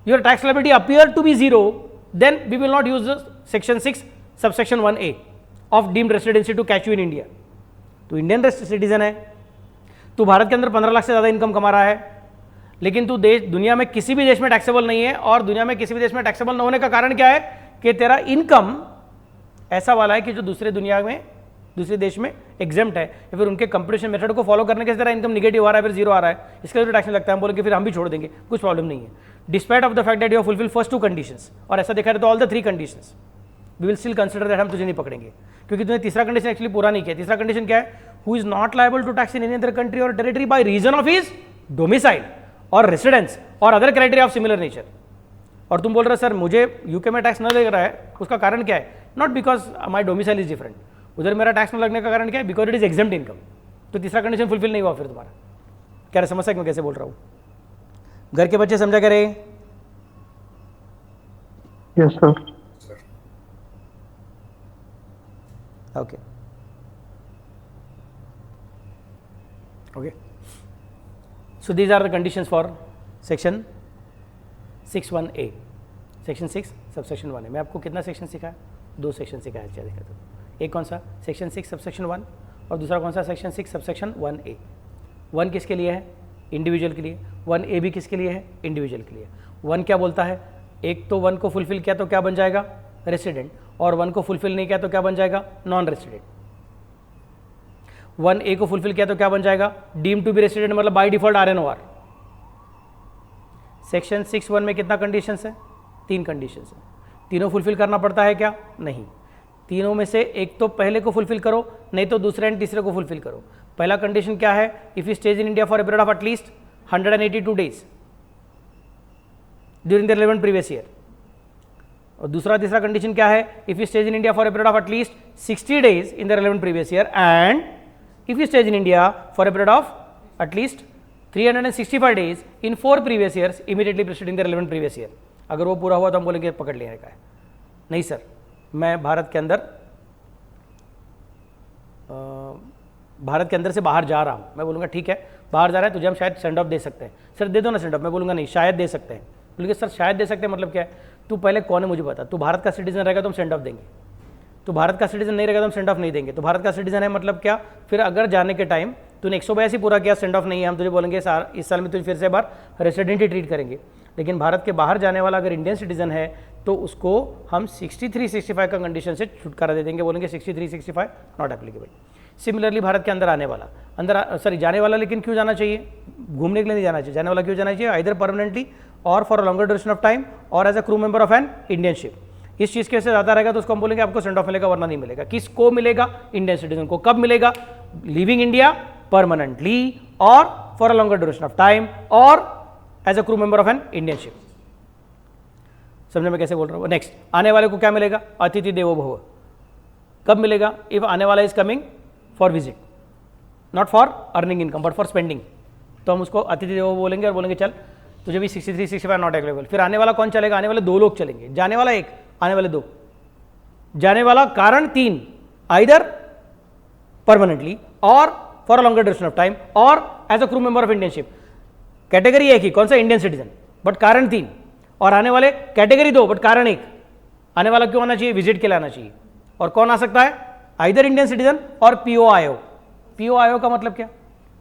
your tax liability appear to be zero. Then we will not use the section 6 subsection 1A of deemed residency to catch you in India. तो Indian citizen है, तू भारत के अंदर 15 लाख से ज़्यादा income कमा रहा है, लेकिन तू दुनिया में किसी भी देश में टैक्सेबल नहीं है। और दुनिया में किसी भी देश में टैक्सेबल न होने का कारण क्या है? कि तेरा इनकम ऐसा वाला है कि जो दूसरे देश में एग्जेम्प्ट है, या फिर उनके कंप्यूटेशन मेथड को फॉलो करने के तेरा इनकम निगेटिव आ रहा है, फिर जीरो आ रहा है, इसके लिए टैक्स नहीं लगता है। हम बोलेंगे फिर हम भी छोड़ देंगे, कुछ प्रॉब्लम नहीं है, despite of the fact that you fulfil first 2 conditions. और ऐसा देखा है तो all the 3 conditions we will still consider that, हम तुझे नहीं पकड़ेंगे, क्योंकि तूने तीसरा कंडीशन एक्चुअली पूरा नहीं किया। तीसरा कंडीशन क्या है? Who is not liable to tax in any other country or territory by reason of his domicile or residence or other criteria of similar nature. और तुम बोल रहे सर मुझे यूके में टैक्स न लग रहा है, उसका कारण क्या है? Not because my domicile is different, उधर मेरा टैक्स न लगने का कारण क्या है? Because it is exempt income. तो तीसरा कंडीशन फुलफिल नहीं हुआ फिर तुम्हारा। क्या समस्या मैं कैसे बोल रहा हूँ? घर के बच्चे समझा करे? Yes sir. Okay okay, so these are the conditions for section 6(1)(a), section 6 subsection 1 है। मैं आपको कितना सेक्शन सिखाया? 2 सेक्शन सिखाया। अच्छा देखा तो एक कौन सा? सेक्शन 6 सबसेक्शन 1, और दूसरा कौन सा? Section 6 subsection 1A। 1 किसके लिए है? इंडिविजुअल के लिए। 1A भी किसके लिए है? इंडिविजुअल के लिए। 1 क्या बोलता है? एक तो 1 को फुलफिल किया तो क्या बन जाएगा? रेसिडेंट, और 1 को फुलफिल नहीं किया तो क्या बन जाएगा? Non resident. 1A को फुलफिल किया तो क्या बन जाएगा? डीम टू बी रेसिडेंट, मतलब बाय डिफॉल्ट RNOR। सेक्शन 6(1) में कितना कंडीशंस है? 3 कंडीशंस है। तीनों फुलफिल करना पड़ता है क्या? नहीं। तीनों में से एक तो पहले को फुलफिल करो, नहीं तो दूसरे एंड तीसरे को फुलफिल करो। पहला कंडीशन क्या है? If you stage in India for a period of at least 182 days during the relevant previous year. और दूसरा तीसरा कंडीशन क्या है? If you stage in India for a period of at least 60 days in the relevant previous year, and if you stay in India for a period of at least 365 days in 4 previous years immediately preceding the relevant previous year। अगर वो पूरा हुआ तो हम बोलेंगे पकड़ लेने का है। नहीं सर, मैं भारत के अंदर से बाहर जा रहा हूँ। मैं बोलूँगा ठीक है, बाहर जा रहा है, तुझे हम शायद सेंड ऑफ दे सकते हैं। सर दे दो ना सेंड ऑफ। मैं बोलूँगा नहीं, शायद दे सकते हैं। बोलेंगे सर शायद दे सकते हैं मतलब क्या है? तू पहले कौन है मुझे बता। तू भारत का सिटीजन रहेगा तो हम सेंड ऑफ देंगे, तो भारत का सिटीजन नहीं रहेगा तो हम सेंड ऑफ नहीं देंगे। तो भारत का सिटीजन है मतलब क्या? फिर अगर जाने के टाइम तूने 182 पूरा किया, सेंड ऑफ नहीं है, हम तुझे बोलेंगे इस साल में तुझे फिर से बार रेसिडेंट ही ट्रीट करेंगे। लेकिन भारत के बाहर जाने वाला अगर इंडियन सिटीजन है तो उसको हम 63-65 का कंडीशन से छुटकारा दे देंगे, बोलेंगे 63-65 नॉट एप्लीकेबल। सिमिलरली भारत के अंदर आने वाला जाने वाला, लेकिन क्यों जाना चाहिए? घूमने के लिए नहीं जाना चाहिए। जाने वाला क्यों जाना चाहिए? Either permanently or for a longer duration of time or as a crew member of an Indian ship. इस चीज़ के वजह से ज़्यादा रहेगा तो उसको हम बोलेंगे आपको सेंड ऑफ मिलेगा, वरना नहीं मिलेगा। किसको मिलेगा? इंडियन सिटीजन को। कब मिलेगा? Living India permanently or for a longer duration of time or as a crew member of an Indian ship. समझे मैं कैसे बोल रहा हूँ? नेक्स्ट, आने वाले को क्या मिलेगा? अतिथि देवो भव। कब मिलेगा? इफ आने वाला is coming for visit, not for earning income but for spending, तो हम उसको अतिथि देवो बोलेंगे और बोलेंगे चल तुझे भी 63-65 नॉट अवेलेबल। फिर आने वाला कौन चलेगा? आने वाले 2 लोग चलेंगे। जाने वाला 1, आने वाले 2। जाने वाला कारण 3, either permanently or for a longer duration of time or as a crew member of Indian ship. Category 1 ही, कौन सा? इंडियन सिटीजन, बट कारण 3। और आने वाले कैटेगरी 2 बट कारण 1। आने वाला क्यों आना चाहिए? विजिट के लिए आना चाहिए। और कौन आ सकता है? Either Indian citizen or POIO। POIO का मतलब क्या?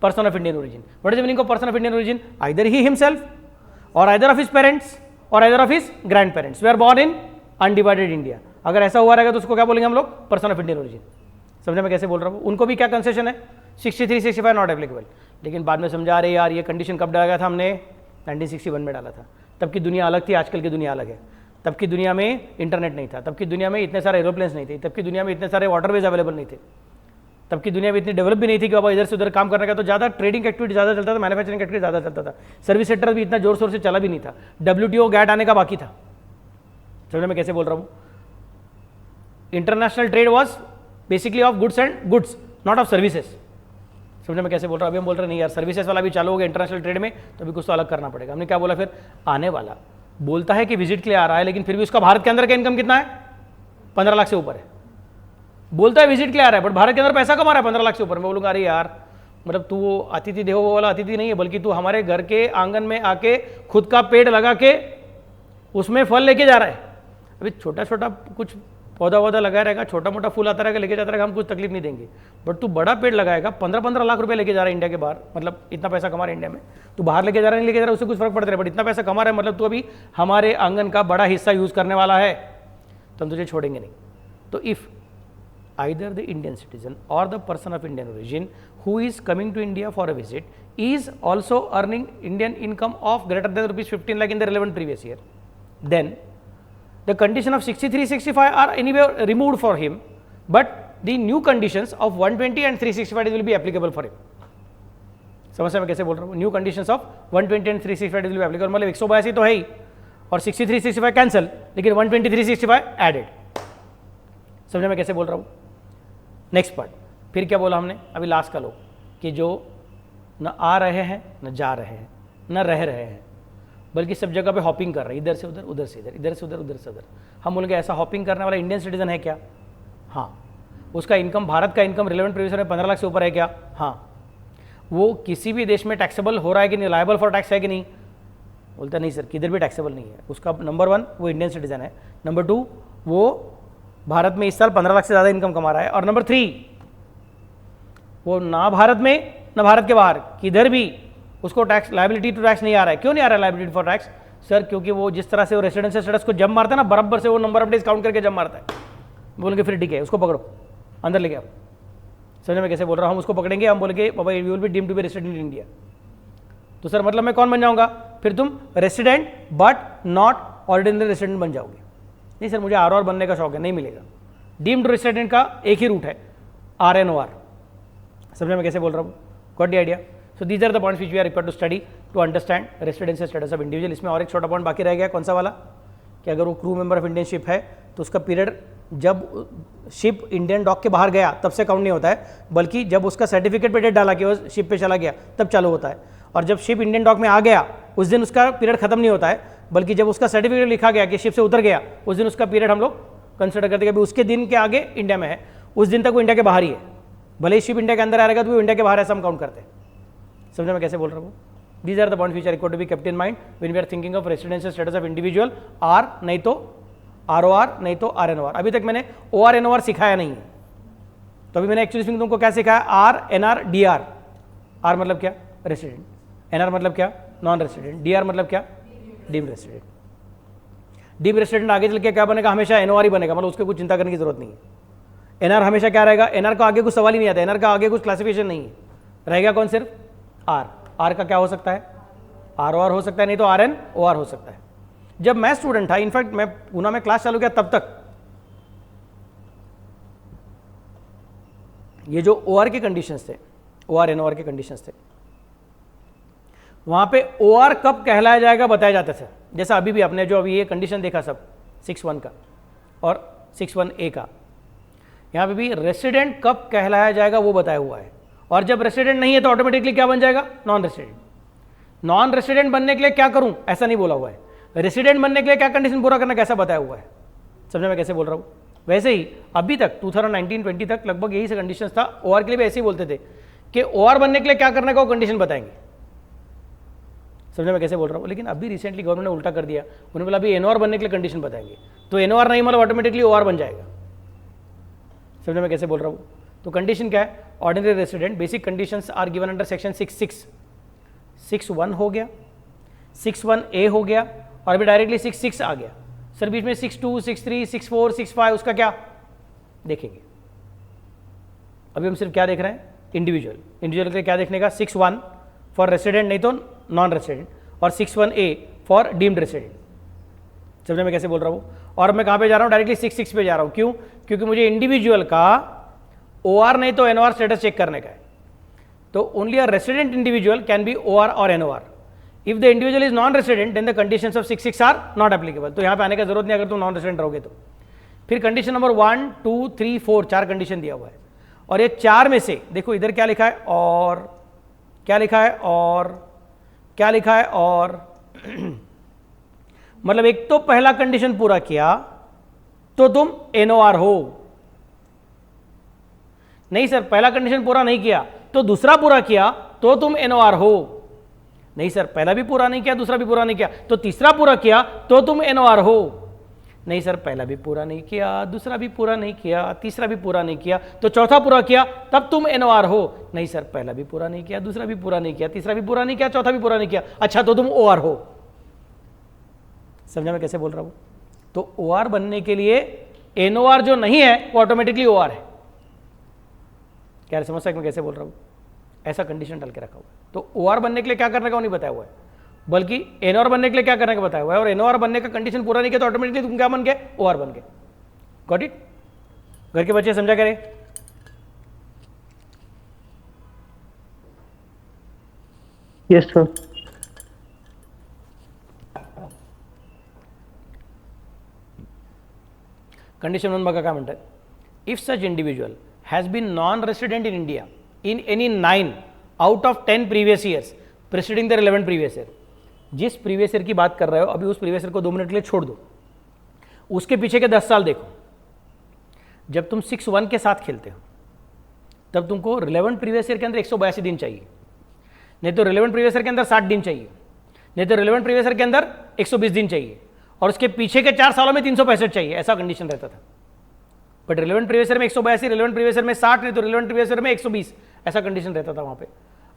Person of Indian origin. What is the meaning of person of Indian origin? Either he himself or either of his parents or either of his grand parents way are born in undivided India. अगर ऐसा हुआ रहेगा तो उसको क्या बोलेंगे हम लोग? Person of Indian origin. समझे मैं कैसे बोल रहा हूँ? उनको भी क्या कंसेशन है? 63-65 नॉट एप्लीकेबल। लेकिन बाद में समझा रहे यार ये कंडीशन कब डाला गया था हमने? 1961 में डाला था। तब की दुनिया अलग थी, आजकल की दुनिया अलग है। तब की दुनिया में इंटरनेट नहीं था, तब की दुनिया में इतने सारे एरोप्लेन्स नहीं थे, तब की दुनिया में इतने सारे वाटरवेज अवेलेबल नहीं थे, तब की दुनिया में इतनी डेवलप भी नहीं थी कि बाबा इधर से उधर काम करने का, तो ज़्यादा ट्रेडिंग एक्टिविटी ज़्यादा चलता था, मैन्युफैक्चरिंग एक्टिविटी ज़्यादा चलता था, सर्विस सेक्टर भी इतना जोर शोर से चला भी नहीं था, WTO गैट आने का बाकी था। समझ में कैसे बोल रहा हूँ? International trade was basically of goods and goods, not of services. समझ में कैसे बोल रहा हूँ? अभी हम बोल रहे नहीं यार सर्विसेज वाला भी चालू हो गया इंटरनेशनल ट्रेड में, तो अभी कुछ तो अलग करना पड़ेगा। हमने क्या बोला फिर? आने वाला बोलता है कि विजिट के लिए आ रहा है, लेकिन फिर भी उसका भारत के अंदर का इनकम कितना है? 15 लाख से ऊपर है। बोलता है विजिट के लिए आ रहा है, बट भारत के अंदर पैसा कमा रहा है 15 लाख से ऊपर। मैं बोलूँगा अरे यार, मतलब तू वो अतिथि देवो वाला अतिथि नहीं है, बल्कि तू हमारे घर के आंगन में आके खुद का पेड़ लगा के उसमें फल लेके जा रहा है। अभी छोटा छोटा कुछ पौधा वौधा लगाया रहेगा, छोटा मोटा फूल आता रहेगा, लेके जाता रहेगा, हम कुछ तकलीफ नहीं देंगे। बट तू बड़ा पेड़ लगाएगा, 15-15 लाख रुपए लेके जा रहा है इंडिया के बाहर, मतलब इतना पैसा कमा रहा है इंडिया में। तू बाहर लेके जा रहा है, नहीं लेके जा रहा है, उससे कुछ फर्क पड़ता है, बट इतना पैसा कमा रहा है, मतलब तू अभी हमारे आंगन का बड़ा हिस्सा यूज करने वाला है, तो हम तुझे छोड़ेंगे नहीं। तो if either the Indian citizen or the person of Indian origin who is coming to India for a visit is also earning Indian income of greater than rupees 15 lakh in the relevant previous year, then the condition of 63-65 are anyway removed for him, but the new conditions of 120 and 365 will be applicable for him. समझ में कैसे बोल रहा हूँ? New conditions of 120 and 365 will be applicable, मतलब 182 तो है ही, और 63-65 कैंसिल, लेकिन 120-365 एडेड। समझ में कैसे बोल रहा हूँ? नेक्स्ट पार्ट, फिर क्या बोला हमने अभी लास्ट का लोग, कि जो न आ रहे हैं, न जा रहे हैं, न रह रहे हैं, बल्कि सब जगह पे हॉपिंग कर रहे हैं, इधर से उधर, उधर से इधर, इधर से उधर, उधर से उधर। हम बोलेंगे ऐसा हॉपिंग करने वाला इंडियन सिटीजन है क्या? हाँ। उसका इनकम, भारत का इनकम रिलेवेंट प्रीवियस ईयर में 15 लाख से ऊपर है क्या? हाँ। वो किसी भी देश में टैक्सेबल हो रहा है कि नहीं, लायबल फॉर टैक्स है कि नहीं? बोलता नहीं सर, किधर भी टैक्सेबल नहीं है। उसका नंबर 1 वो इंडियन सिटीजन है, नंबर 2 वो भारत में इस साल 15 लाख से ज़्यादा इनकम कमा रहा है, और नंबर 3 वो ना भारत में ना भारत के बाहर किधर भी उसको टैक्स लायबिलिटी टू टैक्स नहीं आ रहा है। क्यों नहीं आ रहा है लायबिलिटी फॉर टैक्स? सर क्योंकि वो जिस तरह से वो रेसिडेंशियल स्टेटस को जब मारता है ना, बराबर से वो नंबर ऑफ डेज काउंट करके जब मारता है। बोलेंगे फिर ठीक है, उसको पकड़ो, अंदर लेके आओ। समझ में कैसे बोल रहा हूँ? हम उसको पकड़ेंगे, हम बोलेंगे बाबा you will be deemed to be resident in India. तो सर मतलब मैं कौन बन जाऊँगा? फिर तुम resident but not ordinary resident बन जाओगे। नहीं सर मुझे ROR बनने का शौक है, नहीं मिलेगा। डीम्ड रेसिडेंट का एक ही रूट है, RNOR। समझ में कैसे बोल रहा हूँ? Got the idea? So these are the points which we are required to study to understand residential status of individual. इसमें और एक छोटा पॉइंट बाकी रह गया, कौन सा वाला? कि अगर वो crew member of Indian ship है तो उसका पीरियड जब शिप इंडियन डॉक के बाहर गया तब से काउंट नहीं होता है, बल्कि जब उसका सर्टिफिकेट पे डेट डाला कि वो शिप पे चला गया तब चालू होता है। और जब शिप इंडियन डॉक में आ गया उस दिन उसका पीरियड खत्म नहीं होता है, बल्कि जब उसका सर्टिफिकेट लिखा गया कि शिप से उतर गया उस दिन उसका पीरियड हम लोग कंसिडर करते हैं कि उसके दिन के आगे इंडिया में है, उस दिन तक वो इंडिया के बाहर ही है। भले ही शिप इंडिया के अंदर आ रहेगा तो वो इंडिया के बाहर ऐसा हम काउंट करते हैं। समझ में कैसे बोल रहा हूँ? These are the points which are required to be kept in mind when we are thinking of residential status of individual. आर नहीं तो ROR नहीं तो RNOR। अभी तक मैंने OR-NOR सिखाया नहीं है, तो अभी मैंने एक्चुअली तुमको क्या सिखाया? RNR DR। R मतलब क्या? रेसिडेंट। NR मतलब क्या? Non resident. DR मतलब क्या? Deemed resident. डीम्ड रेसिडेंट आगे चल के क्या बनेगा? हमेशा NOR ही बनेगा, मतलब उसके कुछ चिंता करने की जरूरत नहीं है। NR हमेशा क्या रहेगा? NR का आगे कुछ सवाल ही नहीं आता, NR का आगे कुछ क्लासिफिकेशन नहीं है, रहेगा कौन? सिर्फ R। R का क्या हो सकता है? ROR हो सकता है, नहीं तो RNOR हो सकता है। जब मैं स्टूडेंट था, इनफैक्ट मैं पूना में क्लास चालू किया तब तक ये जो OR के कंडीशंस थे, OR-NOR के कंडीशंस थे, वहां पे OR कब कहलाया जाएगा बताया जाता था। जैसा अभी भी आपने जो अभी ये कंडीशन देखा सब 6(1) का और 6(1)A का, यहां पे भी रेसिडेंट कब कहलाया जाएगा वो बताया हुआ है। और जब रेसिडेंट नहीं है तो ऑटोमेटिकली क्या बन जाएगा? Non resident. नॉन रेसिडेंट बनने के लिए क्या करूं ऐसा नहीं बोला हुआ है, रेसिडेंट बनने के लिए क्या कंडीशन पूरा करना कैसा बताया हुआ है। समझ में कैसे बोल रहा हूँ? वैसे ही अभी तक 2019-20 तक लगभग यही से कंडीशन था। OR के लिए भी ऐसे ही बोलते थे कि OR बनने के लिए क्या करने का वो कंडीशन बताएंगे। समझ में कैसे बोल रहा हूँ? लेकिन अभी रिसेंटली गवर्नमेंट ने उल्टा कर दिया, उन्होंने बोला अभी NOR बनने के लिए कंडीशन बताएंगे, तो NOR नहीं मतलब ऑटोमेटिकली OR बन जाएगा। समझ में कैसे बोल रहा हूँ? तो कंडीशन क्या है? Ordinary resident basic conditions are given under section 6(6). 6(1) हो गया, 6(1)A हो गया, और अभी डायरेक्टली 6(6) आ गया। सर बीच में 6(2), 6(3), 6(4), 6(5 उसका क्या देखेंगे? अभी हम सिर्फ क्या देख रहे हैं? इंडिविजुअल। इंडिविजुअल के लिए क्या देखने का? 6(1) फॉर रेसिडेंट नहीं तो नॉन रेसिडेंट, और 61A फॉर डीम्ड रेसिडेंट। समझे मैं कैसे बोल रहा हूँ? और मैं कहाँ पे जा रहा हूँ? डायरेक्टली 66 पे जा रहा हूँ। क्यों? क्योंकि मुझे इंडिविजुअल का OR नहीं तो NOR स्टेटस चेक करने का है। तो only a resident individual can be OR or NOR। If the individual is non resident then the conditions of 66 are not applicable. तो यहाँ पे आने का जरूरत नहीं अगर तुम नॉन रेसिडेंट रहोगे तो। फिर कंडीशन नंबर 1, 2, 3, 4 4 कंडीशन दिया हुआ है, और ये 4 में से देखो इधर क्या लिखा है, और क्या लिखा है, और क्या लिखा है, और मतलब एक तो पहला कंडीशन पूरा किया तो तुम NOR हो, नहीं सर पहला कंडीशन पूरा नहीं किया तो दूसरा पूरा किया तो तुम NOR हो, नहीं सर पहला भी पूरा नहीं किया दूसरा भी पूरा नहीं किया तो तीसरा पूरा किया तो तुम NOR हो, नहीं सर पहला भी पूरा नहीं किया दूसरा भी पूरा नहीं किया तीसरा भी पूरा नहीं किया तो चौथा पूरा किया तब तुम NOR हो, नहीं सर पहला भी पूरा नहीं किया दूसरा भी पूरा नहीं किया तीसरा भी पूरा नहीं किया चौथा भी पूरा नहीं किया, अच्छा तो तुम OR हो। समझा मैं कैसे बोल रहा हूं? तो OR बनने के लिए NOR जो नहीं है वो ऑटोमेटिकली OR है। क्या समझ मैं कैसे बोल रहा हूं? ऐसा कंडीशन डाल के रखा हुआ है। तो OR बनने के लिए क्या करने का नहीं बताया हुआ है, बल्कि NOR बनने के लिए क्या करने का बताया हुआ है, और NOR बनने का कंडीशन पूरा नहीं किया तो ऑटोमेटिकली तुम क्या बन गए? OR बन गए। Got it? घर के बच्चे समझा करें? Yes sir. कंडिशन 1 बघा काय म्हणतात, if such individual has been non resident in India in any 9 out of 10 previous years presiding the relevant previous year. जिस प्रीवियस ईयर की बात कर रहे हो अभी उस प्रीवियस ईयर को 2 मिनट के लिए छोड़ दो, उसके पीछे के 10 साल देखो। जब तुम 6-1 के साथ खेलते हो तब तुमको रिलेवेंट प्रीवियस ईयर के अंदर 182 दिन चाहिए, नहीं तो रिलेवेंट प्रीवियस ईयर के अंदर 60 दिन चाहिए, नहीं तो रिलेवेंट प्रीवियस ईयर के अंदर 120 दिन चाहिए, और उसके पीछे के 4 सालों में 365 चाहिए। ऐसा कंडीशन रहता था। बट रिलेवेंट प्रीवियस ईयर में 182, रिलेवेंट प्रीवियस ईयर में 60, नहीं तो रिलेवेंट प्रीवियस ईयर में 120, ऐसा कंडीशन रहता था वहाँ पे।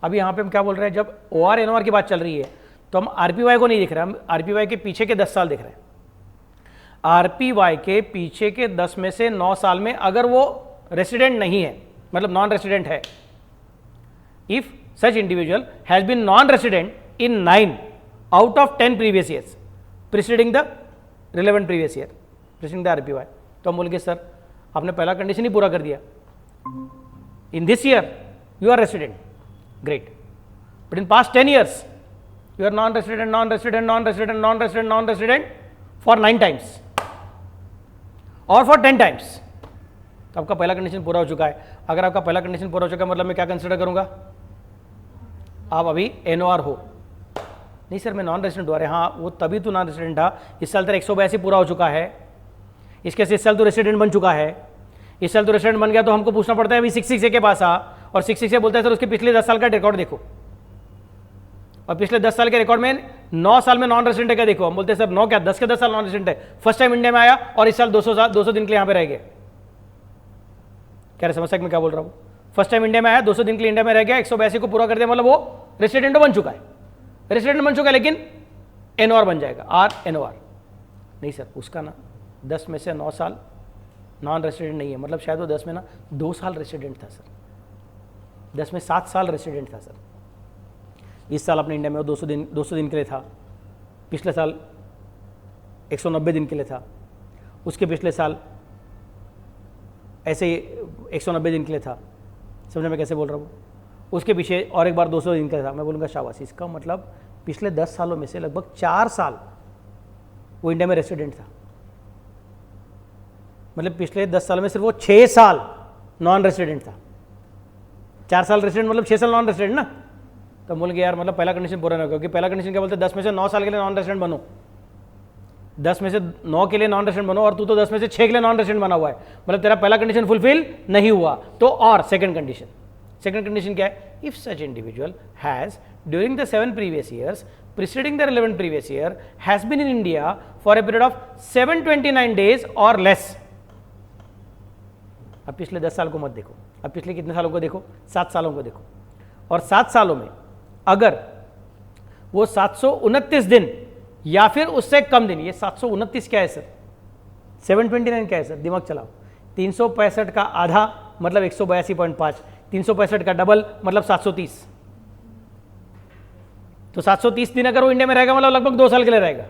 अभी यहाँ पे हम क्या बोल रहे हैं, जब OR NOR की बात चल रही है तो हम RPY को नहीं दिख रहे, हम RPY के पीछे के 10 साल दिख रहे हैं। RPY के पीछे के 10 में से 9 साल में अगर वो रेसिडेंट नहीं है, मतलब नॉन रेसिडेंट है, if such individual has been non resident in 9 out of 10 previous years preceding the relevant previous year preceding the RPY, तो हम बोलेंगे सर आपने पहला कंडीशन ही पूरा कर दिया, in this year you are resident, great, but in past 10 years you are non-resident, non-resident, non-resident, non-resident, non-resident for 9 times or for 10 times। तो आपका पहला कंडीशन पूरा हो चुका है। अगर आपका पहला कंडीशन पूरा हो चुका है मतलब मैं क्या कंसिडर करूंगा, आप अभी NOR हो। नहीं सर मैं नॉन रेसिडेंट हुआ रहे, हाँ वो तभी तो नॉन रेसिडेंट था, इस साल तेरा 182 पूरा हो चुका है, इसके से इस साल तो रेसिडेंट बन चुका है, इस साल तो रेसिडेंट बन गया तो हमको पूछना पड़ता है अभी 66 के पास आ, और 66 बोलता है सर उसके पिछले 10 साल का रिकॉर्ड देखो, और पिछले 10 साल के रिकॉर्ड में 9 साल में नॉन रेसिडेंट है क्या देखो। हम बोलते हैं सर 9 क्या 10 के 10 साल नॉन रेसिडेंट है, फर्स्ट टाइम इंडिया में आया और इस साल 200 दिन के लिए यहाँ पे रह गया। क्या समझ मैं क्या बोल रहा हूँ? फर्स्ट टाइम इंडिया में आया 200 दिन के लिए इंडिया में रह गया, 182 को पूरा कर दिया, मतलब वो रेसिडेंट बन चुका है, रेसिडेंट बन चुका है, लेकिन NOR बन जाएगा, RNOR। नहीं सर उसका ना 10 में से 9 साल नॉन रेसिडेंट नहीं है, मतलब शायद वो 10 में ना 2 साल रेसिडेंट था सर, 10 में 7 साल रेसिडेंट था सर। इस साल अपने इंडिया में वो 200 दिन के लिए था, पिछले साल 190 दिन के लिए था, उसके पिछले साल ऐसे ही 190 दिन के लिए था। समझे मैं कैसे बोल रहा हूँ? उसके पीछे और एक बार 200 दिन के लिए था। मैं बोलूँगा शाबाश, इसका मतलब पिछले 10 सालों में से लगभग 4 साल वो इंडिया में रेसिडेंट था, मतलब पिछले 10 सालों में सिर्फ वो 6 साल नॉन रेसिडेंट था। 4 साल रेसिडेंट मतलब 6 साल नॉन रेसिडेंट ना। तो बोलेंगे यार मतलब पहला कंडीशन पूरा नहीं होगा, क्योंकि पहला कंडीशन क्या बोलते हैं 10 में से 9 साल के लिए नॉन रेसिडेंट बनो, 10 में से 9 के लिए नॉन रेसिडेंट बनो, और तू तो 10 में से 6 के लिए नॉन रेसिडेंट बना हुआ है, मतलब तेरा पहला कंडीशन फुलफिल नहीं हुआ। तो और सेकंड कंडीशन क्या है, if such individual has during the 7 previous years preceding the relevant previous year has been in India for a period of 729 days or less. अब पिछले 10 साल को मत देखो, अब पिछले कितने सालों को देखो, 7 सालों को देखो, और 7 सालों में अगर वो 729 दिन या फिर उससे कम दिन, ये 729 क्या है सर, 729 क्या है सर, दिमाग चलाओ, 365 का आधा मतलब 182.5, 365 का डबल मतलब 730, तो 730 दिन अगर वो इंडिया में रहेगा मतलब लगभग 2 साल के लिए रहेगा।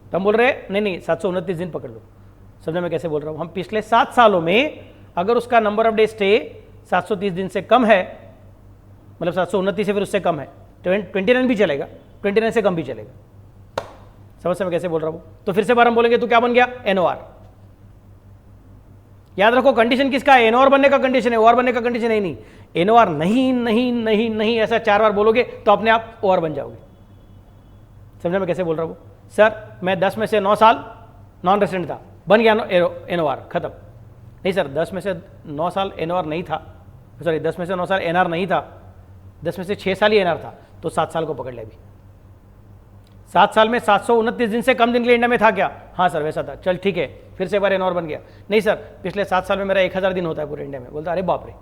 तो हम बोल रहे हैं नहीं 729 दिन पकड़ लो। समझा मैं कैसे बोल रहा हूँ? हम पिछले 7 सालों में अगर उसका नंबर ऑफ डे स्टे 730 दिन से कम है, मतलब 729 से फिर उससे कम है, 29 भी चलेगा, 29 से कम भी चलेगा। समझ से मैं कैसे बोल रहा हूँ? तो फिर से बार हम बोलेंगे तो क्या बन गया? NOR। याद रखो कंडीशन किसका है? NOR बनने का कंडीशन है, OR बनने का कंडीशन है नहीं। NOR नहीं नहीं नहीं नहीं ऐसा 4 बार बोलोगे तो अपने आप OR बन जाओगे। समझा मैं कैसे बोल रहा हूँ? सर मैं 10 में से 9 साल नॉन रेसिडेंट था, बन गया NOR, खत्म। नहीं सर 10 में से 9 साल NOR नहीं था, सॉरी 10 में से 9 साल NR नहीं था, 10 में से 6 साल ही NR था, तो 7 साल को पकड़ ले अभी। 7 साल में 729 दिन से कम दिन के लिए इंडिया में था क्या? हाँ सर वैसा था। चल ठीक है, फिर से एक बार NOR बन गया। नहीं सर पिछले 7 साल में मेरा 1000 दिन होता है पूरे इंडिया में। बोलता अरे बाप रे,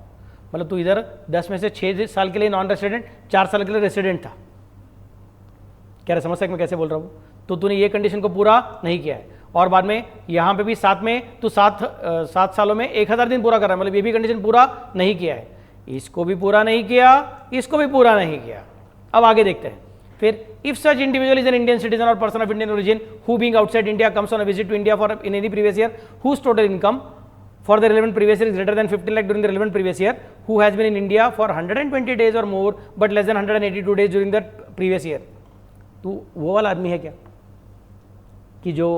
मतलब तू इधर 10 में से 6 साल के लिए नॉन रेसिडेंट, 4 साल के लिए रेसिडेंट था। क्या समझ सकते मैं कैसे बोल रहा हूँ? तो तूने ये कंडीशन को पूरा नहीं किया है, और बाद में यहाँ पे भी 7 में तू 7 सालों में 1000 दिन पूरा कर रहा है, मतलब ये भी कंडीशन पूरा नहीं किया है। इसको भी पूरा नहीं किया, इसको भी पूरा नहीं किया। अब आगे देखते हैं। फिर if such individual is an Indian citizen or person of Indian origin who being outside India comes on a visit to India for in any previous year whose total income for the relevant previous year is greater than 15 lakh during the relevant previous year, who has been in India for 120 days or more but less than 182 days during the previous year। तो वो वाला आदमी है क्या कि जो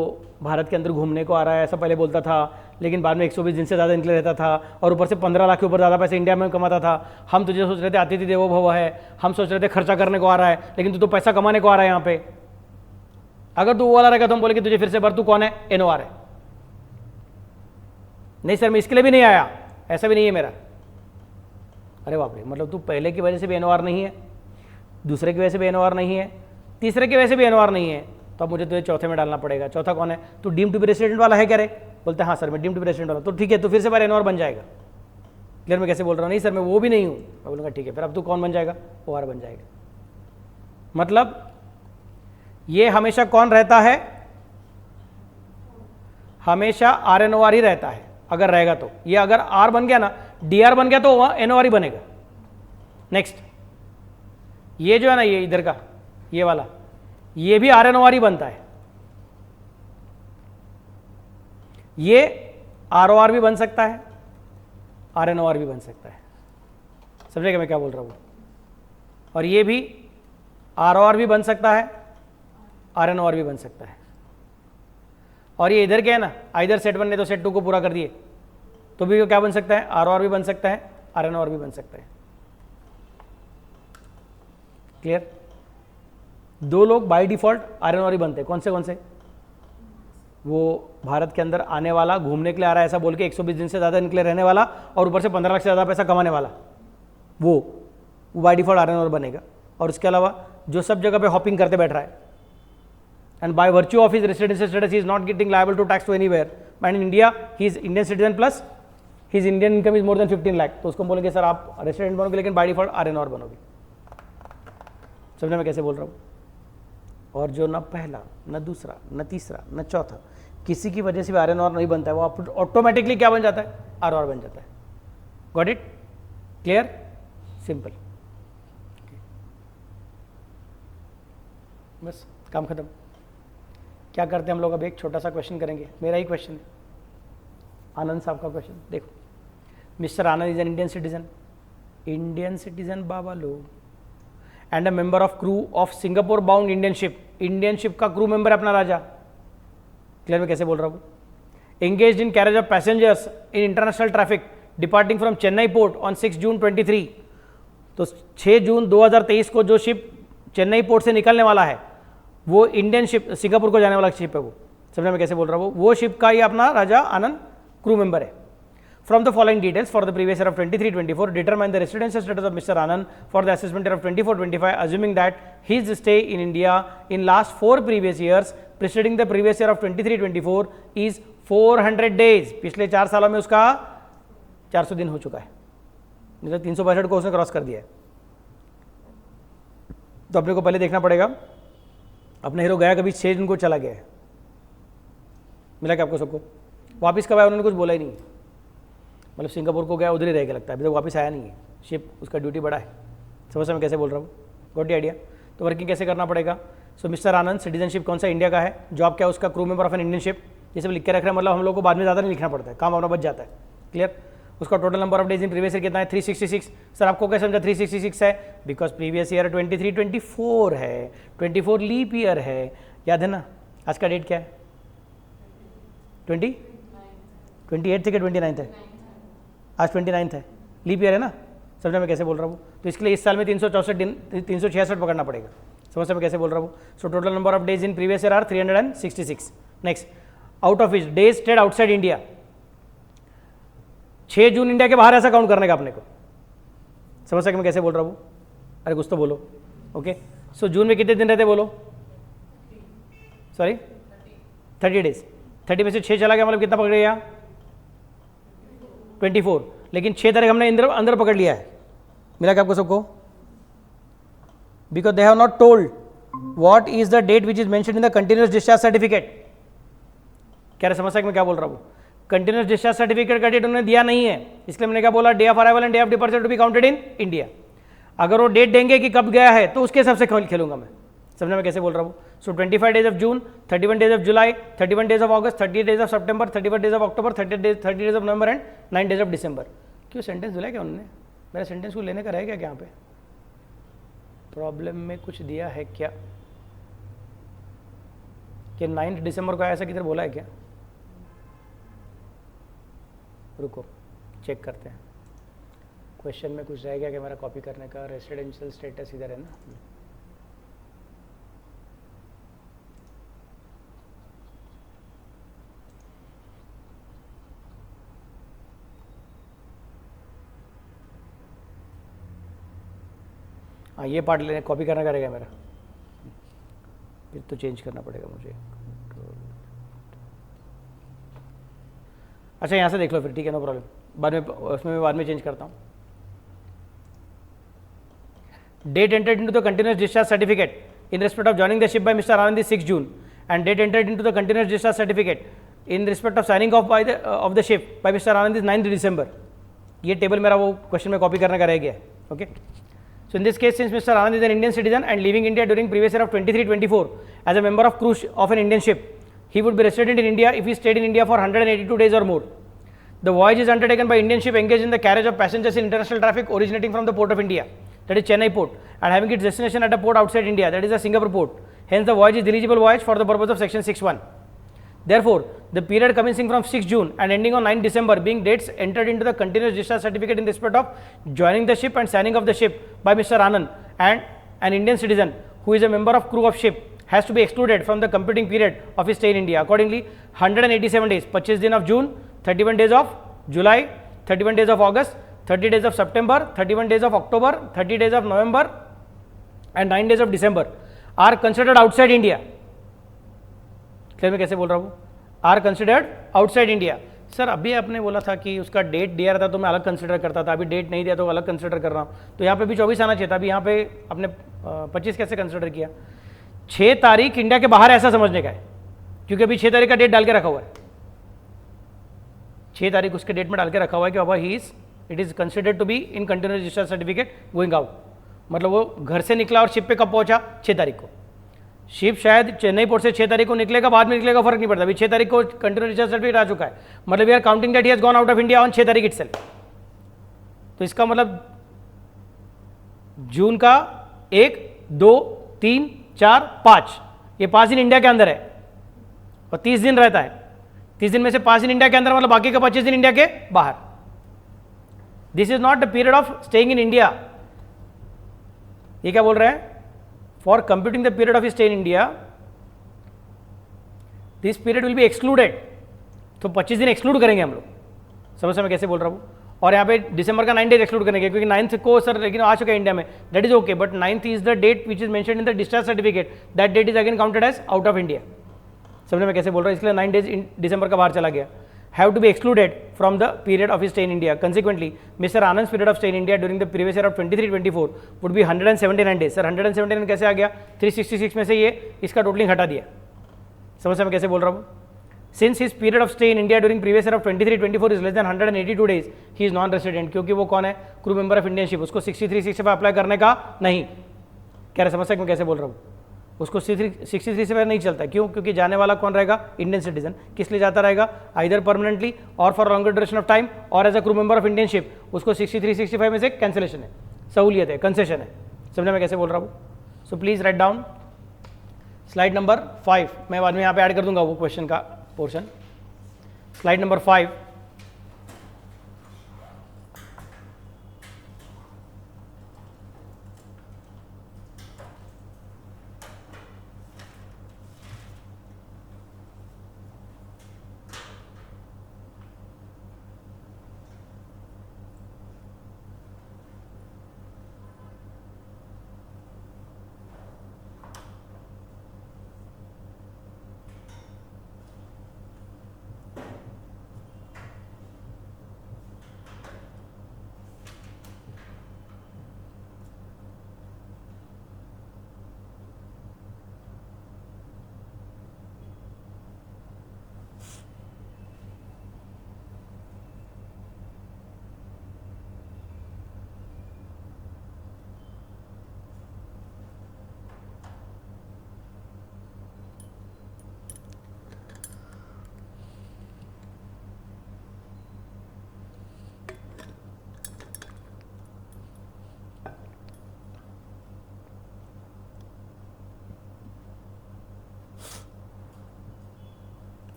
भारत के अंदर घूमने को आ रहा है, ऐसा पहले बोलता था लेकिन बाद में 120 दिन से ज़्यादा निकले रहता था और ऊपर से 15 लाख के ऊपर ज़्यादा पैसे इंडिया में कमाता था। हम तुझे सोच रहे थे अतिथि देवो भव है, हम सोच रहे थे खर्चा करने को आ रहा है, लेकिन तू तो पैसा कमाने को आ रहा है यहाँ पे। अगर तू वो वाला रहेगा तो हम बोलेंगे तुझे फिर से भर, तू कौन है? NOR है। नहीं सर मैं इसके लिए भी नहीं आया, ऐसा भी नहीं है मेरा। अरे बाप रे, मतलब तू पहले की वजह से भी NOR नहीं है, दूसरे की वजह से भी NOR नहीं है, तीसरे की वजह से भी NOR नहीं है, तो अब मुझे तुझे चौथे में डालना पड़ेगा। चौथा कौन है? तू डीम टू बी रेसिडेंट वाला है क्या रे? बोलते हैं हाँ सर मैं डीम टू बी रेसिडेंट वाला। तो ठीक है, तो फिर से बार NOR बन जाएगा। क्लियर मैं कैसे बोल रहा हूँ? नहीं सर मैं वो भी नहीं हूँ। मैं बोलूँगा ठीक है, फिर अब तू कौन बन जाएगा? OR बन जाएगा। मतलब ये हमेशा कौन रहता है? हमेशा RNOR ही रहता है अगर रहेगा तो। ये अगर R बन गया ना, DR बन गया तो NOR ही बनेगा। नेक्स्ट, ये जो है ना, ये इधर का ये वाला, ये भी RNOR ही बनता है। ये ROR भी बन सकता है, RNOR भी बन सकता है। समझेगा मैं क्या बोल रहा हूँ? और ये भी ROR भी बन सकता है, RNOR भी बन सकता है। और ये इधर क्या है ना, इधर सेट 1 ने तो सेट 2 को पूरा कर दिए, तो भी क्या बन सकता है? ROR भी बन सकता है, RNOR भी बन सकता है। क्लियर? 2 लोग बाय डिफॉल्ट RNOR ही बनते हैं। कौन से? वो भारत के अंदर आने वाला, घूमने के लिए आ रहा है ऐसा बोल के 120 दिन से ज़्यादा निकले रहने वाला और ऊपर से 15 लाख से ज़्यादा पैसा कमाने वाला, वो बाय डिफॉल्ट RNOR बनेगा। और उसके अलावा जो सब जगह पे हॉपिंग करते बैठ रहा है, and by virtue of his residency status he is not getting liable to tax to anywhere, and in India he is Indian citizen plus his Indian income is more than 15 lakh, तो उसको बोलेंगे sir आप resident बनोगे लेकिन by default RNOR बनोगे। समझने में कैसे बोल रहा हूँ? और जो न पहला न दूसरा न तीसरा न चौथा किसी की वजह से भी RNOR नहीं बनता है, वो ऑटोमेटिकली क्या बन जाता है? ROR बन जाता है। Got it? क्लियर? सिंपल। बस काम खत्म। क्या करते हैं हम लोग? अब एक छोटा सा क्वेश्चन करेंगे, मेरा ही क्वेश्चन है, आनंद साहब का क्वेश्चन। देखो, mister Anand is an Indian citizen बाबा लोग, and a member of crew of Singapore bound Indian ship का क्रू मेंबर है अपना राजा। क्लियर में कैसे बोल रहा हूँ? Engaged in carriage of passengers in international traffic departing from Chennai port on 6 June 23। तो 6 जून 2023 को जो शिप चेन्नई पोर्ट से निकलने वाला है वो इंडियन शिप, सिंगापुर को जाने वाला शिप है वो। समझने में कैसे बोल रहा हूँ? वो शिप का ही अपना राजा आनंद क्रू मेंबर है। From the following details for the previous year of 23-24 determine the residential status of mister Anand for the assessment year of 24-25 assuming that his stay in India in last 4 previous years preceding the previous year of 23-24 is 400 days. पिछले 4 सालों में उसका 400 दिन हो चुका है, मतलब 362 को उसने क्रॉस कर दिया है। तो अपने को पहले देखना पड़ेगा अपना हीरो गया कभी 6 जून को चला गया है, मिला क्या आपको सबको? वापस कब आया उन्होंने कुछ बोला ही नहीं, मतलब सिंगापुर को गया उधर ही रह के लगता है, अभी तक वापस आया नहीं है। शिप उसका ड्यूटी बड़ा है। समझ में कैसे बोल रहा हूँ? Got the idea. तो वर्किंग कैसे करना पड़ेगा? सो मिस्टर आनंद सिटीजनशिप कौन सा? इंडिया का है। जॉब क्या है उसका? Crew member of an Indian ship. ये सब लिख के रख रहे हैं, मतलब हम लोग को बाद में ज़्यादा नहीं लिखना पड़ता है, काम अपना बच जाता है। क्लियर? उसका total number of days in previous year कितना है? 366। सर आपको क्या समझा 366 है? बिकॉज प्रीवियस ईयर 23 24 है, 24 लीप ईयर है, याद है ना? आज का डेट क्या है? 28 थे कि 29 है? आज 29 है, लीप ईयर है ना? समझा मैं कैसे बोल रहा हूँ? तो इसके लिए इस साल में 364 दिन 366 पकड़ना पड़ेगा। समझ मैं कैसे बोल रहा हूँ? So total number of days in previous year are 366। Next, out of which days stayed outside India. 6 June India के बाहर ऐसा काउंट करने का अपने को। समझ सके मैं कैसे बोल रहा हूँ? अरे कुछ तो बोलो। ओके, सो जून में कितने दिन रहते बोलो? Sorry 30 days. 30 में से 6 चला गया, मतलब कितना पकड़ गया? 24। लेकिन 6 तारीख हमने अंदर पकड़ लिया है। मिला क्या आपको सबको? Because they have not told what is the date which is mentioned in the continuous discharge certificate. क्या समझ सके मैं क्या बोल रहा हूँ? कंटिन्यूअस डिस्चार्ज सर्टिफिकेट का डेट उन्होंने दिया नहीं है, इसलिए मैंने क्या बोला? Day of arrival and day of departure to be counted in India. अगर वो डेट देंगे कि कब गया है तो उसके हिसाब से खेलूंगा मैं। समझना मैं कैसे बोल रहा हूँ? सो 25 days of June, 31 days of July, 31 days of August, 30 days of September, 31 days of October, 30 days of November and 9 days of December. क्यों सेंटेंस दिया क्या उन्होंने? मेरा सेंटेंस को लेने का रहेगा क्या? यहाँ पे प्रॉब्लम में कुछ दिया है क्या कि 9 दिसंबर को ऐसा किधर बोला है क्या? रुको चेक करते हैं। क्वेश्चन में कुछ रह गया कि मेरा कॉपी करने का? रेसिडेंशियल स्टेटस इधर है ना? हाँ, ये पार्ट लेने कॉपी करना रहेगा मेरा, फिर तो चेंज करना पड़ेगा मुझे। अच्छा यहाँ से देख लो फिर, ठीक है, नो प्रॉब्लम। बाद में उसमें मैं बाद में चेंज करता हूँ। Date entered into the continuous discharge certificate in respect of joining the ship by mister Anand 6 June and date entered into the continuous discharge certificate in respect of signing off of the ship by mister Anand 9 December. ये table मेरा वो question में copy करने का रह गया। Okay, so in this case, since Mr. Anand is an Indian citizen and leaving India during previous year of 23-24 as a member of crew of an Indian ship, he would be resident in India if he stayed in India for 182 days or more. The voyage is undertaken by Indian ship engaged in the carriage of passengers in international traffic originating from the port of India, that is Chennai port, and having its destination at a port outside India, that is the Singapore port. Hence, the voyage is eligible voyage for the purpose of section 6(1). Therefore, the period commencing from 6 June and ending on 9 December being dates entered into the continuous discharge certificate in respect of joining the ship and signing of the ship by Mr. Anand and an Indian citizen who is a member of crew of ship has to be excluded from the computing period of his stay in India. Accordingly, 187 days, 25 दिन of June, 31 days of July, 31 days of August, 30 days of September, 31 days of October, 30 days of November and 9 days of December are considered outside India. Clear मैं कैसे बोल रहा हूँ? Are considered outside India. Sir अभी आपने बोला था कि उसका डेट दिया रहता तो मैं अलग कंसिडर करता था, अभी डेट नहीं दिया तो अलग कंसिडर कर रहा हूँ, तो यहाँ पे भी 24 आना चाहिए था। अभी यहाँ पे आपने 25 कैसे कंसिडर किया? 6 तारीख इंडिया के बाहर ऐसा समझने का है, क्योंकि अभी 6 तारीख का डेट डाल के रखा हुआ है। 6 तारीख उसके डेट में डाल के रखा हुआ है कि बाबा it is considered to be in continuous discharge certificate going out. मतलब वो घर से निकला और शिप पे कब पहुंचा? 6 तारीख को। शिप शायद चेन्नई पोर्ट से 6 तारीख को निकलेगा, बाद में निकलेगा, फर्क नहीं पड़ता। अभी 6 तारीख को कंटिन्यूअस डिस्चार्ज सर्टिफिकेट आ चुका है, मतलब we are counting that he has gone out of India on 6 तारीख इटसेल्फ। तो इसका मतलब जून का 1, 2, 3, 4, 5, ये 5 दिन इंडिया के अंदर है और 30 दिन रहता है। 30 दिन में से 5 दिन इंडिया के अंदर, मतलब बाकी का 25 दिन इंडिया के बाहर। This is not the period of staying in India. ये क्या बोल रहे हैं? For computing the period of his stay in India, this period will be excluded. तो 25 दिन एक्सक्लूड करेंगे हम लोग। समझ मैं कैसे बोल रहा हूँ? और यहाँ पे दिसंबर का 9 डेज एक्सक्लूड करेंगे, क्योंकि 9th को सर लेकिन आ चुका है इंडिया में, that is okay, but 9th is the date which is mentioned in the discharge certificate, that date is again counted as out of India. समझ मैं कैसे बोल रहा हूँ? इसलिए 9 डेज दिसंबर का बाहर चला गया। Have to be excluded from the period of his stay in India. Consequently, Mr. Anand's period of stay in India during the previous year of 23-24 would be 179 days. Sir 179 कैसे आ गया? 366 में से ये इसका टोटलिंग हटा दिया। समझ मैं कैसे बोल रहा हूँ? Since his period of stay in India during previous year of 23-24 is less than 182 days, he is non-resident. क्योंकि वो कौन है? Crew member of Indian ship, उसको 63-65 अप्लाई करने का नहीं। कह रहे समस्या मैं कैसे बोल रहा हूँ, उसको 63 से पहले नहीं चलता है। क्यों? क्योंकि जाने वाला कौन रहेगा? Indian citizen. किस लिए जाता रहेगा? Either permanently or for longer duration of time or as a crew member of Indian ship. उसको 63 65 में से कैंसिलेशन है, सहूलियत है, कंसेशन है। समझा मैं कैसे बोल रहा हूँ? So please write down slide number 5। मैं बाद में यहाँ पे ऐड कर दूंगा वो क्वेश्चन का पोर्शन। Slide number 5।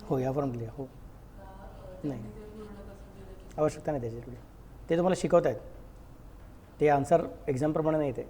हो या फॉर्म लिहा हो नाही आवश्यकता नाही त्याची थोडी ते तुम्हाला शिकवत आहेत ते आन्सर एक्झामप्रमाणे नाही ते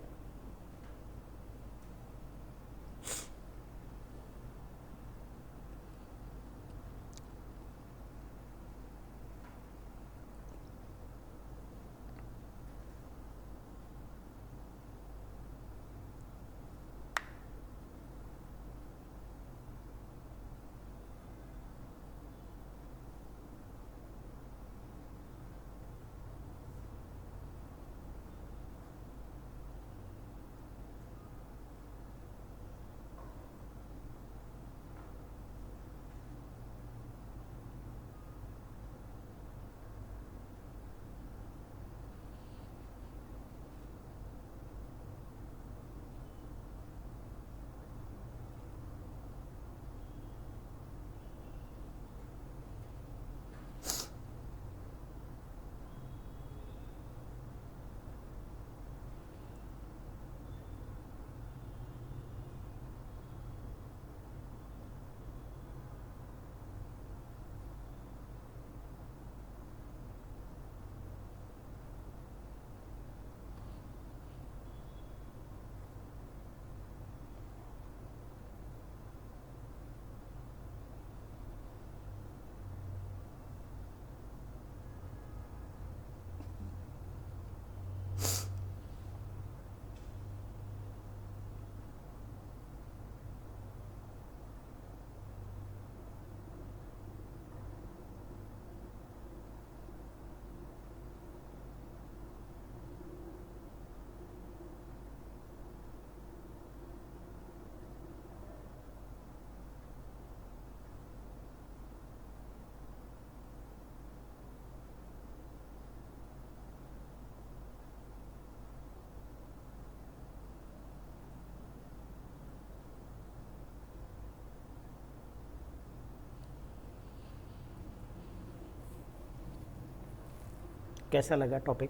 कैसा लगा टॉपिक?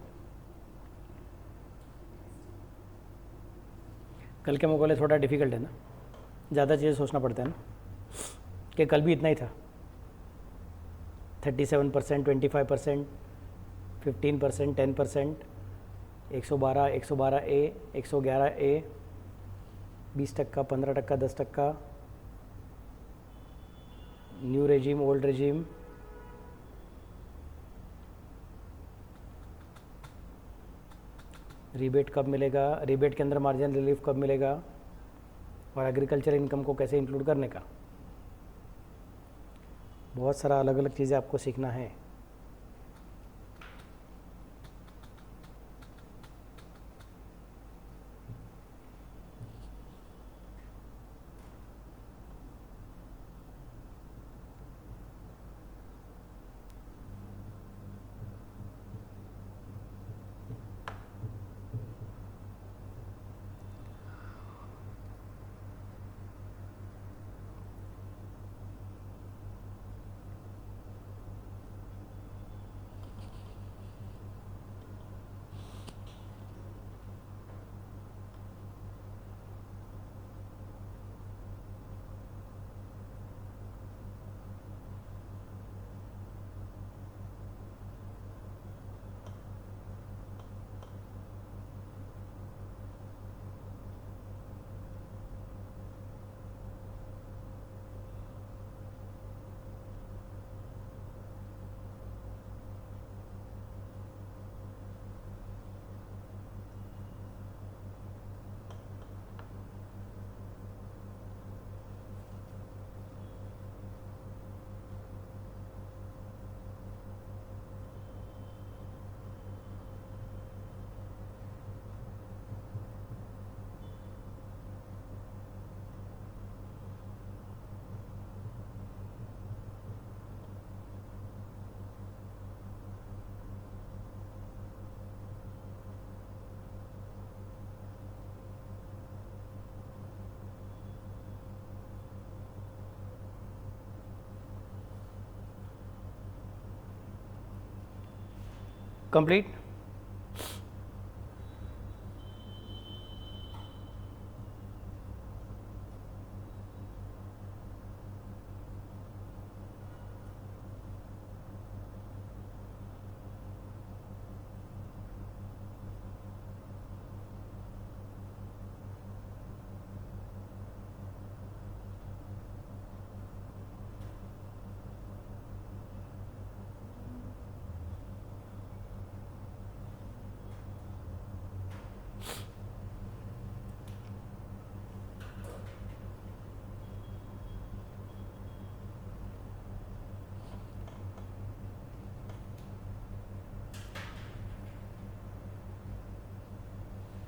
कल के मुकाबले थोड़ा डिफ़िकल्ट है ना, ज़्यादा चीज़ें सोचना पड़ता है ना, कि कल भी इतना ही था, 37%, 25%, 15%, 10%, 112, 112A, 111A, 20%, 15%, 10%, new regime, old regime, rebate कब मिलेगा, रिबेट के अंदर मार्जिन रिलीफ कब मिलेगा, और एग्रीकल्चर इनकम को कैसे इंक्लूड करने का, बहुत सारा अलग अलग चीज़ें आपको सीखना है। कंप्लीट।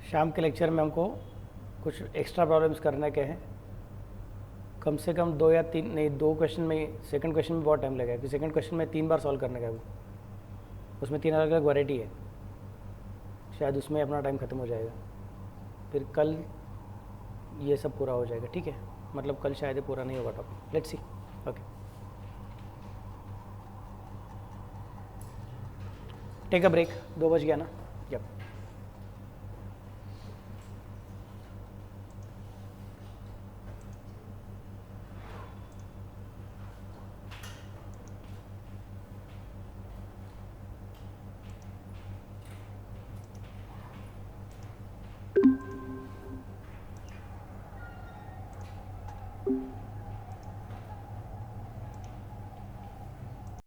शाम के लेक्चर में हमको कुछ एक्स्ट्रा प्रॉब्लम्स करने के हैं, कम से कम 2 या 3 नहीं 2 क्वेश्चन में, सेकंड क्वेश्चन में बहुत टाइम लगेगा, क्योंकि सेकंड क्वेश्चन में 3 बार सॉल्व करने का है, वो उसमें 3 अलग अलग वैरायटी है, शायद उसमें अपना टाइम ख़त्म हो जाएगा। फिर कल ये सब पूरा हो जाएगा, ठीक है, मतलब कल शायद ये पूरा नहीं होगा topic, let's see. Okay, take a break, 2 बज गया ना।